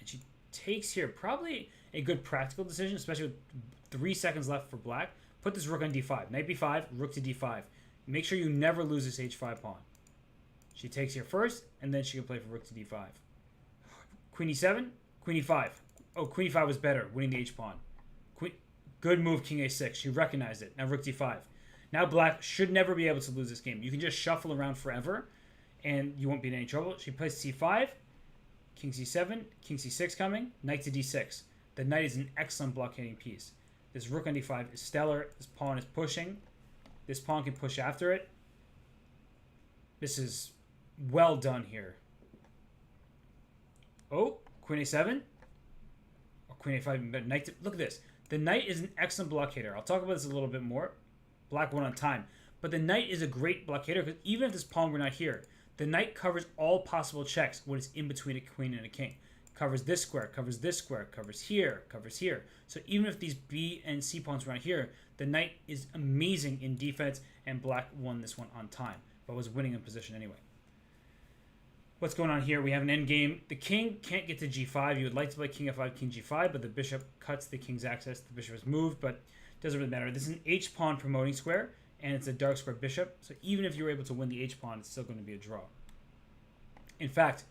And she takes here. Probably a good practical decision, especially with 3 seconds left for black. Put this rook on d5. Knight b5, rook to d5. Make sure you never lose this h5 pawn. She takes here first, and then she can play for rook to d5. Queen e7, queen e5. Oh, queen e5 was better, winning the h pawn. Good move, king a6. She recognized it. Now rook d5. Now black should never be able to lose this game. You can just shuffle around forever, and you won't be in any trouble. She plays c5, king c7, king c6 coming, knight to d6. The knight is an excellent blockading piece. This rook on d5 is stellar. This pawn is pushing. This pawn can push after it. This is well done here. Oh, queen a7. Or queen a5 even better. Knight to, look at this. The knight is an excellent blockader. I'll talk about this a little bit more. Black won on time. But the knight is a great blockader because even if this pawn were not here, the knight covers all possible checks when it's in between a queen and a king. Covers this square, covers this square, covers here, covers here. So even if these B and C pawns were not here, the knight is amazing in defense, and black won this one on time, but was winning in position anyway. What's going on here? We have an endgame. The king can't get to g5. You would like to play king f5, king g5, but the bishop cuts the king's access. The bishop is moved, but it doesn't really matter. This is an h-pawn promoting square, and it's a dark square bishop. So even if you're able to win the h-pawn, it's still going to be a draw. In fact,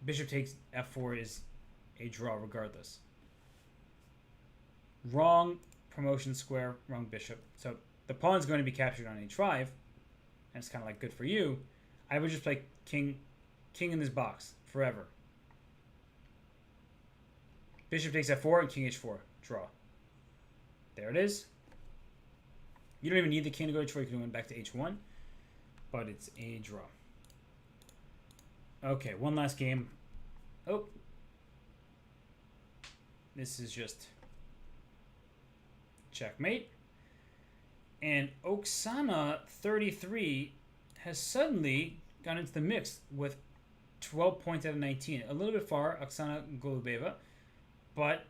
bishop takes f4 is a draw regardless. Wrong promotion square, wrong bishop. So the pawn is going to be captured on h5, and it's kind of like good for you. I would just play king in this box forever. Bishop takes f4 and king h4. Draw. There it is. You don't even need the king to go to h4. You can win back to h1, but it's a draw. Okay, one last game. Oh. This is just checkmate. And Oksana, 33, has suddenly gone into the mix with 12 points out of 19. A little bit far, Oksana Golubeva. but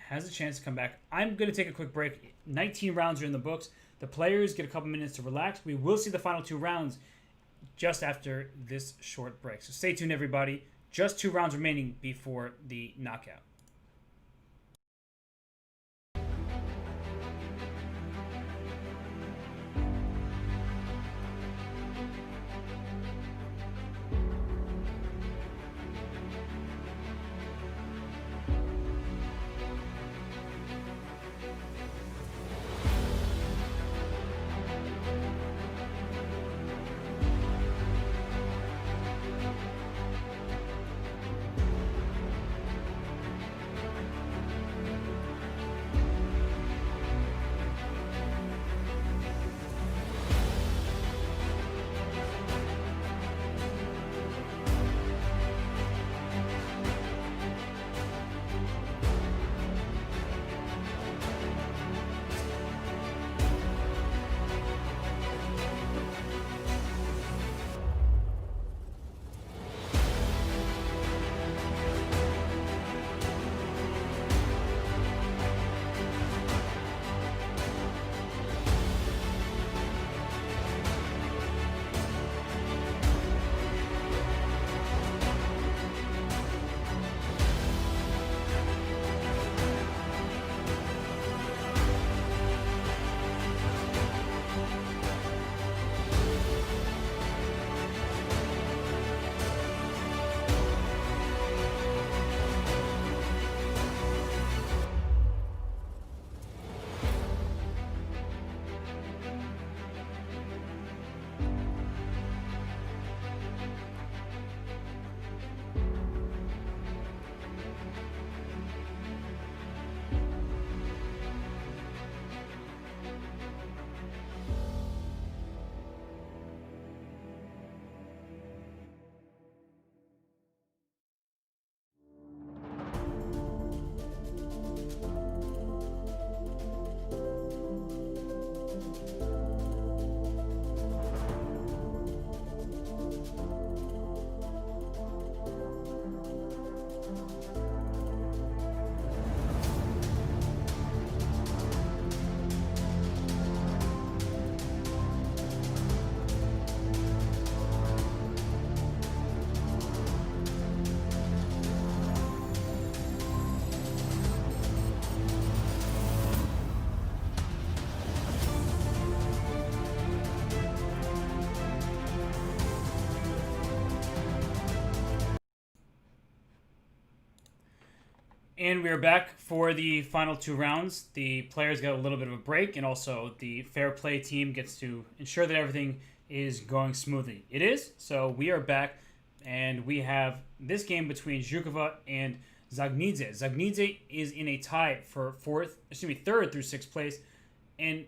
has a chance to come back. I'm going to take a quick break. 19 rounds are in the books. The players get a couple minutes to relax. We will see the final 2 rounds just after this short break. So stay tuned, everybody. Just 2 rounds remaining before the knockout. And we are back for the final 2 rounds. The players get a little bit of a break, and also the fair play team gets to ensure that everything is going smoothly. It is. So we are back, and we have this game between Zhukova and Zagnidze. Zagnidze is in a tie for third through 6th place, and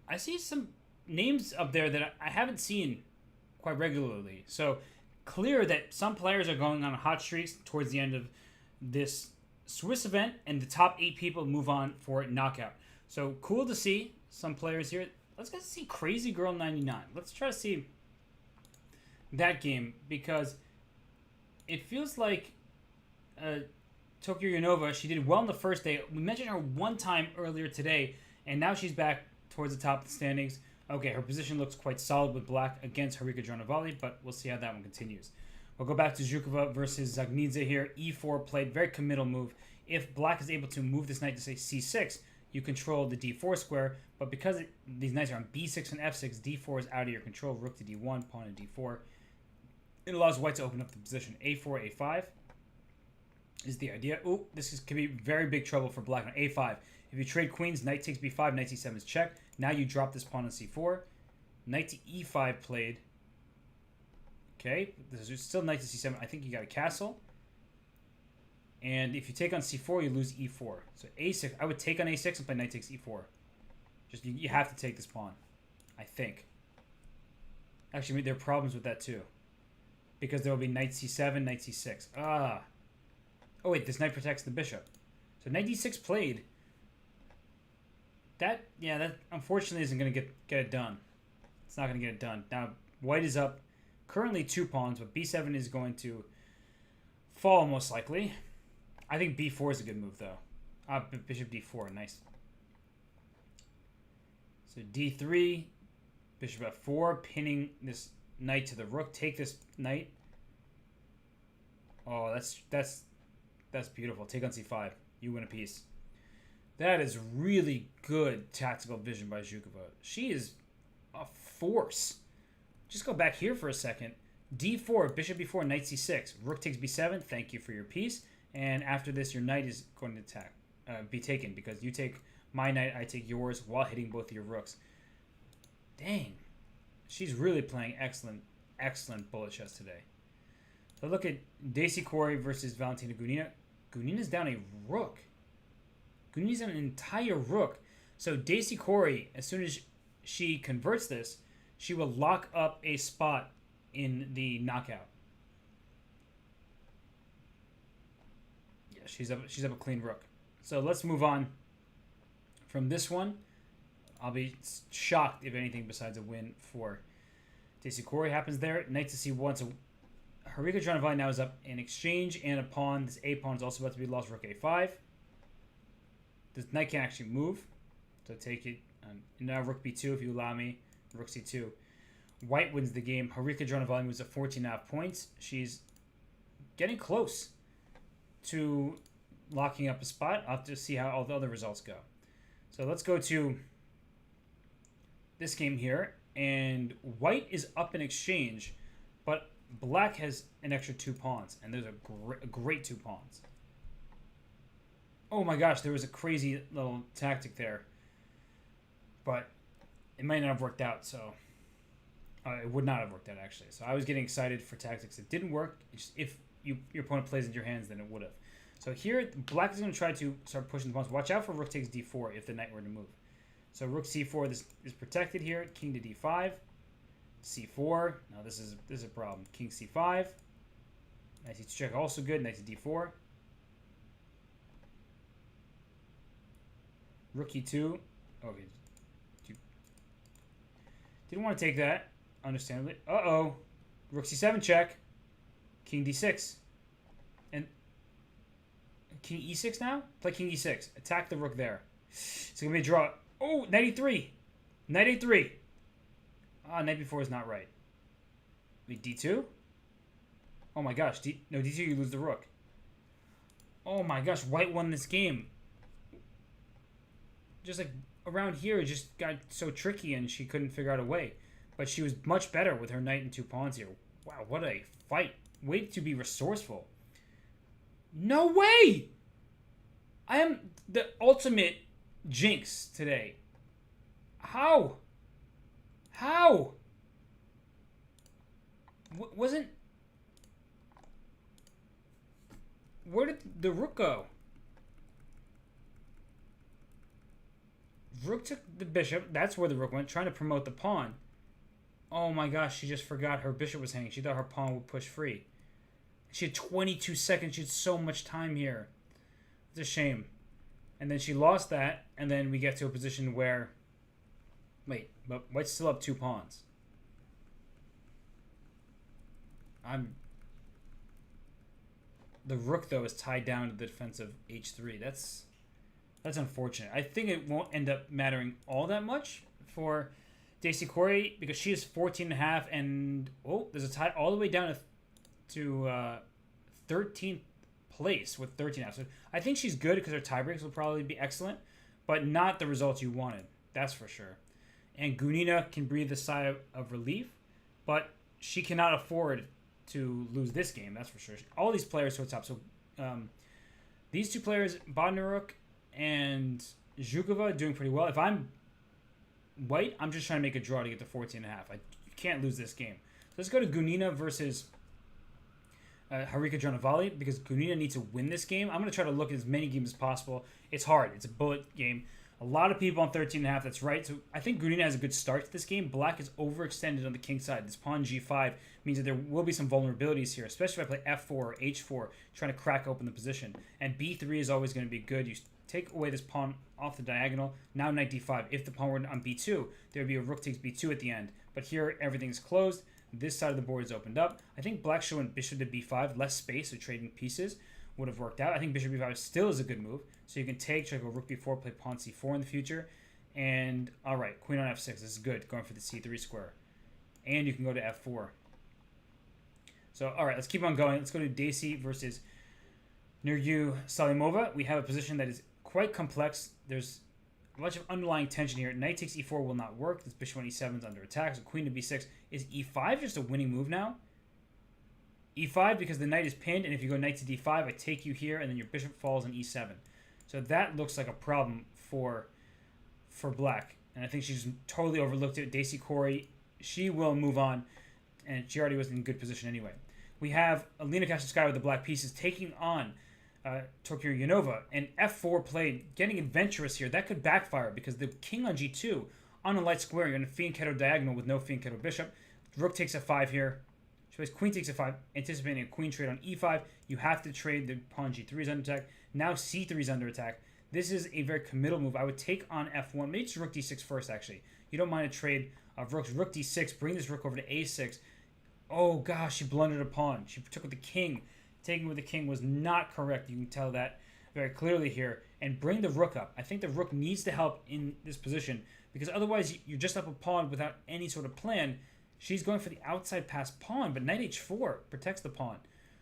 I see some names up there that I haven't seen quite regularly. So clear that some players are going on hot streaks towards the end of this Swiss event, and the top 8 people move on for knockout. So cool to see some players here. Let's go see Crazy Girl 99. Let's try to see that game, because it feels like Tokyo Yanova, she did well in the first day. We mentioned her one time earlier today, and now she's back towards the top of the standings. Okay, her position looks quite solid with black against Harika Dronavali, but we'll see how that one continues. We'll go back to Zhukova versus Zagnidze here. E4 played, very committal move. If black is able to move this knight to, say, c6, you control the d4 square, but because these knights are on b6 and f6, d4 is out of your control. Rook to d1, pawn to d4. It allows white to open up the position. a4, a5 is the idea. Ooh, could be very big trouble for black on a5. If you trade queens, knight takes b5, knight c7 is check. Now you drop this pawn on c4. Knight to e5 played. Okay, there's still knight to c7. I think you got a castle. And if you take on c4, you lose e4. So a6, I would take on a6 and play knight takes e4. Just you have to take this pawn, I think. Actually, there are problems with that too, because there will be knight c7, knight c6. Ah. Oh wait, this knight protects the bishop. So knight d6 played. That unfortunately isn't going to get it done. It's not going to get it done. Now white is up. Currently 2 pawns, but b7 is going to fall most likely. I think b4 is a good move, though. Bishop d4. Nice. So d3, bishop f4, pinning this knight to the rook. Take this knight. Oh, that's beautiful. Take on c5. You win a piece. That is really good tactical vision by Zhukova. She is a force. Just go back here for a second. d4, bishop b4, knight c6. Rook takes b7. Thank you for your piece. And after this, your knight is going to be taken because you take my knight, I take yours while hitting both of your rooks. Dang. She's really playing excellent bullet chess today. So look at Daisy Corey versus Valentina Gunina. Gunina's down a rook. Gunina's down an entire rook. So Daisy Corey, as soon as she converts this, she will lock up a spot in the knockout. Yeah, she's up a clean rook. So let's move on from this one. I'll be shocked if anything besides a win for Daisy Corey happens there. Knight to c1. So Harika Janavai now is up an exchange and a pawn. This a pawn is also about to be lost. Rook a5. This knight can actually move. So take it. Now rook b2 if you allow me. Rook c2. White wins the game. Harika Janavai moves at 14.5 points. She's getting close to locking up a spot. I'll have to see how all the other results go. So let's go to this game here. And white is up in exchange, but black has an extra 2 pawns. And there's a great 2 pawns. Oh my gosh, there was a crazy little tactic there. But it might not have worked out, so... it would not have worked out, actually. So I was getting excited for tactics that didn't work. If your opponent plays into your hands, then it would have. So here, black is going to try to start pushing the pawns. Watch out for rook takes d4 if the knight were to move. So rook c4, this is protected here. King to d5. c4. Now this is a problem. King c5. Knight to check, also good. Knight to d4. Rook e2. Okay. Didn't want to take that, understandably. Uh-oh. Rook c7 check. King d6. And king e6 now? Play king e6. Attack the rook there. It's going to be a draw. Oh, knight e3. Knight a3. Ah, knight b4 is not right. Wait, d2? Oh my gosh. No, d2 you lose the rook. Oh my gosh, white won this game. Just like around here, it just got so tricky and she couldn't figure out a way. But she was much better with her knight and 2 pawns here. Wow, what a fight. Way to be resourceful. No way! I am the ultimate jinx today. How? How? Wasn't... Where did the rook go? Rook took the bishop. That's where the rook went, trying to promote the pawn. Oh my gosh, she just forgot her bishop was hanging. She thought her pawn would push free. She had 22 seconds. She had so much time here. It's a shame. And then she lost that, and then we get to a position where... Wait, but white's still up 2 pawns. The rook, though, is tied down to the defense of h3. That's unfortunate. I think it won't end up mattering all that much for Daisy Corey because she is 14.5, and there's a tie all the way down to 13th place with 13.5. So I think she's good because her tiebreaks will probably be excellent, but not the results you wanted. That's for sure. And Gunina can breathe a sigh of relief, but she cannot afford to lose this game. That's for sure. All these players are top. So these 2 players, Bodnaruk and Zhukova, doing pretty well. If I'm white, I'm just trying to make a draw to get to 14.5. You can't lose this game. So let's go to Gunina versus Harika Janavali because Gunina needs to win this game. I'm going to try to look at as many games as possible. It's hard. It's a bullet game. A lot of people on 13.5. That's right. So I think Gunina has a good start to this game. Black is overextended on the king side. This pawn g5 means that there will be some vulnerabilities here, especially if I play f4 or h4, trying to crack open the position. And b3 is always going to be good. You take away this pawn off the diagonal. Now knight d5. If the pawn were on b2, there would be a rook takes b2 at the end. But here, everything's closed. This side of the board is opened up. I think black should win bishop to b5. Less space, so trading pieces. would have worked out. I think bishop b5 still is a good move. So you can take, try to go rook b4, play pawn c4 in the future. And, all right, queen on f6. This is good, going for the c3 square. And you can go to f4. So, all right, let's keep on going. Let's go to Dacey versus Nuryu Salimova. We have a position that is quite complex. There's a bunch of underlying tension here. Knight takes e4 will not work. This bishop on e7 is under attack. So queen to b6. Is e5 just a winning move now? e5 because the knight is pinned, and if you go knight to d5, I take you here, and then your bishop falls on e7. So that looks like a problem for black. And I think she's totally overlooked it. Dacey Corey, she will move on, and she already was in good position anyway. We have Alina Kashinskaya with the black pieces taking on Tokyo Yanova, and f4 played, getting adventurous here. That could backfire because the king on g2 on a light square, you're in a fianchetto diagonal with no fianchetto bishop. Rook takes f5 here. She plays queen takes f5, anticipating a queen trade on e5. You have to trade. The pawn g3 is under attack. Now c3 is under attack. This is a very committal move. I would take on f1. Maybe just rook d6 first, actually. You don't mind a trade of rooks. Rook d6, bring this rook over to a6. Oh, gosh, she blundered a pawn. She took with the king. Taking with the king was not correct. You can tell that very clearly here. And bring the rook up. I think the rook needs to help in this position because otherwise you're just up a pawn without any sort of plan. She's going for the outside pass pawn, but knight h4 protects the pawn.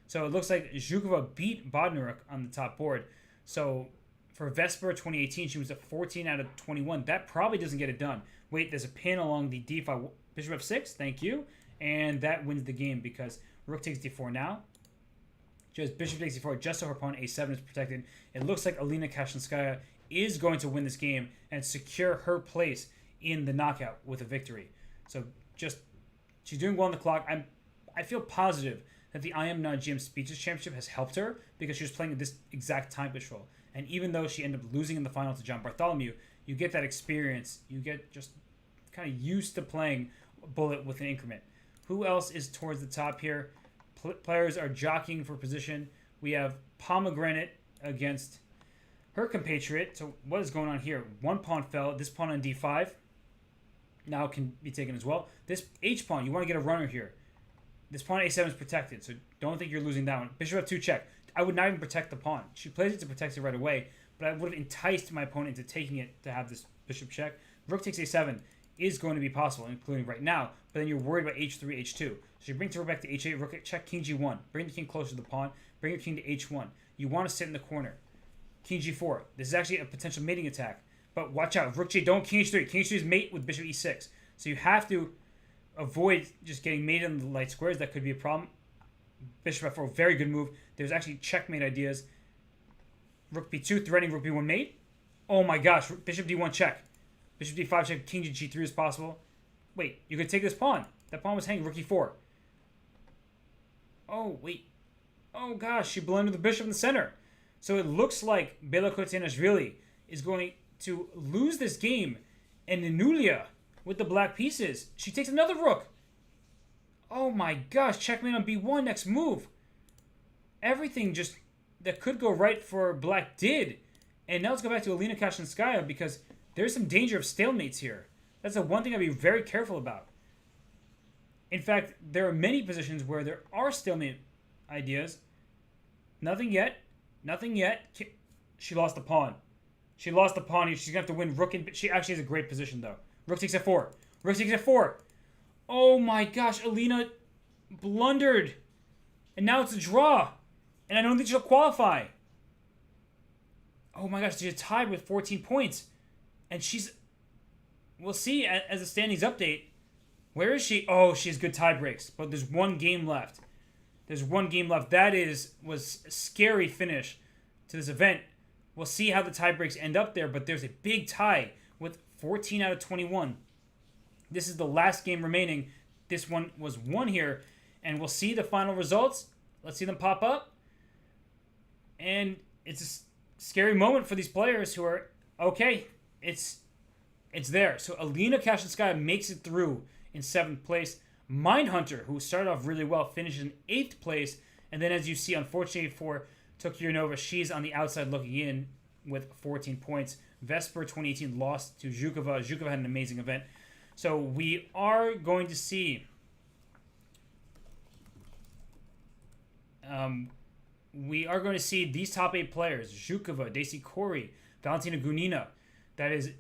So it looks like Zhukova beat Bodnaruk on the top board. So for Vesper 2018, she was at 14 out of 21. That probably doesn't get it done. Wait, there's a pin along the d5. Bishop f6, thank you. And that wins the game because rook takes d4 now. She has bishop takes d4 just so her pawn a7 is protected. It looks like Alina Kashinskaya is going to win this game and secure her place in the knockout with a victory. So just, she's doing well on the clock. I feel positive that the I Am Not GM Speeches Championship has helped her because she was playing at this exact time control. And even though she ended up losing in the final to John Bartholomew, you get that experience. You get just kind of used to playing bullet with an increment. Who else is towards the top here? Players are jockeying for position. We have Pomegranate against her compatriot. So what is going on here? One pawn fell. This pawn on d5 now can be taken as well. This h-pawn, you want to get a runner here. This pawn a7 is protected, so don't think you're losing that one. Bishop f2 check. I would not even protect the pawn. She plays it to protect it right away, but I would have enticed my opponent into taking it to have this bishop check. Rook takes a7 is going to be possible, including right now, but then you're worried about h3, h2. So you bring the rook back to h8, rook check, king g1. Bring the king closer to the pawn. Bring your king to h1. You want to sit in the corner. King g4. This is actually a potential mating attack. But watch out. Rook g, don't king h3. King h3 is mate with bishop e6. So you have to avoid just getting mated on the light squares. That could be a problem. Bishop f4, very good move. There's actually checkmate ideas. Rook b2, threatening rook b1 mate. Oh my gosh. Bishop d1 check. Bishop d5 check. King to g3 is possible. Wait, you could take this pawn. That pawn was hanging. Rook e4. Oh, wait. Oh gosh, she blundered the bishop in the center. So it looks like Bela Kotenashvili is going to lose this game. And Ninulia with the black pieces. She takes another rook. Oh my gosh, checkmate on b1, next move. Everything just that could go right for black did. And now let's go back to Alina Kashinskaya because there's some danger of stalemates here. That's the one thing I'd be very careful about. In fact, there are many positions where there are stalemate ideas. Nothing yet. Nothing yet. She lost the pawn. She lost the pawn. She's going to have to win rook. She actually has a great position, though. Rook takes f4. Rook takes f4. Oh my gosh, Alina blundered. And now it's a draw. And I don't think she'll qualify. Oh my gosh, she's tied with 14 points. And she's... We'll see as the standings update. Where is she? Oh, she has good tie breaks. But there's one game left. There's one game left. That was a scary finish to this event. We'll see how the tie breaks end up there. But there's a big tie with 14 out of 21. This is the last game remaining. This one was won here. And we'll see the final results. Let's see them pop up. And it's a scary moment for these players who are, okay, it's there. So Alina Kashinskaya makes it through in 7th place. Mindhunter, who started off really well, finishes in 8th place. And then as you see, unfortunately for Tokyo Nova, she's on the outside looking in with 14 points. Vesper 2018 lost to Zhukova. Zhukova had an amazing event. So we are going to see we are going to see these top 8 players: Zhukova, Daisy Corey, Valentina Gunina. That is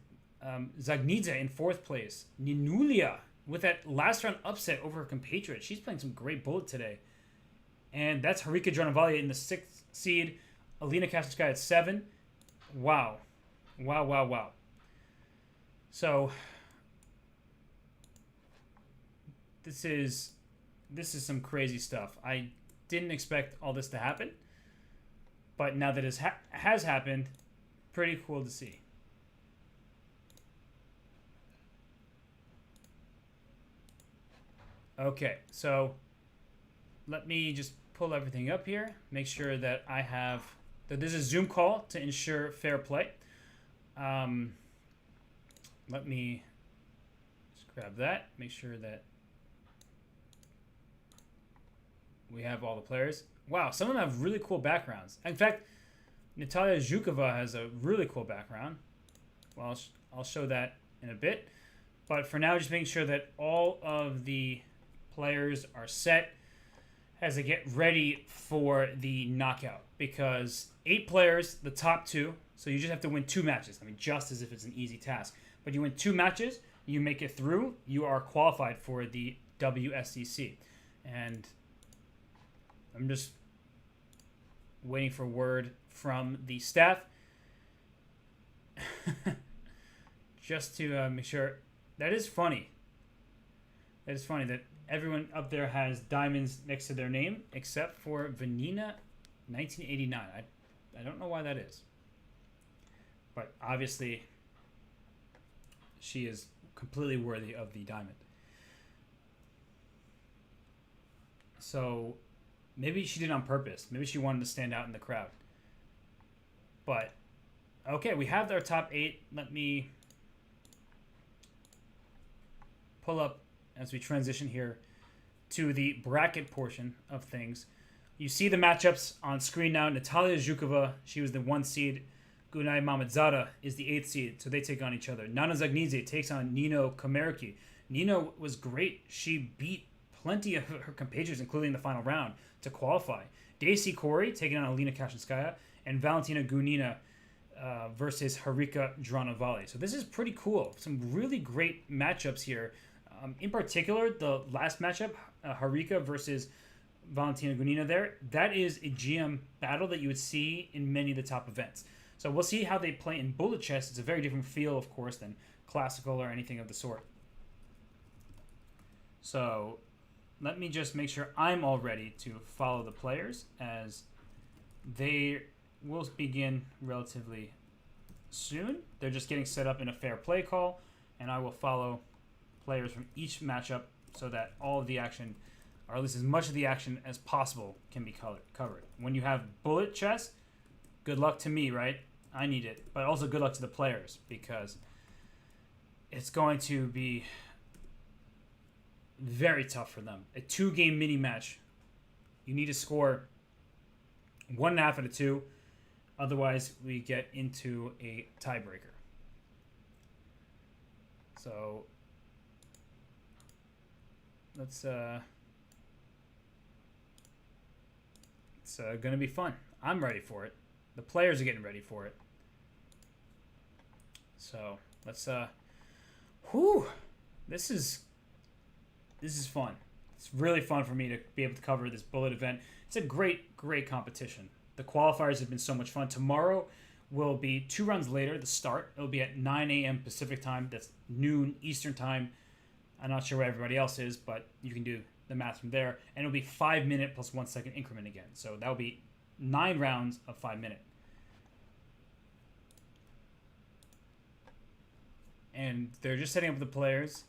Zagnidze in 4th place. Ninulia with that last round upset over her compatriot. She's playing some great bullet today. And that's Harika Dranavalia in the 6th seed. Alina Kashinskaya at 7. Wow. Wow, wow, wow. So this is some crazy stuff. I didn't expect all this to happen, but now that it has happened, pretty cool to see. Okay, so let me just pull everything up here, make sure that I have that this is a Zoom call to ensure fair play. Let me just grab that, make sure that we have all the players. Wow, some of them have really cool backgrounds. In fact, Natalia Zhukova has a really cool background. Well, I'll show that in a bit. But for now, just making sure that all of the players are set as they get ready for the knockout. Because 8 players, the top 2, so you just have to win 2 matches. I mean, just as if it's an easy task. But you win 2 matches, you make it through, you are qualified for the WSCC. And I'm just waiting for word from the staff just to make sure. That is funny. That is funny that everyone up there has diamonds next to their name except for Vanina 1989. I don't know why that is. But obviously she is completely worthy of the diamond. So maybe she did it on purpose. Maybe she wanted to stand out in the crowd. But, okay, we have our top 8. Let me pull up as we transition here to the bracket portion of things. You see the matchups on screen now. Natalia Zhukova, she was the 1 seed. Gunay Mamadzada is the 8th seed, so they take on each other. Nana Zagnidze takes on Nino Komerki. Nino was great. She beat plenty of her compatriots, including the final round, to qualify. Daisy Corey taking on Alina Kashinskaya, and Valentina Gunina versus Harika Dranavalia. So this is pretty cool. Some really great matchups here. In particular, the last matchup, Harika versus Valentina Gunina there, that is a GM battle that you would see in many of the top events. So we'll see how they play in bullet chess. It's a very different feel, of course, than classical or anything of the sort. So let me just make sure I'm all ready to follow the players as they will begin relatively soon. They're just getting set up in a fair play call, and I will follow players from each matchup so that all of the action, or at least as much of the action as possible, can be covered. When you have bullet chess, good luck to me, right? I need it. But also good luck to the players, because it's going to be very tough for them. A 2-game mini match. You need to score 1.5 out of 2. Otherwise, we get into a tiebreaker. So let's it's going to be fun. I'm ready for it. The players are getting ready for it. So let's this is fun. It's really fun for me to be able to cover this bullet event. It's a great competition. The qualifiers have been so much fun. Tomorrow will be 2 rounds later, the start. It'll be at 9 a.m. Pacific time. That's noon Eastern time. I'm not sure where everybody else is, but you can do the math from there. And it'll be 5-minute plus 1 second increment again. So that will be 9 rounds of 5-minute. And they're just setting up the players.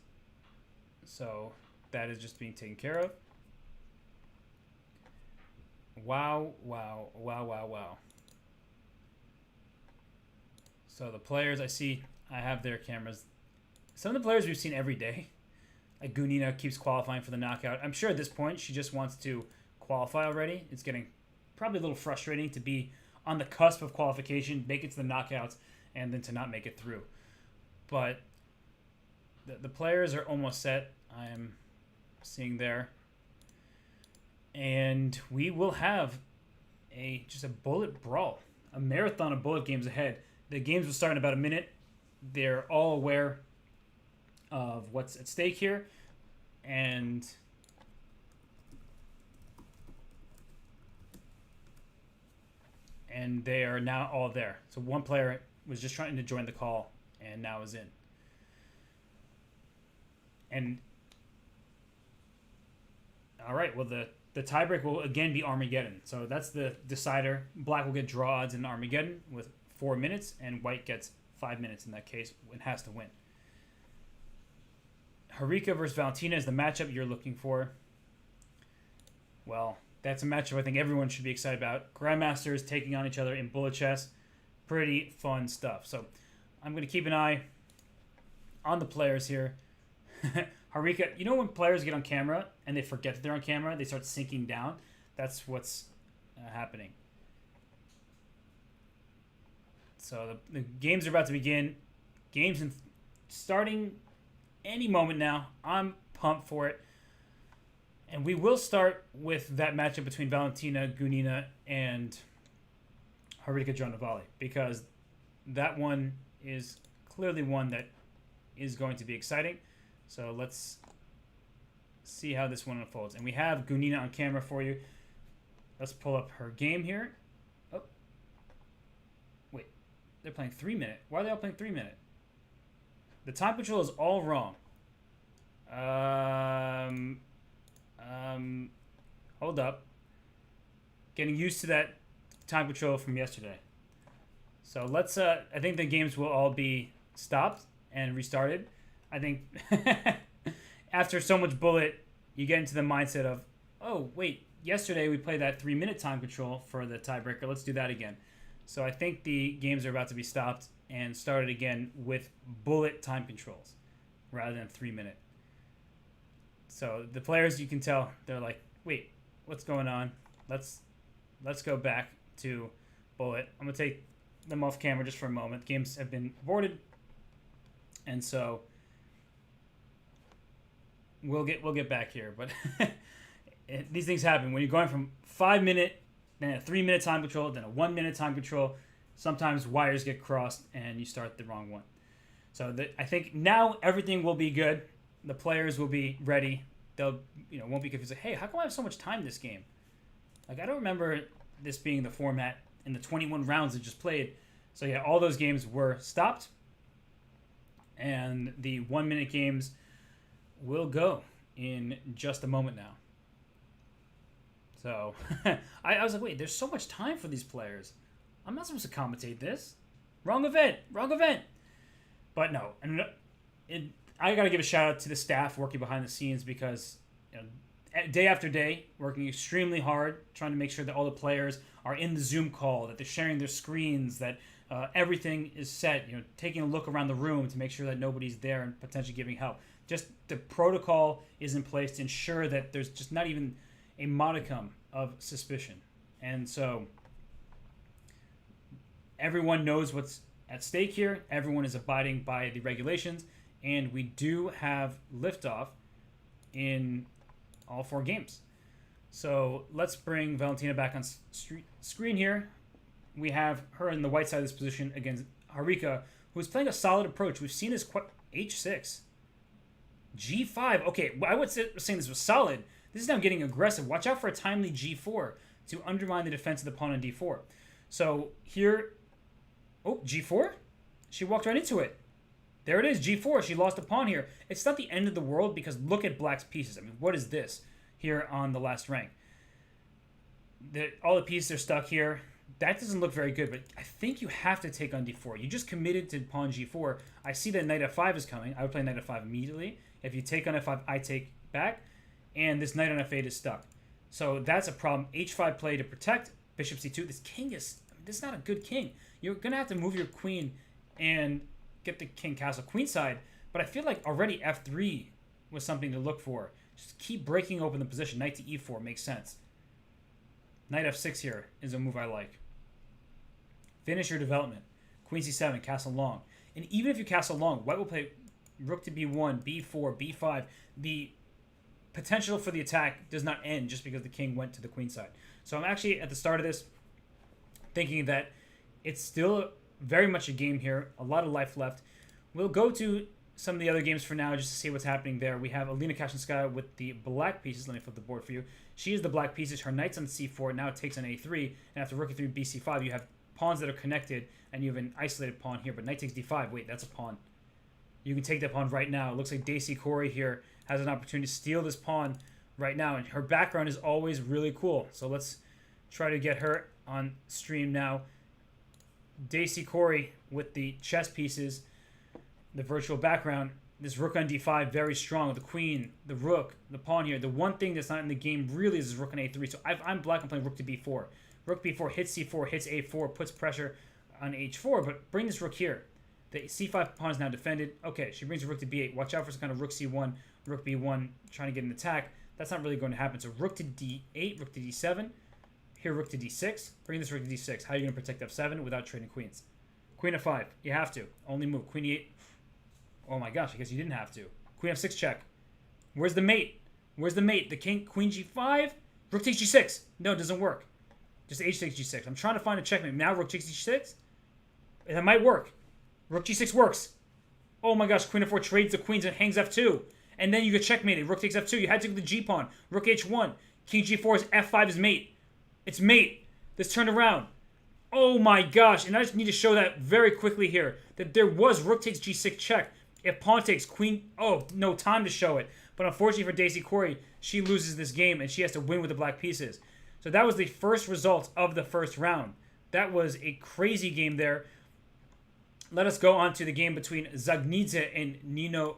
So that is just being taken care of. Wow, wow, wow, wow, wow. So the players, I have their cameras. Some of the players we've seen every day. Like Gunina keeps qualifying for the knockout. I'm sure at this point she just wants to qualify already. It's getting probably a little frustrating to be on the cusp of qualification, make it to the knockouts, and then to not make it through. But the players are almost set. I am seeing there. And we will have just a bullet brawl, a marathon of bullet games ahead. The games will start in about a minute. They're all aware of what's at stake here, and they are now all there. So one player was just trying to join the call and now is in. And all right, well, the tiebreak will again be Armageddon. So that's the decider. Black will get draw odds in Armageddon with 4 minutes, and white gets 5 minutes in that case and has to win. Harika versus Valentina is the matchup you're looking for. Well, that's a matchup I think everyone should be excited about. Grandmasters taking on each other in bullet chess. Pretty fun stuff. So I'm going to keep an eye on the players here. Harika, you know when players get on camera and they forget that they're on camera, they start sinking down? That's what's happening. So the games are about to begin. Games starting any moment now. I'm pumped for it. And we will start with that matchup between Valentina Gunina and Harika Dronavali, because that one is clearly one that is going to be exciting. So let's see how this one unfolds. And we have Gunina on camera for you. Let's pull up her game here. Oh, wait. They're playing 3 minute. Why are they all playing 3 minute? The time control is all wrong. Hold up. Getting used to that time control from yesterday. So let's, I think the games will all be stopped and restarted. I think after so much bullet, you get into the mindset of, oh, wait, yesterday we played that 3 minute time control for the tiebreaker. Let's do that again. So I think the games are about to be stopped and started again with bullet time controls rather than 3 minute. So the players, you can tell, they're like, wait, what's going on? Let's go back to bullet. I'm going to take them off camera just for a moment. Games have been aborted. And so we'll get back here. But these things happen. When you're going from 5 minute, then a 3 minute time control, then a 1 minute time control, sometimes wires get crossed and you start the wrong one. So I think now everything will be good. The players will be ready. They'll, won't be confused. Like, hey, how come I have so much time this game? Like, I don't remember this being the format in the 21 rounds it just played. So yeah, all those games were stopped, and the 1 minute games will go in just a moment now. So I was like, wait, there's so much time for these players. I'm not supposed to commentate this. Wrong event. But no, I got to give a shout out to the staff working behind the scenes, because day after day, working extremely hard, trying to make sure that all the players are in the Zoom call, that they're sharing their screens, that everything is set, taking a look around the room to make sure that nobody's there and potentially giving help. Just the protocol is in place to ensure that there's just not even a modicum of suspicion. And so everyone knows what's at stake here. Everyone is abiding by the regulations. And we do have liftoff in all 4 games. So let's bring Valentina back on screen here. We have her in the white side of this position against Harika, who's playing a solid approach. We've seen this h6. G5. Okay, I was saying this was solid. This is now getting aggressive. Watch out for a timely G4 to undermine the defense of the pawn on D4. So here, oh, G4? She walked right into it. There it is, G4. She lost a pawn here. It's not the end of the world, because look at Black's pieces. I mean, what is this here on the last rank? All the pieces are stuck here. That doesn't look very good, but I think you have to take on D4. You just committed to pawn G4. I see that knight F5 is coming. I would play knight F5 immediately. If you take on F5, I take back. And this knight on F8 is stuck. So that's a problem. H5 play to protect. Bishop C2. This king this is not a good king. You're going to have to move your queen and get the king castle queenside, but I feel like already F3 was something to look for. Just keep breaking open the position. Knight to E4 makes sense. Knight F6 here is a move I like. Finish your development. Queen C7, castle long. And even if you castle long, white will play rook to B1, B4, B5. The potential for the attack does not end just because the king went to the queenside. So I'm actually, at the start of this, thinking that it's still very much a game here. A lot of life left. We'll go to some of the other games for now just to see what's happening there. We have Alina Kashinskaya with the black pieces. Let me flip the board for you. She is the black pieces. Her knight's on c4. Now it takes on a3. And after rook e3, bc5, you have pawns that are connected, and you have an isolated pawn here. But knight takes d5. Wait, that's a pawn. You can take that pawn right now. It looks like Daisy Corey here has an opportunity to steal this pawn right now. And her background is always really cool. So let's try to get her on stream now. Daisy Corey with the chess pieces, the virtual background. This rook on d5, very strong. The queen, the rook, the pawn here. The one thing that's not in the game really is rook on a3. So I'm black. I'm playing rook to b4. Rook b4 hits c4, hits a4, puts pressure on h4. But bring this rook here. The c5 pawn is now defended. Okay, she brings the rook to b8. Watch out for some kind of rook c1, rook b1, trying to get an attack. That's not really going to happen. So rook to d8, rook to d7. Here, rook to d6. Bring this rook to d6. How are you going to protect f7 without trading queens? Queen f5. You have to. Only move. Queen e8. Oh my gosh, I guess you didn't have to. Queen f6 check. Where's the mate? Where's the mate? The king, queen g5? Rook takes g6. No, it doesn't work. Just h takes g6. I'm trying to find a checkmate. Now rook takes g6? That might work. Rook g6 works. Oh my gosh, queen f4 trades the queens and hangs f2. And then you get checkmated. Rook takes f2. You had to go to the g-pawn. Rook h1. King g4 is f5 is mate. It's mate. This turned around. Oh my gosh. And I just need to show that very quickly here. That there was rook takes g6 check. If pawn takes queen... Oh, no time to show it. But unfortunately for Daisy Corey, she loses this game and she has to win with the black pieces. So that was the first result of the first round. That was a crazy game there. Let us go on to the game between Zagnidze and Nino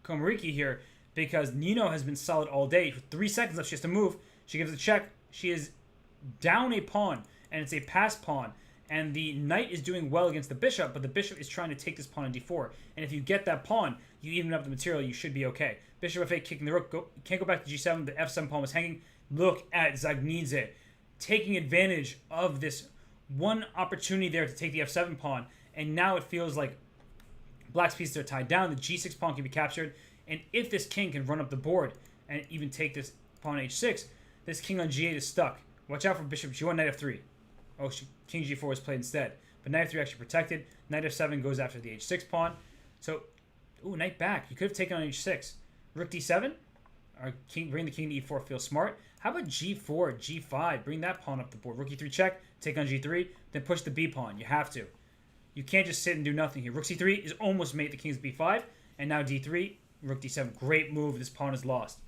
Komariki here, because Nino has been solid all day. 3 seconds left. She has to move. She gives a check. She is down a pawn, and it's a pass pawn. And the knight is doing well against the bishop, but the bishop is trying to take this pawn on d4. And if you get that pawn, you even up the material, you should be okay. Bishop f8, kicking the rook. Can't go back to g7. The f7 pawn was hanging. Look at Zagnidze taking advantage of this one opportunity there to take the f7 pawn. And now it feels like black's pieces are tied down. The g6 pawn can be captured. And if this king can run up the board and even take this pawn h6, this king on g8 is stuck. Watch out for bishop g1, knight f3. Oh, king g4 was played instead. But knight f3 actually protected. Knight f7 goes after the h6 pawn. So, ooh, knight back. You could have taken on h6. Rook d7. Or bring the king to e4 feels smart. How about g4, g5? Bring that pawn up the board. Rook e3 check. Take on g3. Then push the b pawn. You have to. You can't just sit and do nothing here. Rook c3 is almost mate the king's b5. And now d3. Rook d7. Great move. This pawn is lost.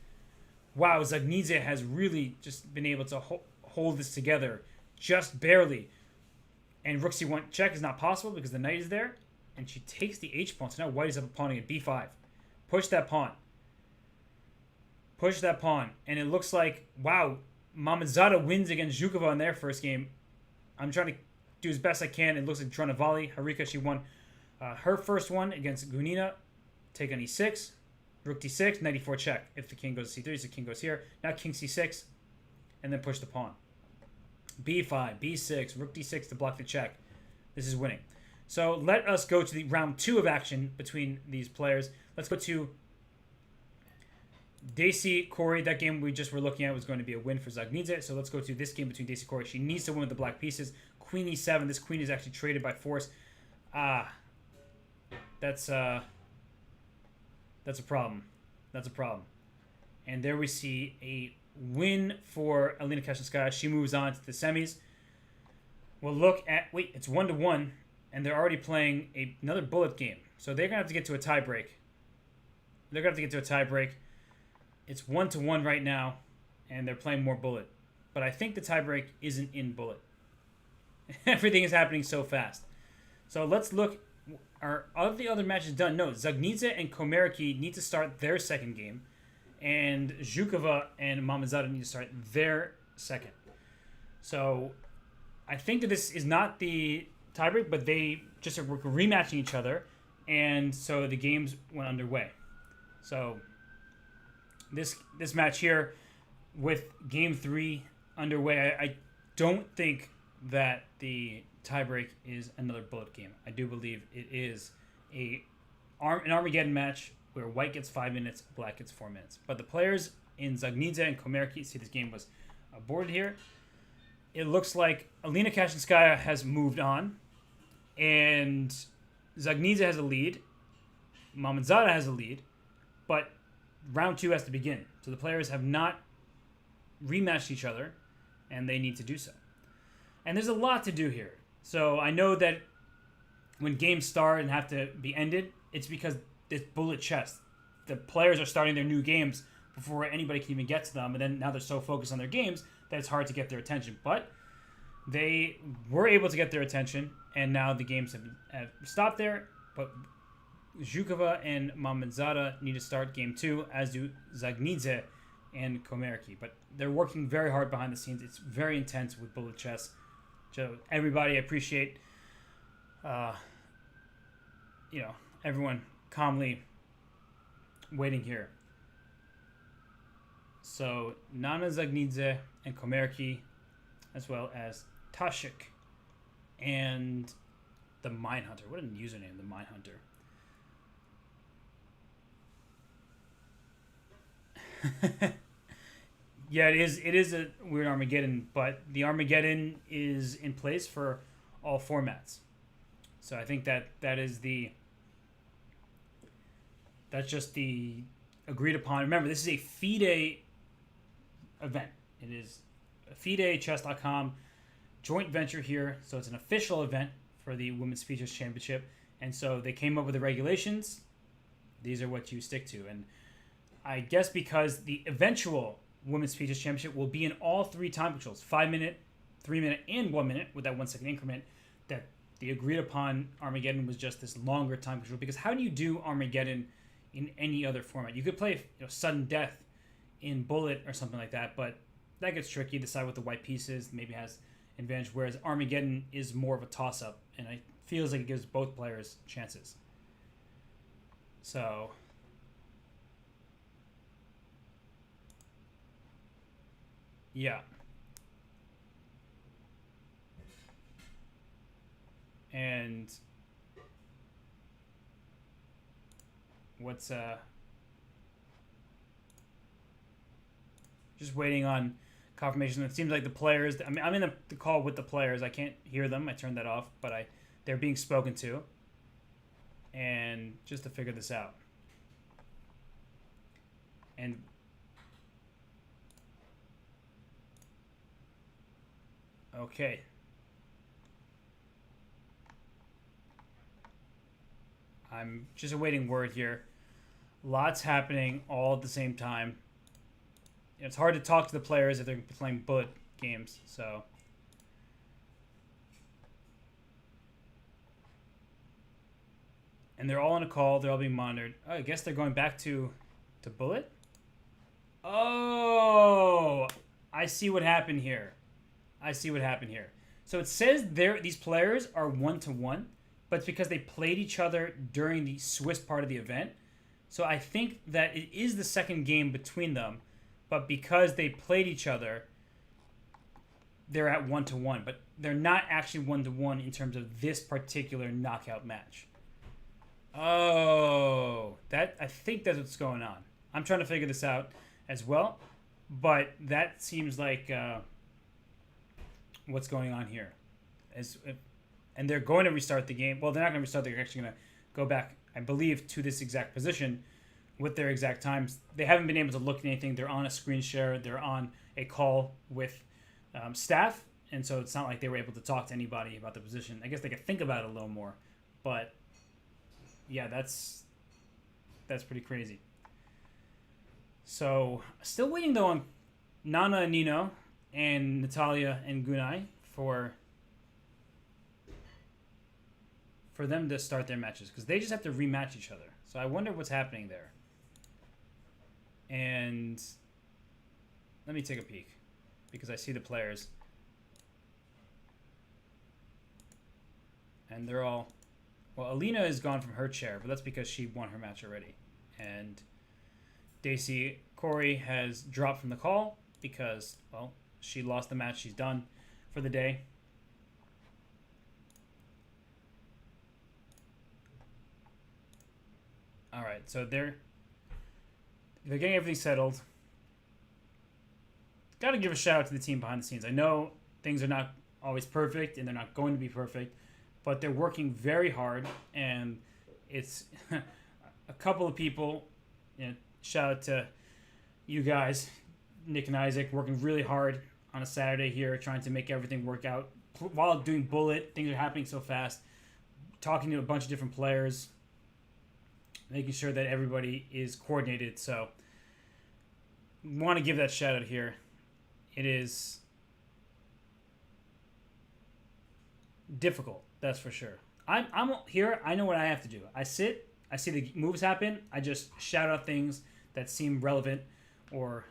Wow, Zagnidze has really just been able to hold this together. Just barely. And rook c1 check is not possible because the knight is there. And she takes the h-pawn. So now white is up a pawn at b5. Push that pawn. Push that pawn. And it looks like, wow, Mamadzada wins against Zhukova in their first game. I'm trying to do as best I can. It looks like Dronavali, Harika, she won her first one against Gunina. Take on e6. Rook d6, knight e4 check. If the king goes to c3, so the king goes here. Now king c6. And then push the pawn. b5, b6, rook d6 to block the check. This is winning. So let us go to the round 2 of action between these players. Let's go to Daisy Corey. That game we just were looking at was going to be a win for Zagnidze. So let's go to this game between Daisy Corey. She needs to win with the black pieces. Queen e7. This queen is actually traded by force. That's a problem. That's a problem. And there we see a win for Alina Kashinskaya. She moves on to the semis. We'll look at... Wait, it's 1-1. And they're already playing another bullet game. So they're going to have to get to a tie break. They're going to have to get to a tie break. It's 1-1 right now. And they're playing more bullet. But I think the tie break isn't in bullet. Everything is happening so fast. So let's look... Are all of the other matches done? No, Zagnidze and Komariki need to start their second game. And Zhukova and Mamadzada need to start their second. So I think that this is not the tiebreak, but they just are rematching each other. And so the games went underway. So this match here with game 3 underway, I don't think that the tiebreak is another bullet game. I do believe it is an Armageddon match where white gets 5 minutes, black gets 4 minutes. But the players in Zagnidze and Komariki, see this game was aborted here. it looks like Alina Kashinskaya has moved on, and Zagnidze has a lead. Mamadzada has a lead, but round 2 has to begin. So the players have not rematched each other, and they need to do so. And there's a lot to do here. So I know that when games start and have to be ended, it's because it's bullet chess. The players are starting their new games before anybody can even get to them, and then now they're so focused on their games that it's hard to get their attention. But they were able to get their attention, and now the games have stopped there. But Zhukova and Mamadzada need to start game 2, as do Zagnidze and Komerki. But they're working very hard behind the scenes. It's very intense with bullet chess. So everybody, I appreciate, everyone calmly waiting here. So Nana Zagnidze and Komerki, as well as Tashik and the Mindhunter. What a username, the Mindhunter. Yeah, it is a weird Armageddon, but the Armageddon is in place for all formats. So I think that's just the agreed upon. Remember, this is a FIDE event. It is a FIDE Chess.com joint venture here, so it's an official event for the Women's Speeches Championship. And so they came up with the regulations. These are what you stick to. And I guess because the eventual Women's Speeches Championship will be in all 3 time controls, 5 minute, 3 minute, and 1 minute with that 1 second increment, that the agreed upon Armageddon was just this longer time control. Because how do you do Armageddon in any other format? You could play sudden death in bullet or something like that, but that gets tricky. Decide what the white piece is, maybe has advantage, whereas Armageddon is more of a toss-up, and it feels like it gives both players chances. So yeah. And what's just waiting on confirmation. It seems like the players, I'm in the call with the players. I can't hear them. I turned that off, but they're being spoken to. And just to figure this out. And okay. I'm just awaiting word here. Lots happening all at the same time. It's hard to talk to the players if they're playing bullet games, so. And they're all on a call. They're all being monitored. Oh, I guess they're going back to bullet? Oh, I see what happened here. So it says these players are 1-1, but it's because they played each other during the Swiss part of the event. So I think that it is the second game between them, but because they played each other, they're at 1-1. But they're not actually 1-1 in terms of this particular knockout match. Oh, I think that's what's going on. I'm trying to figure this out as well, but that seems like what's going on here. And they're going to restart the game. Well, they're not going to restart. They're actually going to go back, I believe, to this exact position with their exact times. They haven't been able to look at anything. They're on a screen share. They're on a call with staff, and so it's not like they were able to talk to anybody about the position. I guess they could think about it a little more, but yeah, that's pretty crazy. So, still waiting though on Nana and Nino and Natalia and Gunai for them to start their matches, because they just have to rematch each other. So I wonder what's happening there. And let me take a peek, because I see the players. And they're all... Well, Alina is gone from her chair, but that's because she won her match already. And Daisy Corey has dropped from the call because, well, she lost the match. She's done for the day. All right, so they're getting everything settled. Got to give a shout out to the team behind the scenes. I know things are not always perfect, and they're not going to be perfect, but they're working very hard, and it's a couple of people. Shout out to you guys, Nick and Isaac, working really hard on a Saturday here, trying to make everything work out. While doing Bullet, things are happening so fast. Talking to a bunch of different players, making sure that everybody is coordinated. So, want to give that shout out here. It is difficult, that's for sure. I'm here. I know what I have to do. I sit. I see the moves happen. I just shout out things that seem relevant, or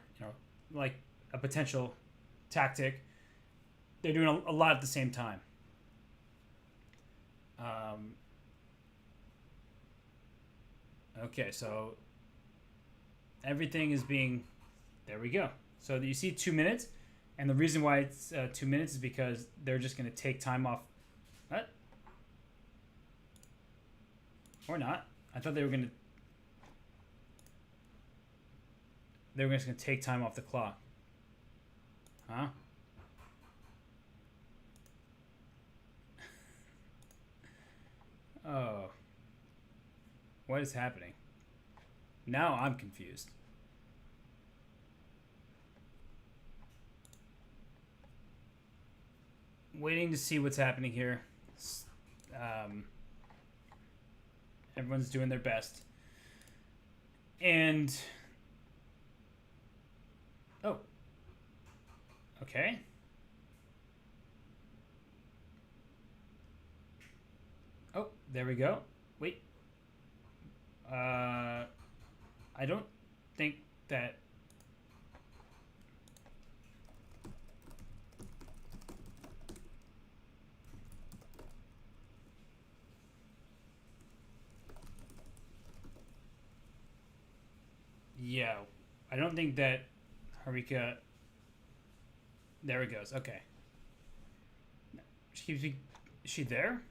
like a potential tactic. They're doing a lot at the same time. Okay, so everything is being... There we go. So you see 2 minutes, and the reason why it's 2 minutes is because they're just going to take time off. What? Or not. I thought they were going to... They were just going to take time off the clock. Huh? Oh. What is happening? Now I'm confused. Waiting to see what's happening here. Everyone's doing their best. And... Oh. Okay. Oh, there we go. Wait. I don't think that... Yeah, I don't think that Harika... There it goes. Okay. She keeps... Is she there?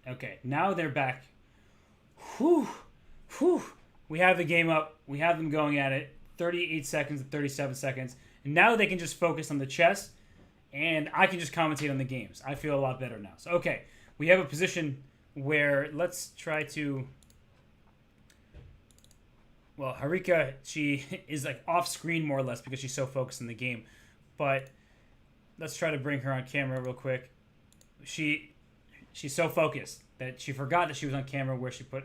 Okay, now they're back. Whew. Whew. We have the game up. We have them going at it. 38 seconds to 37 seconds. And now they can just focus on the chess, and I can just commentate on the games. I feel a lot better now. So, okay, we have a position where let's try to... Well, Harika, she is like off screen more or less because she's so focused on the game. But let's try to bring her on camera real quick. She's so focused that she forgot that she was on camera where she put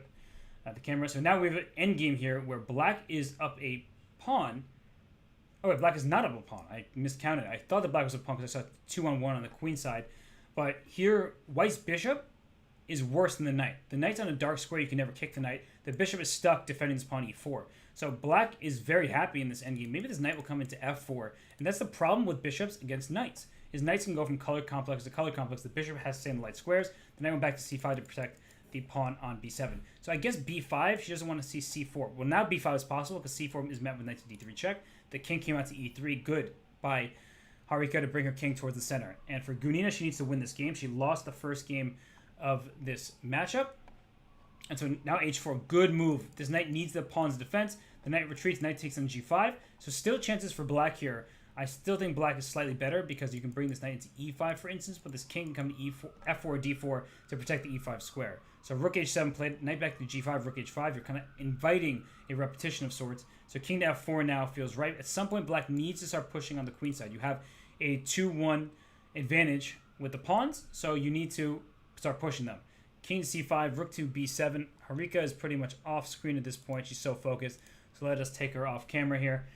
the camera. So now we have an endgame here where black is up a pawn. Oh, wait, black is not up a pawn. I miscounted. I thought that black was a pawn because I saw 2-on-1 on the queen side. But here, white's bishop is worse than the knight. The knight's on a dark square. You can never kick the knight. The bishop is stuck defending his pawn e4. So black is very happy in this endgame. Maybe this knight will come into f4. And that's the problem with bishops against knights. Is knights can go from color complex to color complex. The bishop has to stay in the light squares. The knight went back to c5 to protect the pawn on b7. So I guess b5, she doesn't want to see c4. Well, now b5 is possible because c4 is met with knight to d3 check. The king came out to e3. Good by Harika to bring her king towards the center. And for Gunina, she needs to win this game. She lost the first game of this matchup. And so now h4, good move. This knight needs the pawn's defense. The knight retreats, knight takes on g5. So still chances for black here. I still think black is slightly better because you can bring this knight into e5, for instance, but this king can come to e4, f4, d4 to protect the e5 square. So rook h7 played, knight back to g5, rook h5. You're kind of inviting a repetition of sorts. So king to f4 now feels right. At some point, black needs to start pushing on the queen side. You have a 2-1 advantage with the pawns, so you need to start pushing them. King to c5, rook to b7. Harika is pretty much off screen at this point. She's so focused. So let us take her off camera here.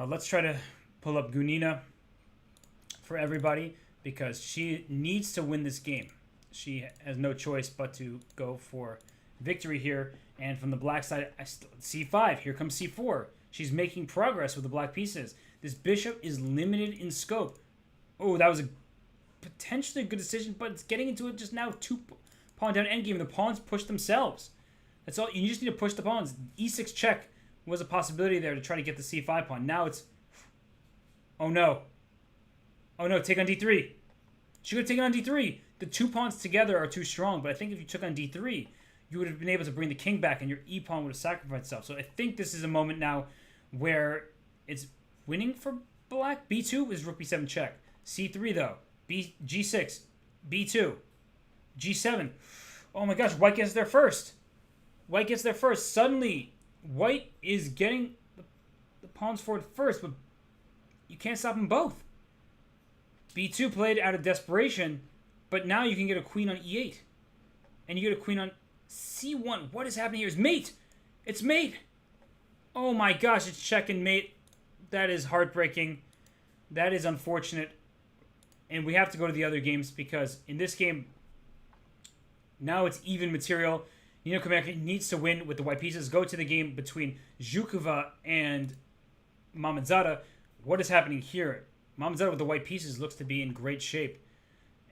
Let's try to pull up Gunina for everybody because she needs to win this game. She has no choice but to go for victory here. And from the black side, c5. Here comes c4. She's making progress with the black pieces. This bishop is limited in scope. Oh, that was a potentially a good decision, but it's getting into it just now. 2-pawn down endgame. The pawns push themselves. That's all. You just need to push the pawns. e6 check was a possibility there to try to get the c5 pawn. Now it's... Oh, no. Oh, no. Take on d3. She could have taken on d3. The 2 pawns together are too strong, but I think if you took on d3, you would have been able to bring the king back, and your e-pawn would have sacrificed itself. So I think this is a moment now where it's winning for black. B2 is rook b7 check. C3 though. G6. B2. G7. Oh my gosh, white gets there first. White gets there first. Suddenly, white is getting the pawns forward first, but you can't stop them both. B2 played out of desperation, but now you can get a queen on E8. And you get a queen on C1. What is happening here? It's mate. It's mate. Oh my gosh, it's check and mate. That is heartbreaking. That is unfortunate. And we have to go to the other games because in this game, now it's even material. Nino Comaneci needs to win with the white pieces. Go to the game between Zhukova and Mamadzada. What is happening here? Mamadzada with the white pieces looks to be in great shape.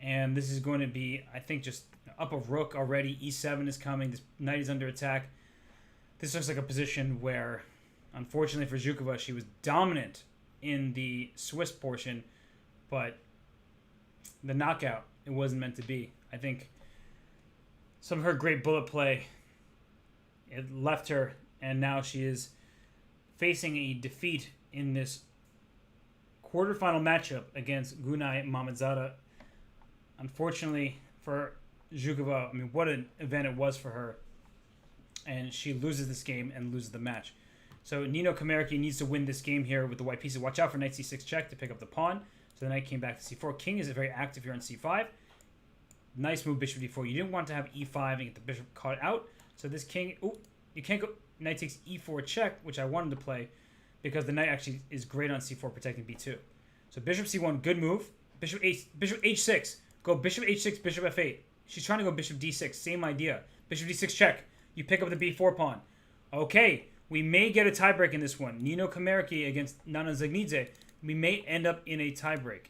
And this is going to be, I think, just up a rook already. E7 is coming. This knight is under attack. This looks like a position where, unfortunately for Zhukova, she was dominant in the Swiss portion, but the knockout, it wasn't meant to be. I think some of her great bullet play, it left her, and now she is facing a defeat in this quarterfinal matchup against Gunay Mamadzada. Unfortunately for Zhukova, I mean, what an event it was for her. And she loses this game and loses the match. So Nino Comaneci needs to win this game here with the white pieces. Watch out for knight c6 check to pick up the pawn. So the knight came back to c4. King is very active here on c5. Nice move, bishop d4. You didn't want to have e5 and get the bishop caught out. So this king, oh, you can't go. Knight takes e4 check, which I wanted to play because the knight actually is great on c4 protecting b2. So bishop c1, good move. Bishop h6. Go bishop h6, bishop f8. She's trying to go bishop d6. Same idea. Bishop d6 check. You pick up the b4 pawn. Okay, we may get a tiebreak in this one. Nino Comaneci against Nana Zagnidze. We may end up in a tiebreak.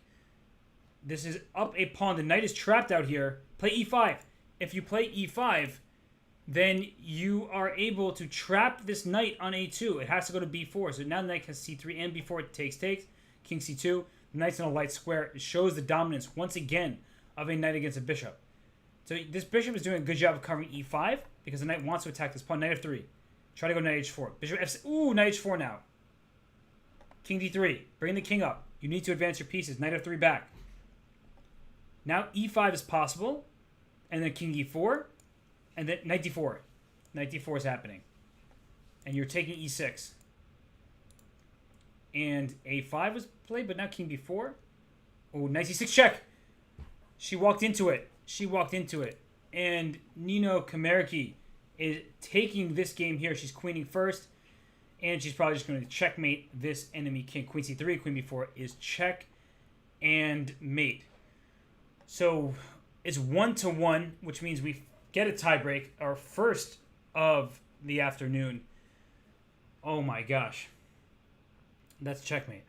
This is up a pawn. The knight is trapped out here. Play e5. If you play e5, then you are able to trap this knight on a2. It has to go to b4. So now the knight has c3 and b4. It takes. King c2. The knight's in a light square. It shows the dominance, once again, of a knight against a bishop. So this bishop is doing a good job of covering e5 because the knight wants to attack this pawn. Knight f3. Try to go knight h4. Bishop f6. Ooh, knight h4 now. King d3. Bring the king up. You need to advance your pieces. Knight f3 back. Now e5 is possible. And then king e4. And then knight d4. Knight d4 is happening. And you're taking e6. And a5 was played, but now king b4. Oh, knight c6 check. She walked into it. She walked into it. And Nino Comaneci is taking this game here. She's queening first. And she's probably just going to checkmate this enemy king. Queen c3, queen b4 is check and mate. So it's 1-1, which means we get a tiebreak. Our first of the afternoon. Oh my gosh. That's checkmate.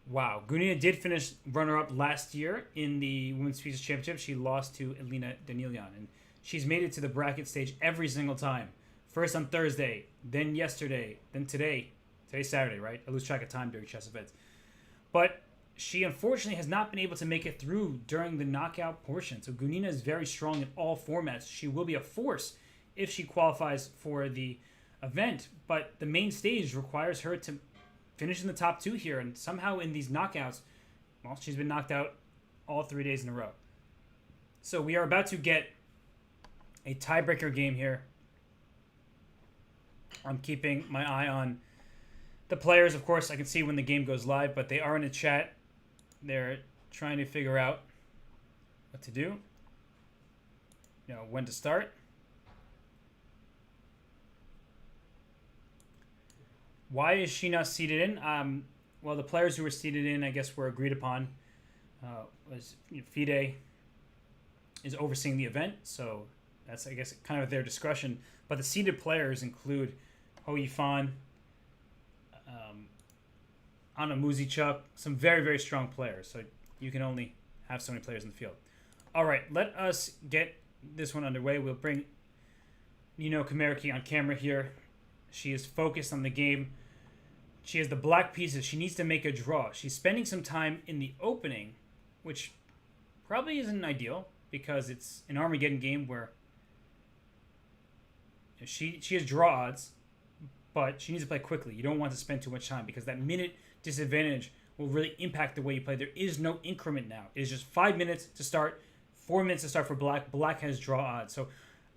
Wow. Gunina did finish runner-up last year in the Women's Pieces Championship. She lost to Elina Danilyan. And she's made it to the bracket stage every single time. First on Thursday, then yesterday, then today. Today's Saturday, right? I lose track of time during chess events. But she unfortunately has not been able to make it through during the knockout portion. So Gunina is very strong in all formats. She will be a force if she qualifies for the event. But the main stage requires her to finish in the top two here. And somehow in these knockouts, well, she's been knocked out all 3 days in a row. So we are about to get a tiebreaker game here. I'm keeping my eye on the players. Of course, I can see when the game goes live, but they are in the chat. They're trying to figure out what to do, you know, when to start. Why is she not seated in? Well, the players who were seated in, I guess, were agreed upon. FIDE is overseeing the event, so that's, I guess, kind of at their discretion. But the seated players include Ho Yifan, Anna Muzichuk, some very, very strong players. So you can only have so many players in the field. All right, let us get this one underway. We'll bring Nino Comaneci on camera here. She is focused on the game. She has the black pieces. She needs to make a draw. She's spending some time in the opening, which probably isn't ideal because it's an Armageddon game where she has draw odds, but she needs to play quickly. You don't want to spend too much time because that minute disadvantage will really impact the way you play. There is no increment now. It is just 5 minutes to start, 4 minutes to start for black. Black has draw odds. So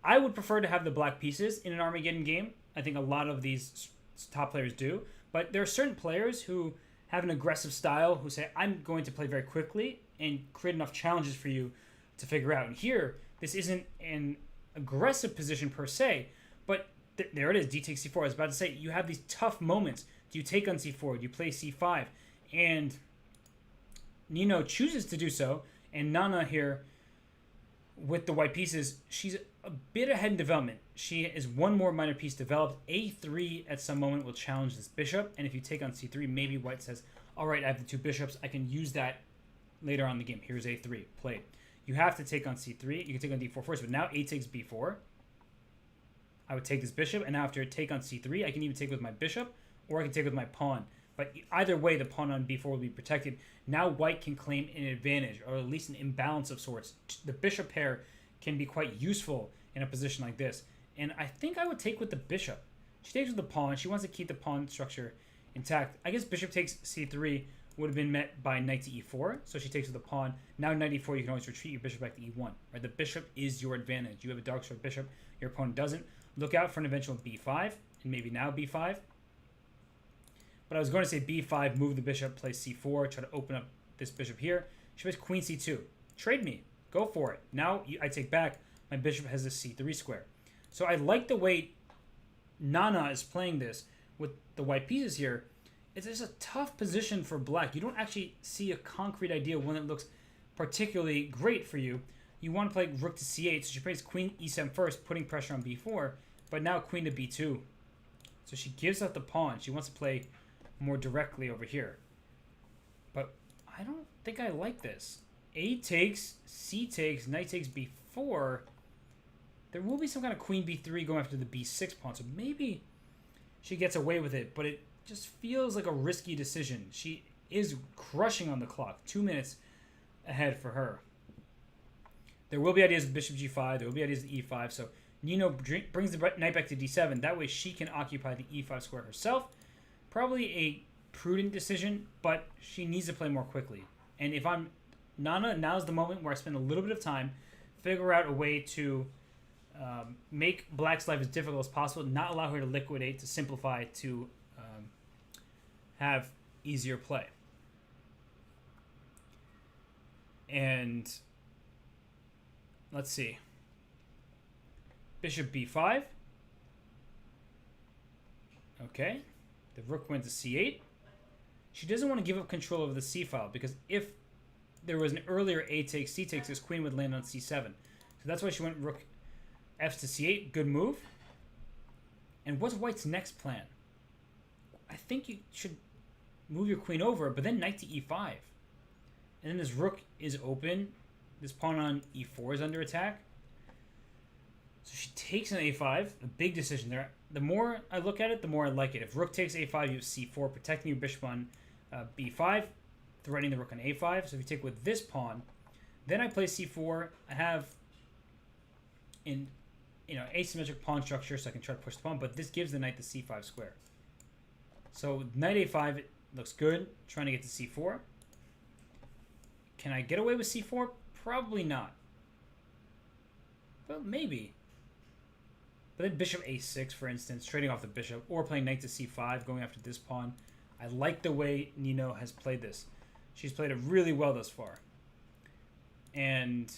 I would prefer to have the black pieces in an Armageddon game. I think a lot of these top players do. But there are certain players who have an aggressive style who say, I'm going to play very quickly and create enough challenges for you to figure out. And here, this isn't an aggressive position per se, but there it is, d takes c4. I was about to say, you have these tough moments. Do you take on c4? Do you play c5? And Nino chooses to do so, and Nana here, with the white pieces, she's a bit ahead in development. She is one more minor piece developed. a3 at some moment will challenge this bishop, and if you take on c3, maybe white says, all right, I have the two bishops. I can use that later on in the game. Here's a3, played. You have to take on c3. You can take on d4 first, but now a takes b4. I would take this bishop, and now after take on c3, I can even take with my bishop, or I can take with my pawn. But either way, the pawn on b4 will be protected. Now white can claim an advantage, or at least an imbalance of sorts. The bishop pair can be quite useful in a position like this. And I think I would take with the bishop. She takes with the pawn. She wants to keep the pawn structure intact. I guess bishop takes c3 would have been met by knight to e4. So she takes with the pawn. Now knight e4, you can always retreat your bishop back to e1. Right? The bishop is your advantage. You have a dark square bishop. Your opponent doesn't. Look out for an eventual b5, and maybe now b5. But I was going to say b5, move the bishop, play c4, try to open up this bishop here. She plays queen c2. Trade me. Go for it. Now I take back. My bishop has this c3 square. So I like the way Nana is playing this with the white pieces here. It's just a tough position for black. You don't actually see a concrete idea when it looks particularly great for you. You want to play rook to c8, so she plays queen e7 first, putting pressure on b4, but now queen to b2. So she gives up the pawn. She wants to play more directly over here. But I don't think I like this. A takes, c takes, knight takes b4. There will be some kind of queen b3 going after the b6 pawn, so maybe she gets away with it, but it just feels like a risky decision. She is crushing on the clock. 2 minutes ahead for her. There will be ideas of bishop g5. There will be ideas of e5. So Nino brings the knight back to d7. That way she can occupy the e5 square herself. Probably a prudent decision, but she needs to play more quickly. And if I'm Nana, now's the moment where I spend a little bit of time, figure out a way to make black's life as difficult as possible, not allow her to liquidate, to simplify, to have easier play. And let's see. Bishop b5. Okay. The rook went to c8. She doesn't want to give up control of the c file because if there was an earlier a takes, c takes, this queen would land on c7. So that's why she went rook f to c8. Good move. And what's white's next plan? I think you should move your queen over, but then knight to e5. And then this rook is open. This pawn on e4 is under attack. So she takes an a5. A big decision there. The more I look at it, the more I like it. If rook takes a5, you have c4, protecting your bishop on b5, threatening the rook on a5. So if you take with this pawn, then I play c4. I have an asymmetric pawn structure, so I can try to push the pawn, but this gives the knight the c5 square. So knight a5, it looks good. Trying to get to c4. Can I get away with c4? Probably not. But maybe. But then bishop a6, for instance, trading off the bishop, or playing knight to c5, going after this pawn. I like the way Nino has played this. She's played it really well thus far. And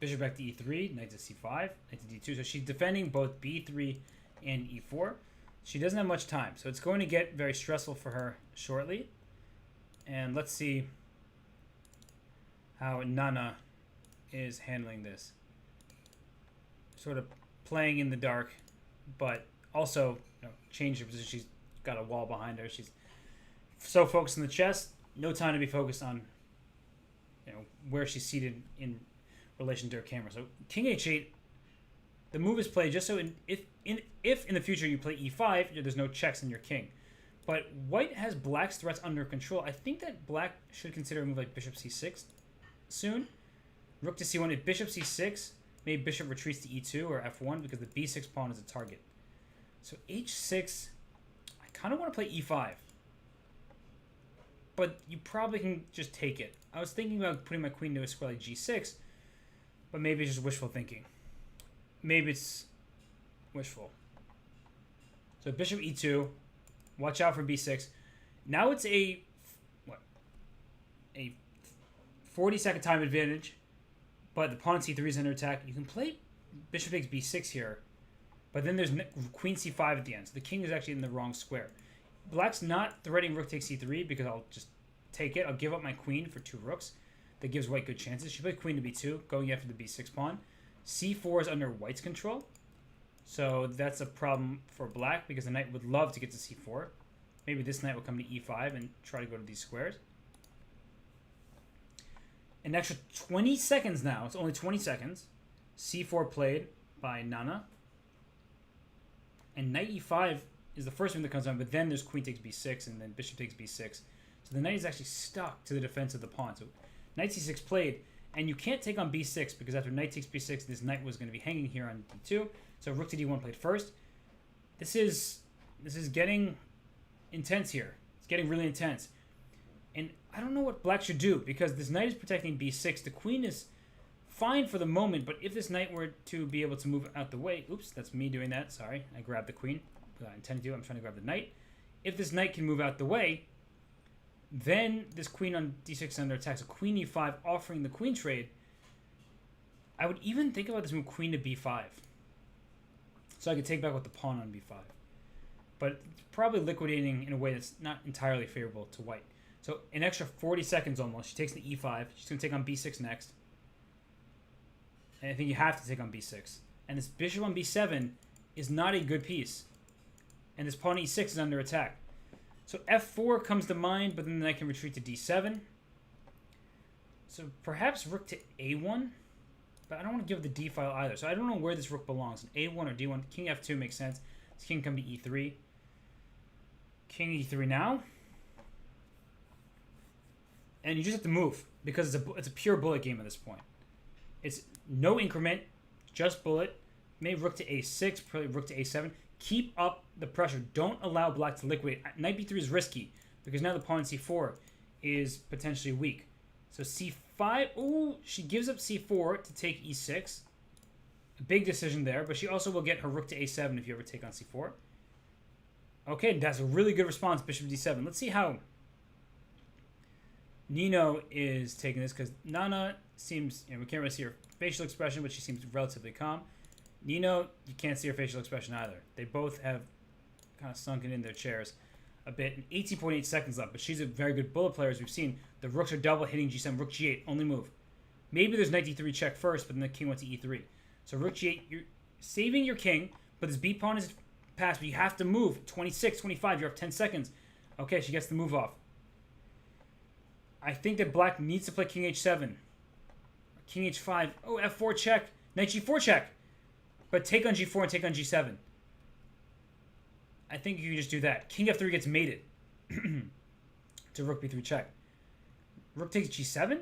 bishop back to e3, knight to c5, knight to d2. So she's defending both b3 and e4. She doesn't have much time, so it's going to get very stressful for her shortly. And let's see how Nana is handling this. Sort of playing in the dark, but also change her position. She's got a wall behind her. She's so focused on the chess, no time to be focused on where she's seated in relation to her camera. So king h8, the move is played just so if in the future you play e5, there's no checks in your king. But white has black's threats under control. I think that black should consider a move like bishop c6 soon. Rook to c1. If bishop c6, Maybe bishop retreats to e2 or f1 because the b6 pawn is a target. So h6, I kind of want to play e5. But you probably can just take it. I was thinking about putting my queen to a square like g6, but maybe it's just wishful thinking. Maybe it's wishful. So bishop e2, watch out for b6. Now it's a 40-second time advantage, but the pawn c3 is under attack. You can play bishop takes b6 here, but then there's queen c5 at the end. So the king is actually in the wrong square. Black's not threatening rook takes c3 because I'll just take it. I'll give up my queen for 2 rooks. That gives white good chances. She played queen to b2, going after the b6 pawn. c4 is under white's control. So that's a problem for black because the knight would love to get to c4. Maybe this knight will come to e5 and try to go to these squares. An extra 20 seconds now. It's only 20 seconds. c4 played by Nana. And knight e5 is the first one that comes on, but then there's queen takes b6 and then bishop takes b6. So the knight is actually stuck to the defense of the pawn. So knight c6 played, and you can't take on b6 because after knight takes b6, this knight was going to be hanging here on d2. So rook to d1 played first. This is getting intense here. It's getting really intense. And I don't know what black should do because this knight is protecting b6. The queen is fine for the moment, but if this knight were to be able to move out the way... Oops, that's me doing that. Sorry, I grabbed the queen. I intended to. I'm trying to grab the knight. If this knight can move out the way, then this queen on d6 is under attack. So queen e5 offering the queen trade. I would even think about this move queen to b5. So I could take back with the pawn on b5. But it's probably liquidating in a way that's not entirely favorable to white. So an extra 40 seconds almost. She takes the e5. She's going to take on b6 next. And I think you have to take on b6. And this bishop on b7 is not a good piece. And this pawn e6 is under attack. So f4 comes to mind, but then the knight can retreat to d7. So perhaps rook to a1. But I don't want to give the d file either. So I don't know where this rook belongs. a1 or d1. King f2 makes sense. This king can come to e3. King e3 now. And you just have to move because it's a pure bullet game at this point. It's no increment, just bullet. Maybe rook to a6, probably rook to a7. Keep up the pressure. Don't allow black to liquidate. Knight b3 is risky because now the pawn c4 is potentially weak. So c5. Ooh, she gives up c4 to take e6. A big decision there, but she also will get her rook to a7 if you ever take on c4. Okay, that's a really good response, bishop d7. Let's see how Nino is taking this because Nana seems, we can't really see her facial expression, but she seems relatively calm. Nino, you can't see her facial expression either. They both have kind of sunken in their chairs a bit. 18.8 seconds left, but she's a very good bullet player, as we've seen. The rooks are double hitting g7, rook g8, only move. Maybe there's knight d3 check first, but then the king went to e3. So rook g8, you're saving your king, but this b pawn is passed, but you have to move. 26, 25, you're up 10 seconds. Okay, she gets the move off. I think that black needs to play king h7. King h5. Oh, f4 check. Knight g4 check. But take on g4 and take on g7. I think you can just do that. King f3 gets mated. To rook b3 check. Rook takes g7.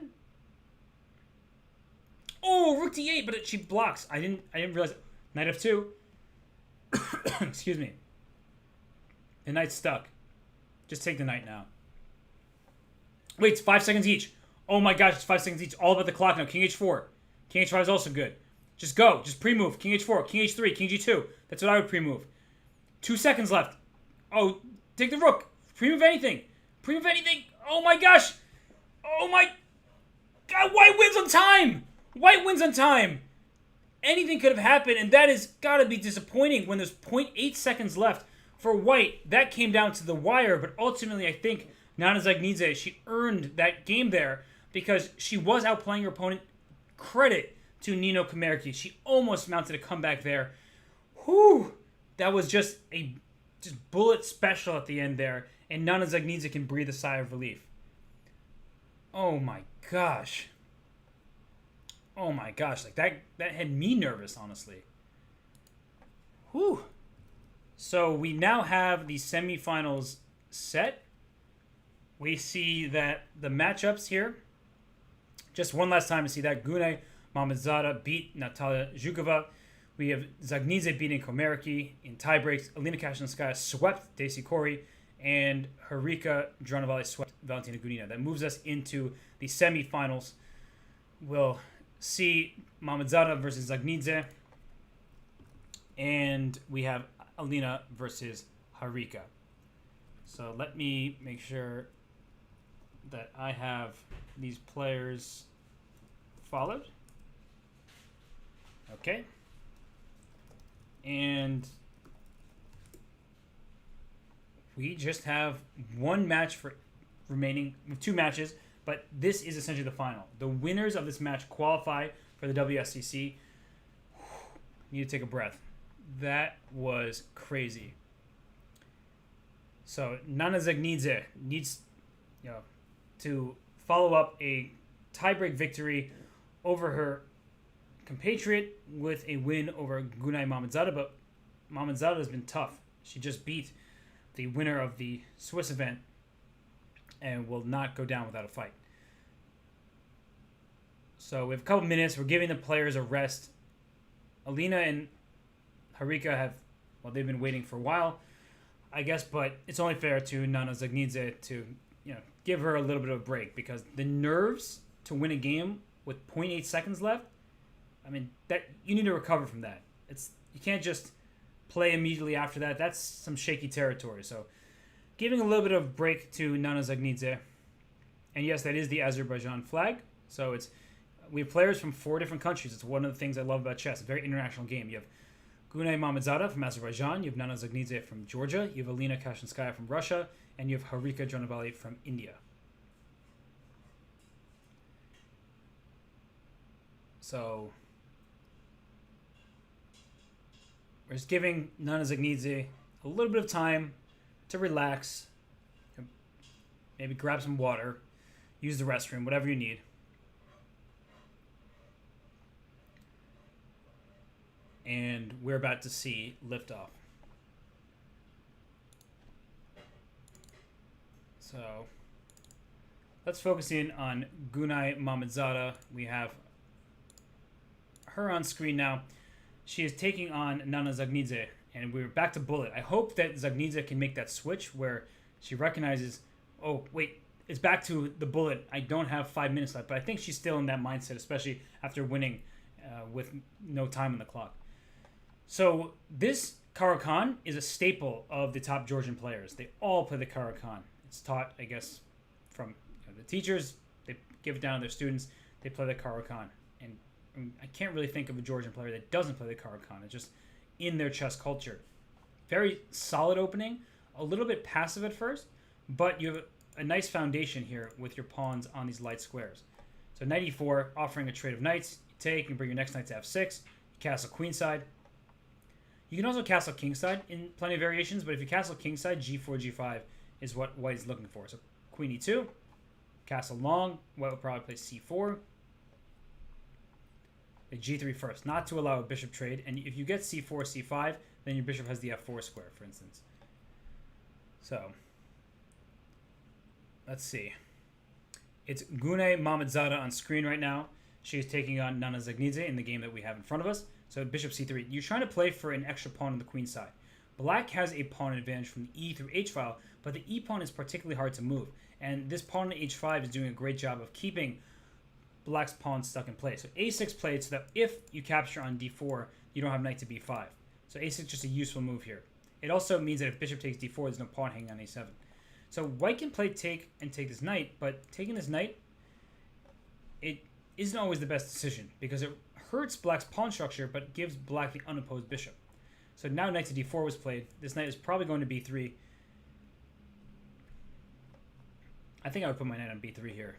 Oh, rook d8, but she blocks. I didn't realize it. Knight f2. Excuse me. The knight's stuck. Just take the knight now. Wait, it's 5 seconds each. Oh my gosh, it's 5 seconds each. All about the clock now. King h4. King h5 is also good. Just go. Just pre-move. King h4. King h3. King g2. That's what I would pre-move. 2 seconds left. Oh, take the rook. Pre-move anything. Pre-move anything. Oh my gosh. Oh my God. White wins on time. White wins on time. Anything could have happened, and that has got to be disappointing when there's 0.8 seconds left for white. That came down to the wire, but ultimately I think Nana Zagnidze, she earned that game there because she was outplaying her opponent. Credit to Nino Comerci. She almost mounted a comeback there. Whew. That was just a bullet special at the end there, and Nana Zagnidze can breathe a sigh of relief. Oh my gosh. Oh my gosh, like that had me nervous, honestly. Whew. So we now have the semifinals set. We see that the matchups here, just one last time to see that Gune Mamadzada beat Natalia Zhukova. We have Zagnidze beating Komariki in tiebreaks. Alina Kashinskaya swept Daisy Corey, and Harika Dranovalli swept Valentina Gunina. That moves us into the semifinals. We'll see Mamadzada versus Zagnidze, and we have Alina versus Harika. So let me make sure that I have these players followed. Okay. And we just have one match for remaining, 2 matches, but this is essentially the final. The winners of this match qualify for the WSCC. Need to take a breath. That was crazy. So Nana Zagnidze needs, to follow up a tiebreak victory over her compatriot with a win over Gunay Mamadzada, but Mamadzada has been tough. She just beat the winner of the Swiss event and will not go down without a fight. So we have a couple minutes. We're giving the players a rest. Alina and Harika they've been waiting for a while, I guess, but it's only fair to Nana Zagnidze to, give her a little bit of a break, because the nerves to win a game with 0.8 seconds left, that you need to recover from that. You can't just play immediately after that. That's some shaky territory. So giving a little bit of break to Nana Zagnidze. And yes, that is the Azerbaijan flag. So we have players from 4 different countries. It's one of the things I love about chess. It's a very international game. You have Gunay Mamadzada from Azerbaijan. You have Nana Zagnidze from Georgia. You have Alina Kashinskaya from Russia. And you have Harika Dranovalli from India. So we're just giving Nana Zagnidze a little bit of time to relax, maybe grab some water, use the restroom, whatever you need. And we're about to see liftoff. So let's focus in on Gunay Mamadzada. We have her on screen now. She is taking on Nana Zagnidze, and we're back to bullet. I hope that Zagnidze can make that switch where she recognizes, oh, wait, it's back to the bullet. I don't have 5 minutes left, but I think she's still in that mindset, especially after winning with no time on the clock. So this Caro-Kann is a staple of the top Georgian players. They all play the Caro-Kann. It's taught, I guess, from the teachers. They give it down to their students. They play the Caro-Kann. And I can't really think of a Georgian player that doesn't play the Caro-Kann. It's just in their chess culture. Very solid opening, a little bit passive at first, but you have a nice foundation here with your pawns on these light squares. So knight e4, offering a trade of knights. You take and bring your next knight to f6. You castle queenside. You can also castle kingside in plenty of variations, but if you castle kingside, g4, g5 is what white is looking for. So queen e2, castle long, white will probably play c4. The g3 first, not to allow a bishop trade. And if you get c4, c5, then your bishop has the f4 square, for instance. So let's see. It's Gunay Mamadzada on screen right now. She's taking on Nana Zagnidze in the game that we have in front of us. So bishop c3. You're trying to play for an extra pawn on the queen side. Black has a pawn advantage from the e through h file, but the e pawn is particularly hard to move. And this pawn on h5 is doing a great job of keeping Black's pawn stuck in place. So a6 played so that if you capture on d4, you don't have knight to b5. So a6 is just a useful move here. It also means that if bishop takes d4, there's no pawn hanging on a7. So white can play take and take this knight, but taking this knight, it isn't always the best decision because it hurts Black's pawn structure, but gives Black the unopposed bishop. So now knight to d4 was played. This knight is probably going to b3. I think I would put my knight on b3 here.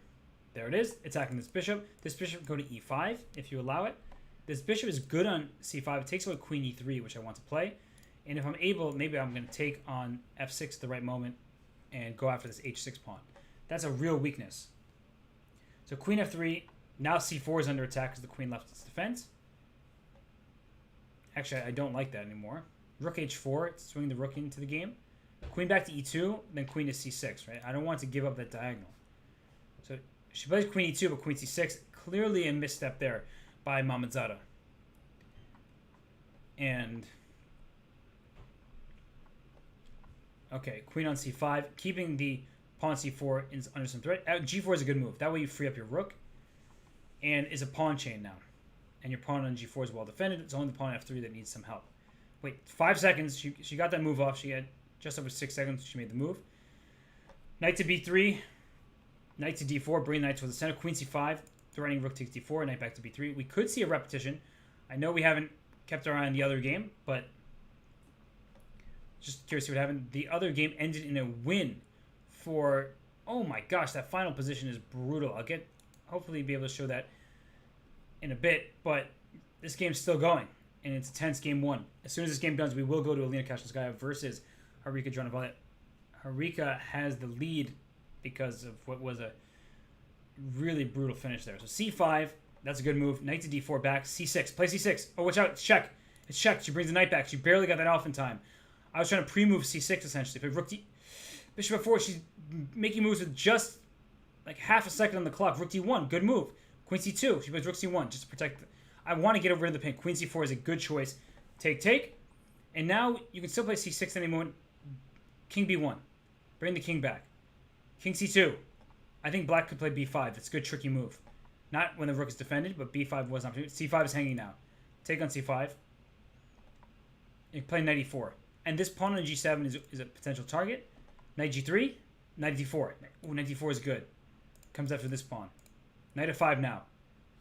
There it is, attacking this bishop. This bishop go to e5 if you allow it. This bishop is good on c5. It takes away queen e3, which I want to play. And if I'm able, maybe I'm going to take on f6 at the right moment and go after this h6 pawn. That's a real weakness. So queen f3, now c4 is under attack because the queen left its defense. Actually, I don't like that anymore. Rook h4, swing the rook into the game. Queen back to e2, then queen to c6, right? I don't want to give up that diagonal. So she plays queen e2, but queen c6, clearly a misstep there. by Mamadzada. And okay, queen on c5, keeping the pawn c4 is under some threat. G4 is a good move. That way you free up your rook, and is a pawn chain now. And your pawn on g4 is well defended. It's only the pawn on f3 that needs some help. Wait, 5 seconds. She got that move off. She had just over 6 seconds. She made the move. Knight to b3. Knight to d4. Bring the knight towards the center. Queen c5. Threatening rook takes d4. Knight back to b3. We could see a repetition. I know we haven't kept our eye on the other game, but just curious to see what happened. The other game ended in a win for... Oh my gosh, that final position is brutal. I'll hopefully be able to show that in a bit, but this game's still going, and it's a tense game 1. As soon as this game does, we will go to Alina Kashnskaya versus Harika Dranovalia. Harika has the lead because of what was a really brutal finish there. So c5, that's a good move. Knight to d4 back. c6, play c6. Oh, watch out, it's check. It's checked. She brings the knight back. She barely got that off in time. I was trying to pre-move c6 essentially. But rook d... Bishop f4, she's making moves with just like half a second on the clock. Rook d1, good move. Queen c2, she plays rook c1 just to protect... I want to get over in the pin. Queen c4 is a good choice. Take. And now you can still play c6 at any moment. King b1. Bring the king back. King c2. I think black could play b5. That's a good tricky move. Not when the rook is defended, but b5 was not. c5 is hanging now. Take on c5. You play knight e4. And this pawn on g7 is a potential target. Knight g3. Knight d4. Ooh, knight d4 is good. Comes after this pawn. Knight f5 now.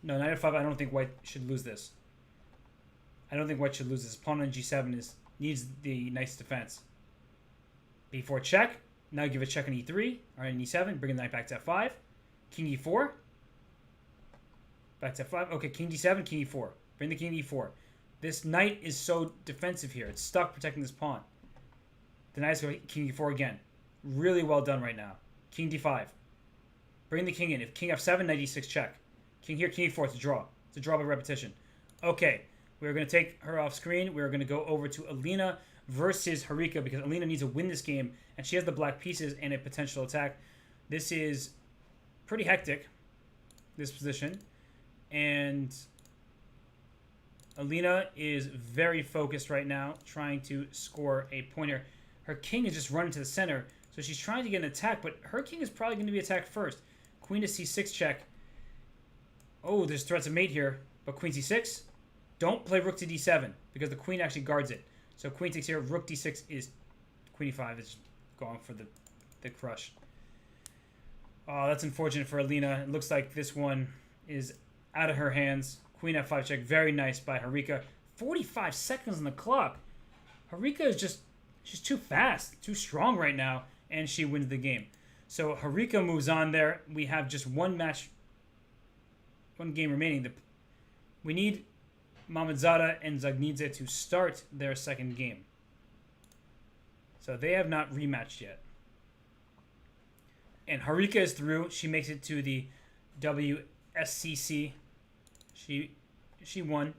No, knight f5, I don't think white should lose this. I don't think white should lose this. Pawn on g7 needs the knight's defense. b4 check. Now give a check on e3. All right, on e7. Bring the knight back to f5. King e4. Back to f5. Okay, king d7, king e4. Bring the king to e4. This knight is so defensive here. It's stuck protecting this pawn. The knight's going king e4 again. Really well done right now. King d5. Bring the king in. If king f7, knight e6 check. King here, king e4. It's a draw. It's a draw by repetition. Okay, we're going to take her off screen. We're going to go over to Alina versus Harika because Alina needs to win this game, and she has the black pieces and a potential attack. This is pretty hectic, this position. And Alina is very focused right now, trying to score a pointer. Her king is just running to the center, so she's trying to get an attack, but her king is probably going to be attacked first. Queen to c6 check. Oh, there's threats of mate here, but queen c6. Don't play rook to d7, because the queen actually guards it. So queen takes here, rook d6 is... Queen e5 is going for the crush. Oh, that's unfortunate for Alina. It looks like this one is out of her hands. Queen f5 check. Very nice by Harika. 45 seconds on the clock. Harika is just... She's too fast, too strong right now, and she wins the game. So Harika moves on there. We have just one game remaining. We need Mamadzada and Zagnidze to start their second game. So they have not rematched yet. And Harika is through. She makes it to the WSCC. She won.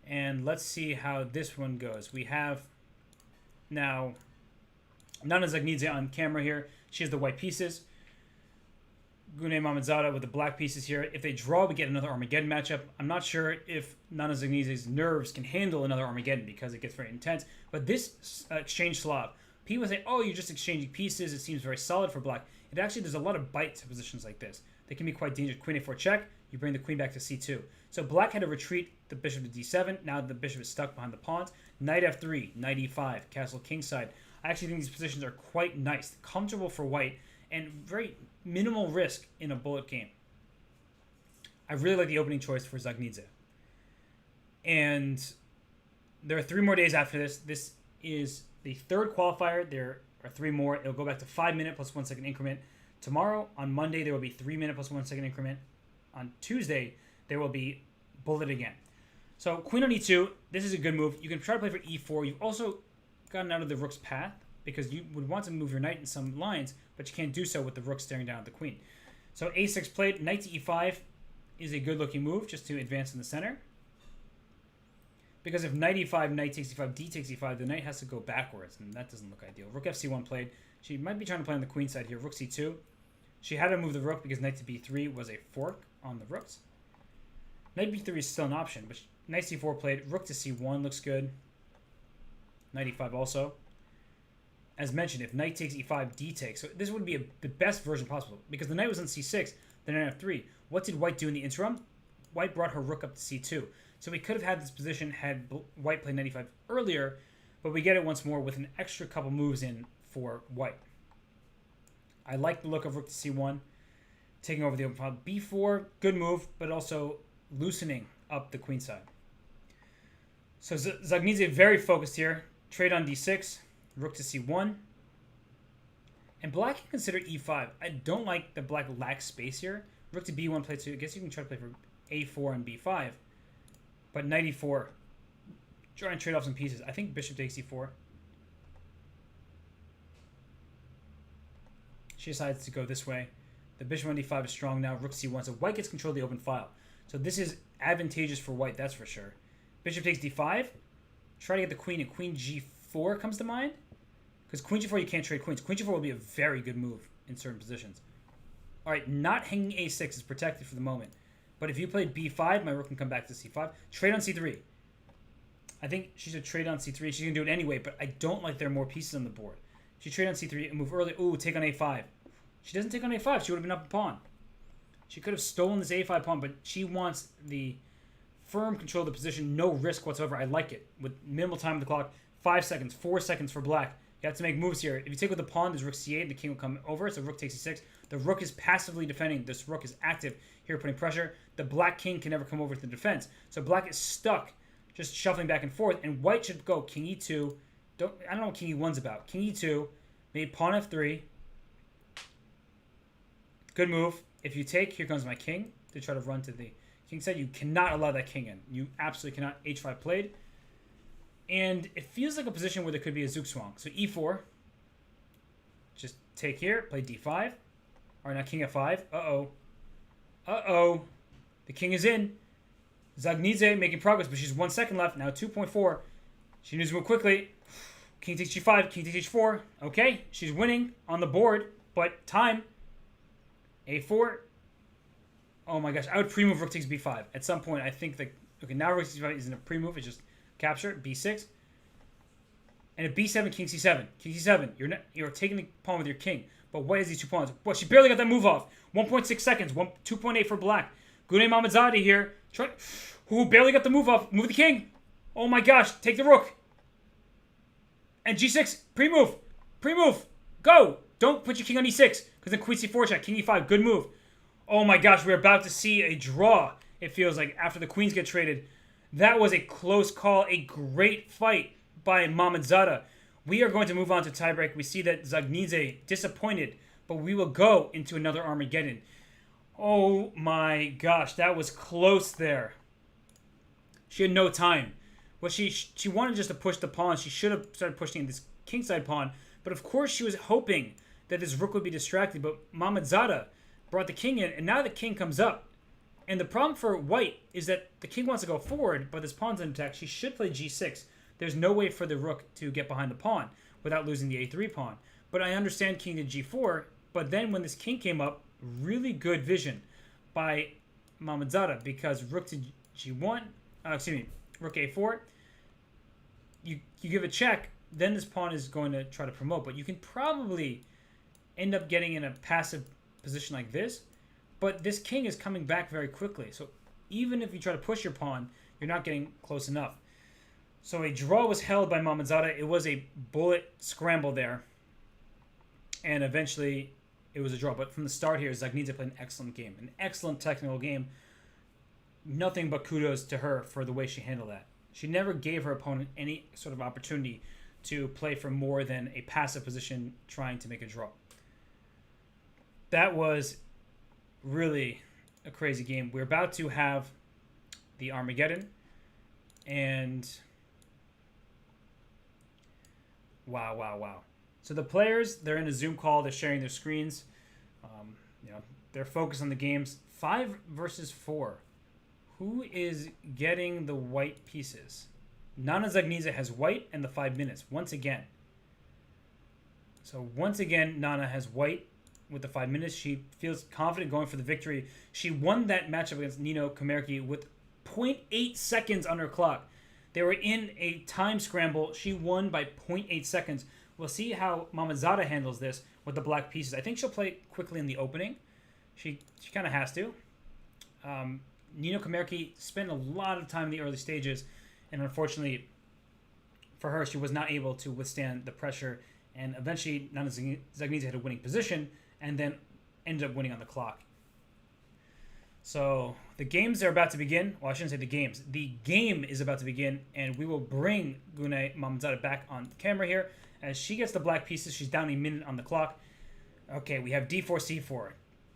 And let's see how this one goes. We have now Nana Zagnidze on camera here. She has the white pieces. Gune Mamadzada with the black pieces here. If they draw, we get another Armageddon matchup. I'm not sure if Nana Zagnidze's nerves can handle another Armageddon because it gets very intense. But this exchange Slav, people say, oh, you're just exchanging pieces. It seems very solid for black. It actually, there's a lot of bite to positions like this. They can be quite dangerous. Queen a4 check. You bring the queen back to c2. So black had to retreat the bishop to d7. Now the bishop is stuck behind the pawns. Knight f3, knight e5, castle kingside. I actually think these positions are quite nice, comfortable for white, and very minimal risk in a bullet game. I really like the opening choice for Zagnidze. And there are 3 more days after this. This is the third qualifier. There are 3 more. It'll go back to 5-minute plus 1 second increment. Tomorrow, on Monday, there will be 3-minute plus 1 second increment. On Tuesday, there will be bullet again. So queen on e2, this is a good move. You can try to play for e4. You've also gotten out of the rook's path because you would want to move your knight in some lines, but you can't do so with the rook staring down at the queen. So a6 played. Knight to e5 is a good-looking move just to advance in the center. Because if knight e5, knight takes e5, d takes e5, the knight has to go backwards, and that doesn't look ideal. Rook fc1 played. She might be trying to play on the queen side here. Rook c2. She had to move the rook because knight to b3 was a fork on the rooks. Knight b3 is still an option, but knight c4 played. Rook to c1 looks good. Knight e5 also. As mentioned, if knight takes e5, d takes. So this would be the best version possible because the knight was on c6, then on f3. What did white do in the interim? White brought her rook up to c2. So we could have had this position had white played knight e5 earlier, but we get it once more with an extra couple moves in for white. I like the look of rook to c1, taking over the open file. b4, good move, but also loosening up the queen side. So Zagnidze very focused here. Trade on d6, rook to c1. And black can consider e5. I don't like that black lacks space here. Rook to b1 play 2. I guess you can try to play for a4 and b5. But knight e4. Try and trade off some pieces. I think bishop takes e4. She decides to go this way. The bishop on d5 is strong now. Rook c1. So white gets control of the open file. So this is advantageous for white, that's for sure. Bishop takes d5. Try to get the queen, and queen g4 comes to mind. Because queen g4, you can't trade queens. Queen g4 will be a very good move in certain positions. All right, not hanging a6 is protected for the moment. But if you played b5, my rook can come back to c5. Trade on c3. I think she should trade on c3. She's going to do it anyway, but I don't like there are more pieces on the board. She trade on c3 and move early. Ooh, take on a5. She doesn't take on a5. She would have been up a pawn. She could have stolen this a5 pawn, but she wants the firm control of the position, no risk whatsoever. I like it. With minimal time on the clock, 5 seconds, 4 seconds for black. You have to make moves here. If you take with the pawn, there's rook c8. The king will come over, so rook takes c6. The rook is passively defending. This rook is active here, putting pressure. The black king can never come over to the defense. So black is stuck, just shuffling back and forth. And white should go king e2. I don't know what king e1's about. King e2, maybe pawn f3. Good move. If you take, here comes my king to try to run to the king side. You cannot allow that king in. You absolutely cannot. h5 played. And it feels like a position where there could be a zugzwang. So e4. Just take here. Play d5. All right, now king f5. Uh-oh. Uh-oh. The king is in. Zagnidze making progress, but she's 1 second left. Now 2.4. She needs to move quickly. King takes g5. King takes h4. Okay, she's winning on the board, but time. a4. Oh my gosh, I would pre-move rook takes b5. At some point, I think that... Okay, now rook takes b5 isn't a pre-move. It's just capture. b6. And at b7, king c7. King c7. You're taking the pawn with your king. But what is these 2 pawns? Well, she barely got that move off. 1.6 seconds. 2.8 for black. Gune Mamadzadeh here. Who barely got the move off. Move the king. Oh my gosh. Take the rook. And g6. Pre-move. Pre-move. Go. Don't put your king on e6. Because then queen c4 check. King e5. Good move. Oh my gosh. We're about to see a draw. It feels like after the queens get traded. That was a close call. A great fight by Mamadzadeh. We are going to move on to tiebreak. We see that Zagnidze disappointed, but we will go into another Armageddon. Oh my gosh, that was close there. She had no time. Well, she wanted just to push the pawn. She should have started pushing this kingside pawn, but of course she was hoping that this rook would be distracted, but Mamadzadeh brought the king in, and now the king comes up. And the problem for white is that the king wants to go forward, but this pawn's in attack. She should play g6. There's no way for the rook to get behind the pawn without losing the a3 pawn. But I understand king to g4. But then when this king came up, really good vision by Mamadzadeh because rook to g1, rook a4. You give a check, then this pawn is going to try to promote. But you can probably end up getting in a passive position like this. But this king is coming back very quickly. So even if you try to push your pawn, you're not getting close enough. So a draw was held by Mamadzadeh. It was a bullet scramble there. And eventually it was a draw. But from the start here, Zagnidze played an excellent game. An excellent technical game. Nothing but kudos to her for the way she handled that. She never gave her opponent any sort of opportunity to play for more than a passive position trying to make a draw. That was really a crazy game. We're about to have the Armageddon. And... Wow. So the players, they're in a Zoom call. They're sharing their screens. They're focused on the games. 5 versus 4. Who is getting the white pieces? Nana Zagnidze has white and the 5 minutes. Once again. So once again, Nana has white with the 5 minutes. She feels confident going for the victory. She won that matchup against Nino Comerci with 0.8 seconds on her clock. They were in a time scramble. She won by 0.8 seconds. We'll see how Mamadzada handles this with the black pieces. I think she'll play quickly in the opening. She kind of has to. Nino Comerci spent a lot of time in the early stages, and unfortunately for her, she was not able to withstand the pressure, and eventually Nana Zagnidze had a winning position and then ended up winning on the clock. So the games are about to begin. Well, I shouldn't say the games. The game is about to begin, and we will bring Gune Mamadzada back on camera here as she gets the black pieces. She's down a minute on the clock. Okay, we have d4, c4.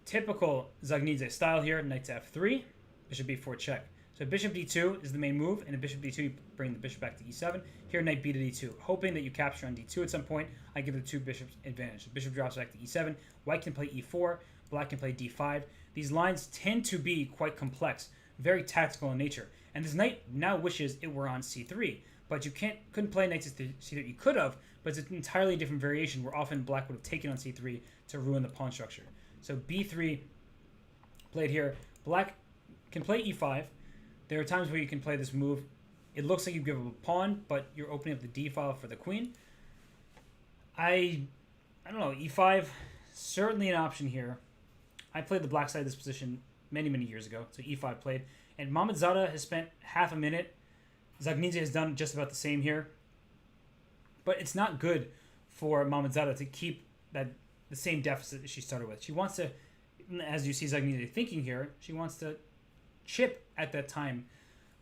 Typical Zagnidze style here. Knight to f3, bishop b4 check. So bishop d2 is the main move, and in bishop d2 you bring the bishop back to e7. Here knight b to d2, hoping that you capture on d2 at some point. I give the two bishops advantage. The bishop drops back to e7. White can play e4. Black can play d5. These lines tend to be quite complex, very tactical in nature. And this knight now wishes it were on c3, but you couldn't play knight to c3. You could have, but it's an entirely different variation where often black would have taken on c3 to ruin the pawn structure. So b3 played here. Black can play e5. There are times where you can play this move. It looks like you give up a pawn, but you're opening up the d file for the queen. I don't know, e5, certainly an option here. I played the black side of this position many, many years ago, so e5 played. And Mamadzada has spent half a minute. Zagnidze has done just about the same here. But it's not good for Mamadzada to keep the same deficit that she started with. She wants to, as you see Zagnidze thinking here, she wants to chip at that time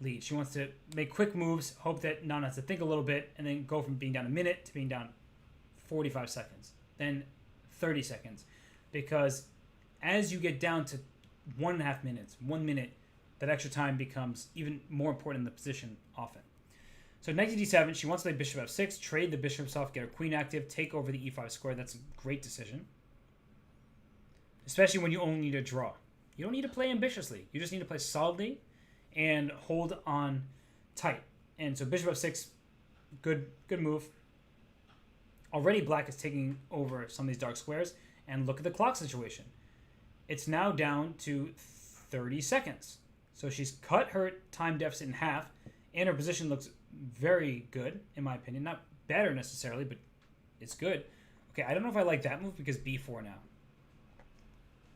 lead. She wants to make quick moves, hope that Nana has to think a little bit, and then go from being down a minute to being down 45 seconds, then 30 seconds. Because as you get down to 1.5 minutes, 1 minute, that extra time becomes even more important in the position often. So knight to d7, she wants to play bishop f6, trade the bishops off, get her queen active, take over the e5 square. That's a great decision. Especially when you only need a draw. You don't need to play ambitiously. You just need to play solidly and hold on tight. And so bishop f6, good move. Already black is taking over some of these dark squares. And look at the clock situation. It's now down to 30 seconds. So she's cut her time deficit in half, and her position looks very good, in my opinion. Not better necessarily, but it's good. Okay, I don't know if I like that move because b4 now.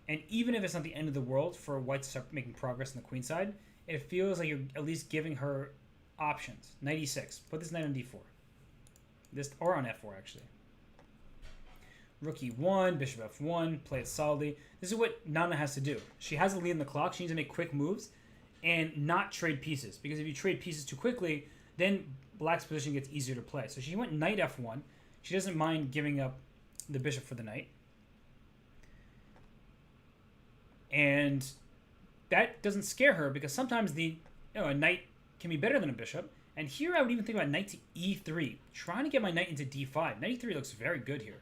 And even if it's not the end of the world for white to start making progress on the queen side, it feels like you're at least giving her options. Knight e6. Put this knight on d4. Or on f4, actually. Rook e1, bishop f1, play it solidly. This is what Nana has to do. She has a lead in the clock. She needs to make quick moves and not trade pieces. Because if you trade pieces too quickly, then black's position gets easier to play. So she went knight f1. She doesn't mind giving up the bishop for the knight. And that doesn't scare her because sometimes a knight can be better than a bishop. And here I would even think about knight to e3. Trying to get my knight into d5. Knight e3 looks very good here.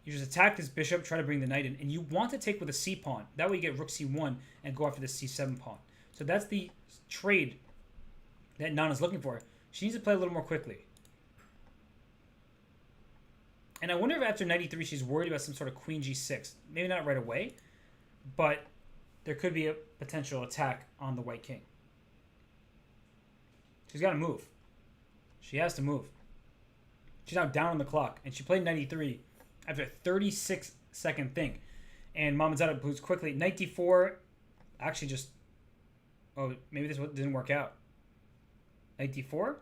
You just attack this bishop, try to bring the knight in, and you want to take with a c-pawn. That way you get rook c1 and go after the c7 pawn. So that's the trade that Nana's looking for. She needs to play a little more quickly. And I wonder if after knight e3 she's worried about some sort of queen g6. Maybe not right away, but there could be a potential attack on the white king. She's got to move. She has to move. She's now down on the clock, and she played knight e3 after a 36-second think. And Mamadzada moves quickly. Knight d4 actually just... Oh, maybe this didn't work out. Knight d4?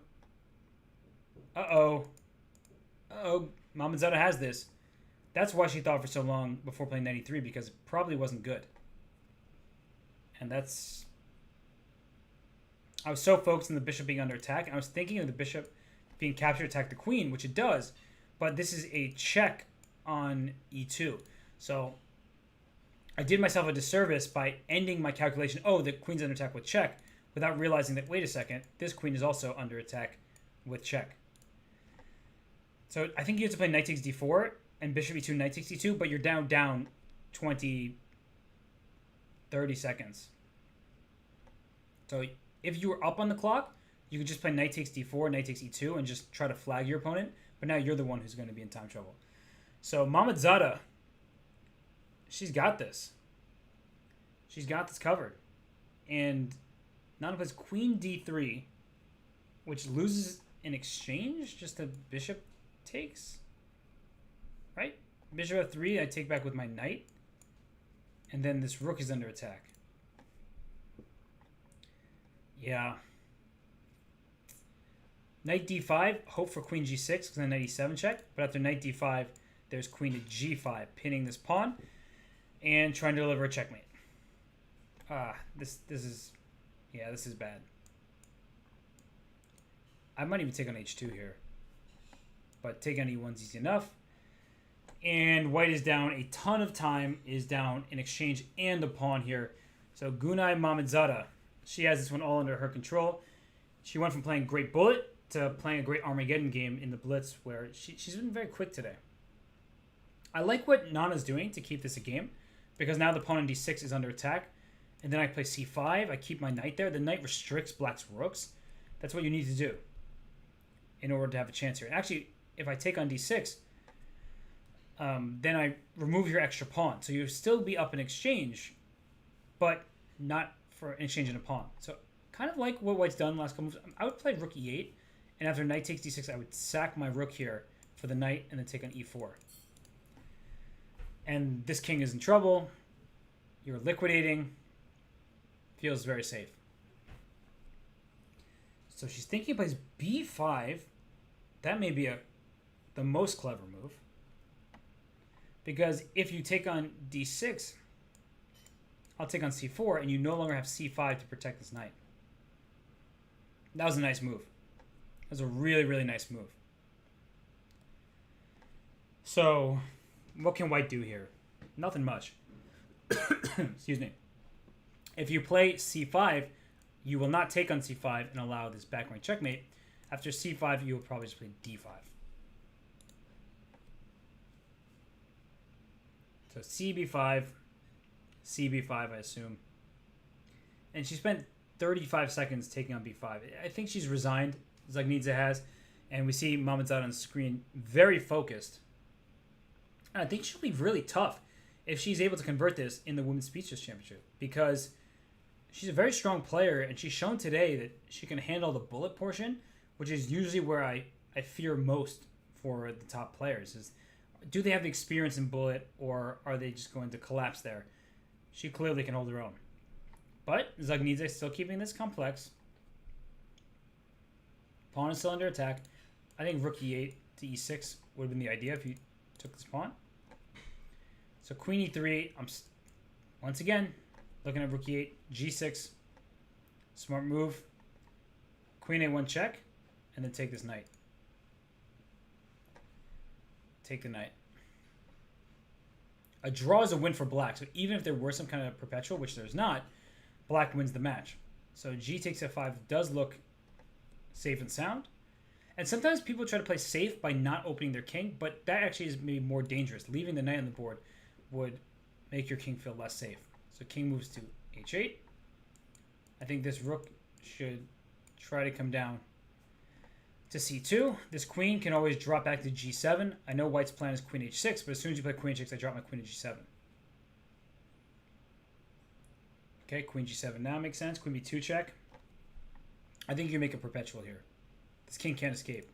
Uh-oh. Uh-oh. Mamadzada has this. That's why she thought for so long before playing knight e3, because it probably wasn't good. And that's... I was so focused on the bishop being under attack, and I was thinking of the bishop being captured to attack the queen, which it does, but this is a check on e2. So I did myself a disservice by ending my calculation, oh, the queen's under attack with check, without realizing that, wait a second, this queen is also under attack with check. So I think you have to play knight takes d4 and bishop e2, knight takes d2, but you're down 20, 30 seconds. So if you were up on the clock, you could just play knight takes d4, knight takes e2, and just try to flag your opponent. But now you're the one who's going to be in time trouble. So Mamadzada, she's got this. She's got this covered. And Nana plays queen d3, which loses in exchange. Just a bishop takes. Right? Bishop f3, I take back with my knight. And then this rook is under attack. Yeah. Knight d5, hope for queen g6 because then knight e7 check. But after knight d5, there's queen to g5, pinning this pawn and trying to deliver a checkmate. This is bad. I might even take on h2 here. But take on e1 is easy enough. And white is down a ton of time, is down in exchange and the pawn here. So Gunay Mamidzada, she has this one all under her control. She went from playing great bullet to playing a great Armageddon game in the Blitz, where she's been very quick today. I like what Nana's doing to keep this a game, because now the pawn on d6 is under attack. And then I play c5, I keep my knight there. The knight restricts black's rooks. That's what you need to do in order to have a chance here. And actually, if I take on d6, then I remove your extra pawn. So you'll still be up in exchange, but not for an exchange in a pawn. So kind of like what white's done last couple moves. I would play rook e8, and after knight takes d6, I would sack my rook here for the knight and then take on e4. And this king is in trouble. You're liquidating. Feels very safe. So she's thinking he plays b5. That may be the most clever move. Because if you take on d6, I'll take on c4, and you no longer have c5 to protect this knight. That was a nice move. That was a really, really nice move. So, what can white do here? Nothing much. Excuse me. If you play c5, you will not take on c5 and allow this back rank checkmate. After c5, you will probably just play d5. So cb5, cb5, I assume. And she spent 35 seconds taking on b5. I think she's resigned, Zagnidze has. And we see Mamidzada on the screen very focused. And I think she'll be really tough if she's able to convert this in the Women's Speedchess Championship. Because she's a very strong player, and she's shown today that she can handle the bullet portion, which is usually where I fear most for the top players. Is, do they have the experience in bullet, or are they just going to collapse there? She clearly can hold her own. But Zagnidze is still keeping this complex. Pawn is still under attack. I think rook e8 to e6 would have been the idea if you took this pawn. So queen e3, I'm once again looking at rook e8, g6. Smart move. Queen a1 check, and then take this knight. Take the knight. A draw is a win for black, so even if there were some kind of perpetual, which there's not, black wins the match. So g takes f5 does look safe and sound. And sometimes people try to play safe by not opening their king, but that actually is maybe more dangerous. Leaving the knight on the board would make your king feel less safe. So king moves to h8. I think this rook should try to come down to c2. This queen can always drop back to g7. I know white's plan is queen h6, but as soon as you play queen h6, I drop my queen to g7. Okay, queen g7 now makes sense. Queen b2 check. I think you can make a perpetual here. This king can't escape.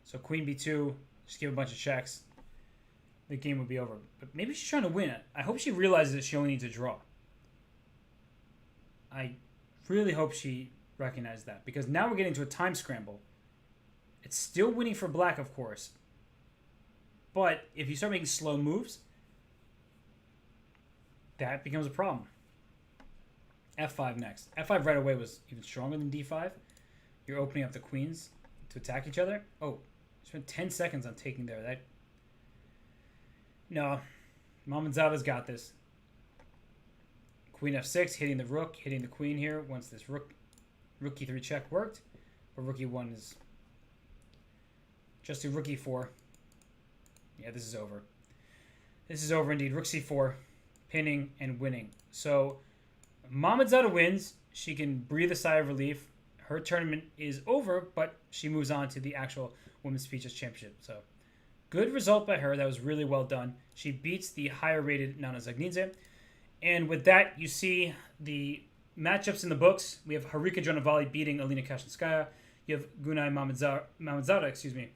So queen b2, just give a bunch of checks. The game would be over. But maybe she's trying to win it. I hope she realizes that she only needs a draw. I really hope she recognized that, because now we're getting to a time scramble. It's still winning for black, of course. But if you start making slow moves, that becomes a problem. f5 next. f5 right away was even stronger than d5. You're opening up the queens to attack each other. Oh, spent 10 seconds on taking there. No, Mamidzada's got this. Queen f6, hitting the rook, hitting the queen here. Once this rook e3 check worked, but rook e1 is just a rook e4. Yeah, this is over. This is over indeed. Rook c4, pinning and winning. So Mamidzada wins. She can breathe a sigh of relief. Her tournament is over, but she moves on to the actual Women's Speedchess Championship. So good result by her. That was really well done. She beats the higher rated Nana Zagnidze. And with that, you see the matchups in the books. We have Harika Dronavali beating Alina Kashinskaya. You have Gunay Mamanzara,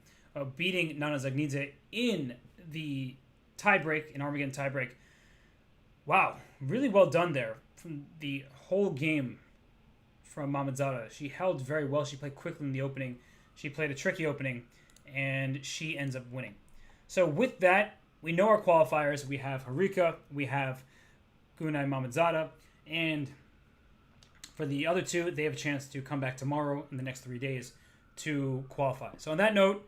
beating Nana Zagnidze in the tiebreak, in Armageddon tiebreak. Wow, really well done there from the whole game from Mamanzara. She held very well. She played quickly in the opening. She played a tricky opening, and she ends up winning. So with that, we know our qualifiers. We have Harika, we have Gunay Mamanzara, and for the other two, they have a chance to come back tomorrow in the next 3 days to qualify. So on that note,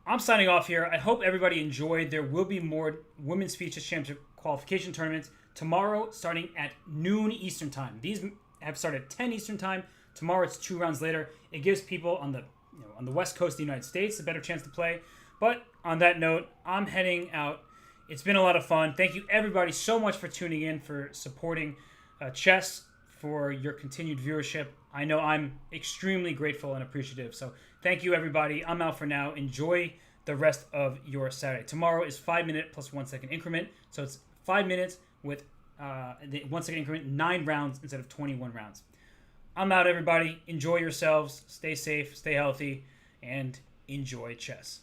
I'm signing off here. I hope everybody enjoyed. There will be more Women's Speeches Championship qualification tournaments tomorrow starting at noon Eastern Time. These have started at 10 Eastern Time. Tomorrow it's 2 rounds later. It gives people on the West Coast of the United States a better chance to play. But on that note, I'm heading out. It's been a lot of fun. Thank you everybody so much for tuning in, for supporting chess, for your continued viewership. I know I'm extremely grateful and appreciative. So thank you, everybody. I'm out for now. Enjoy the rest of your Saturday. Tomorrow is 5-minute plus 1 second increment. So it's 5 minutes with the 1 second increment, 9 rounds instead of 21 rounds. I'm out, everybody. Enjoy yourselves. Stay safe, stay healthy, and enjoy chess.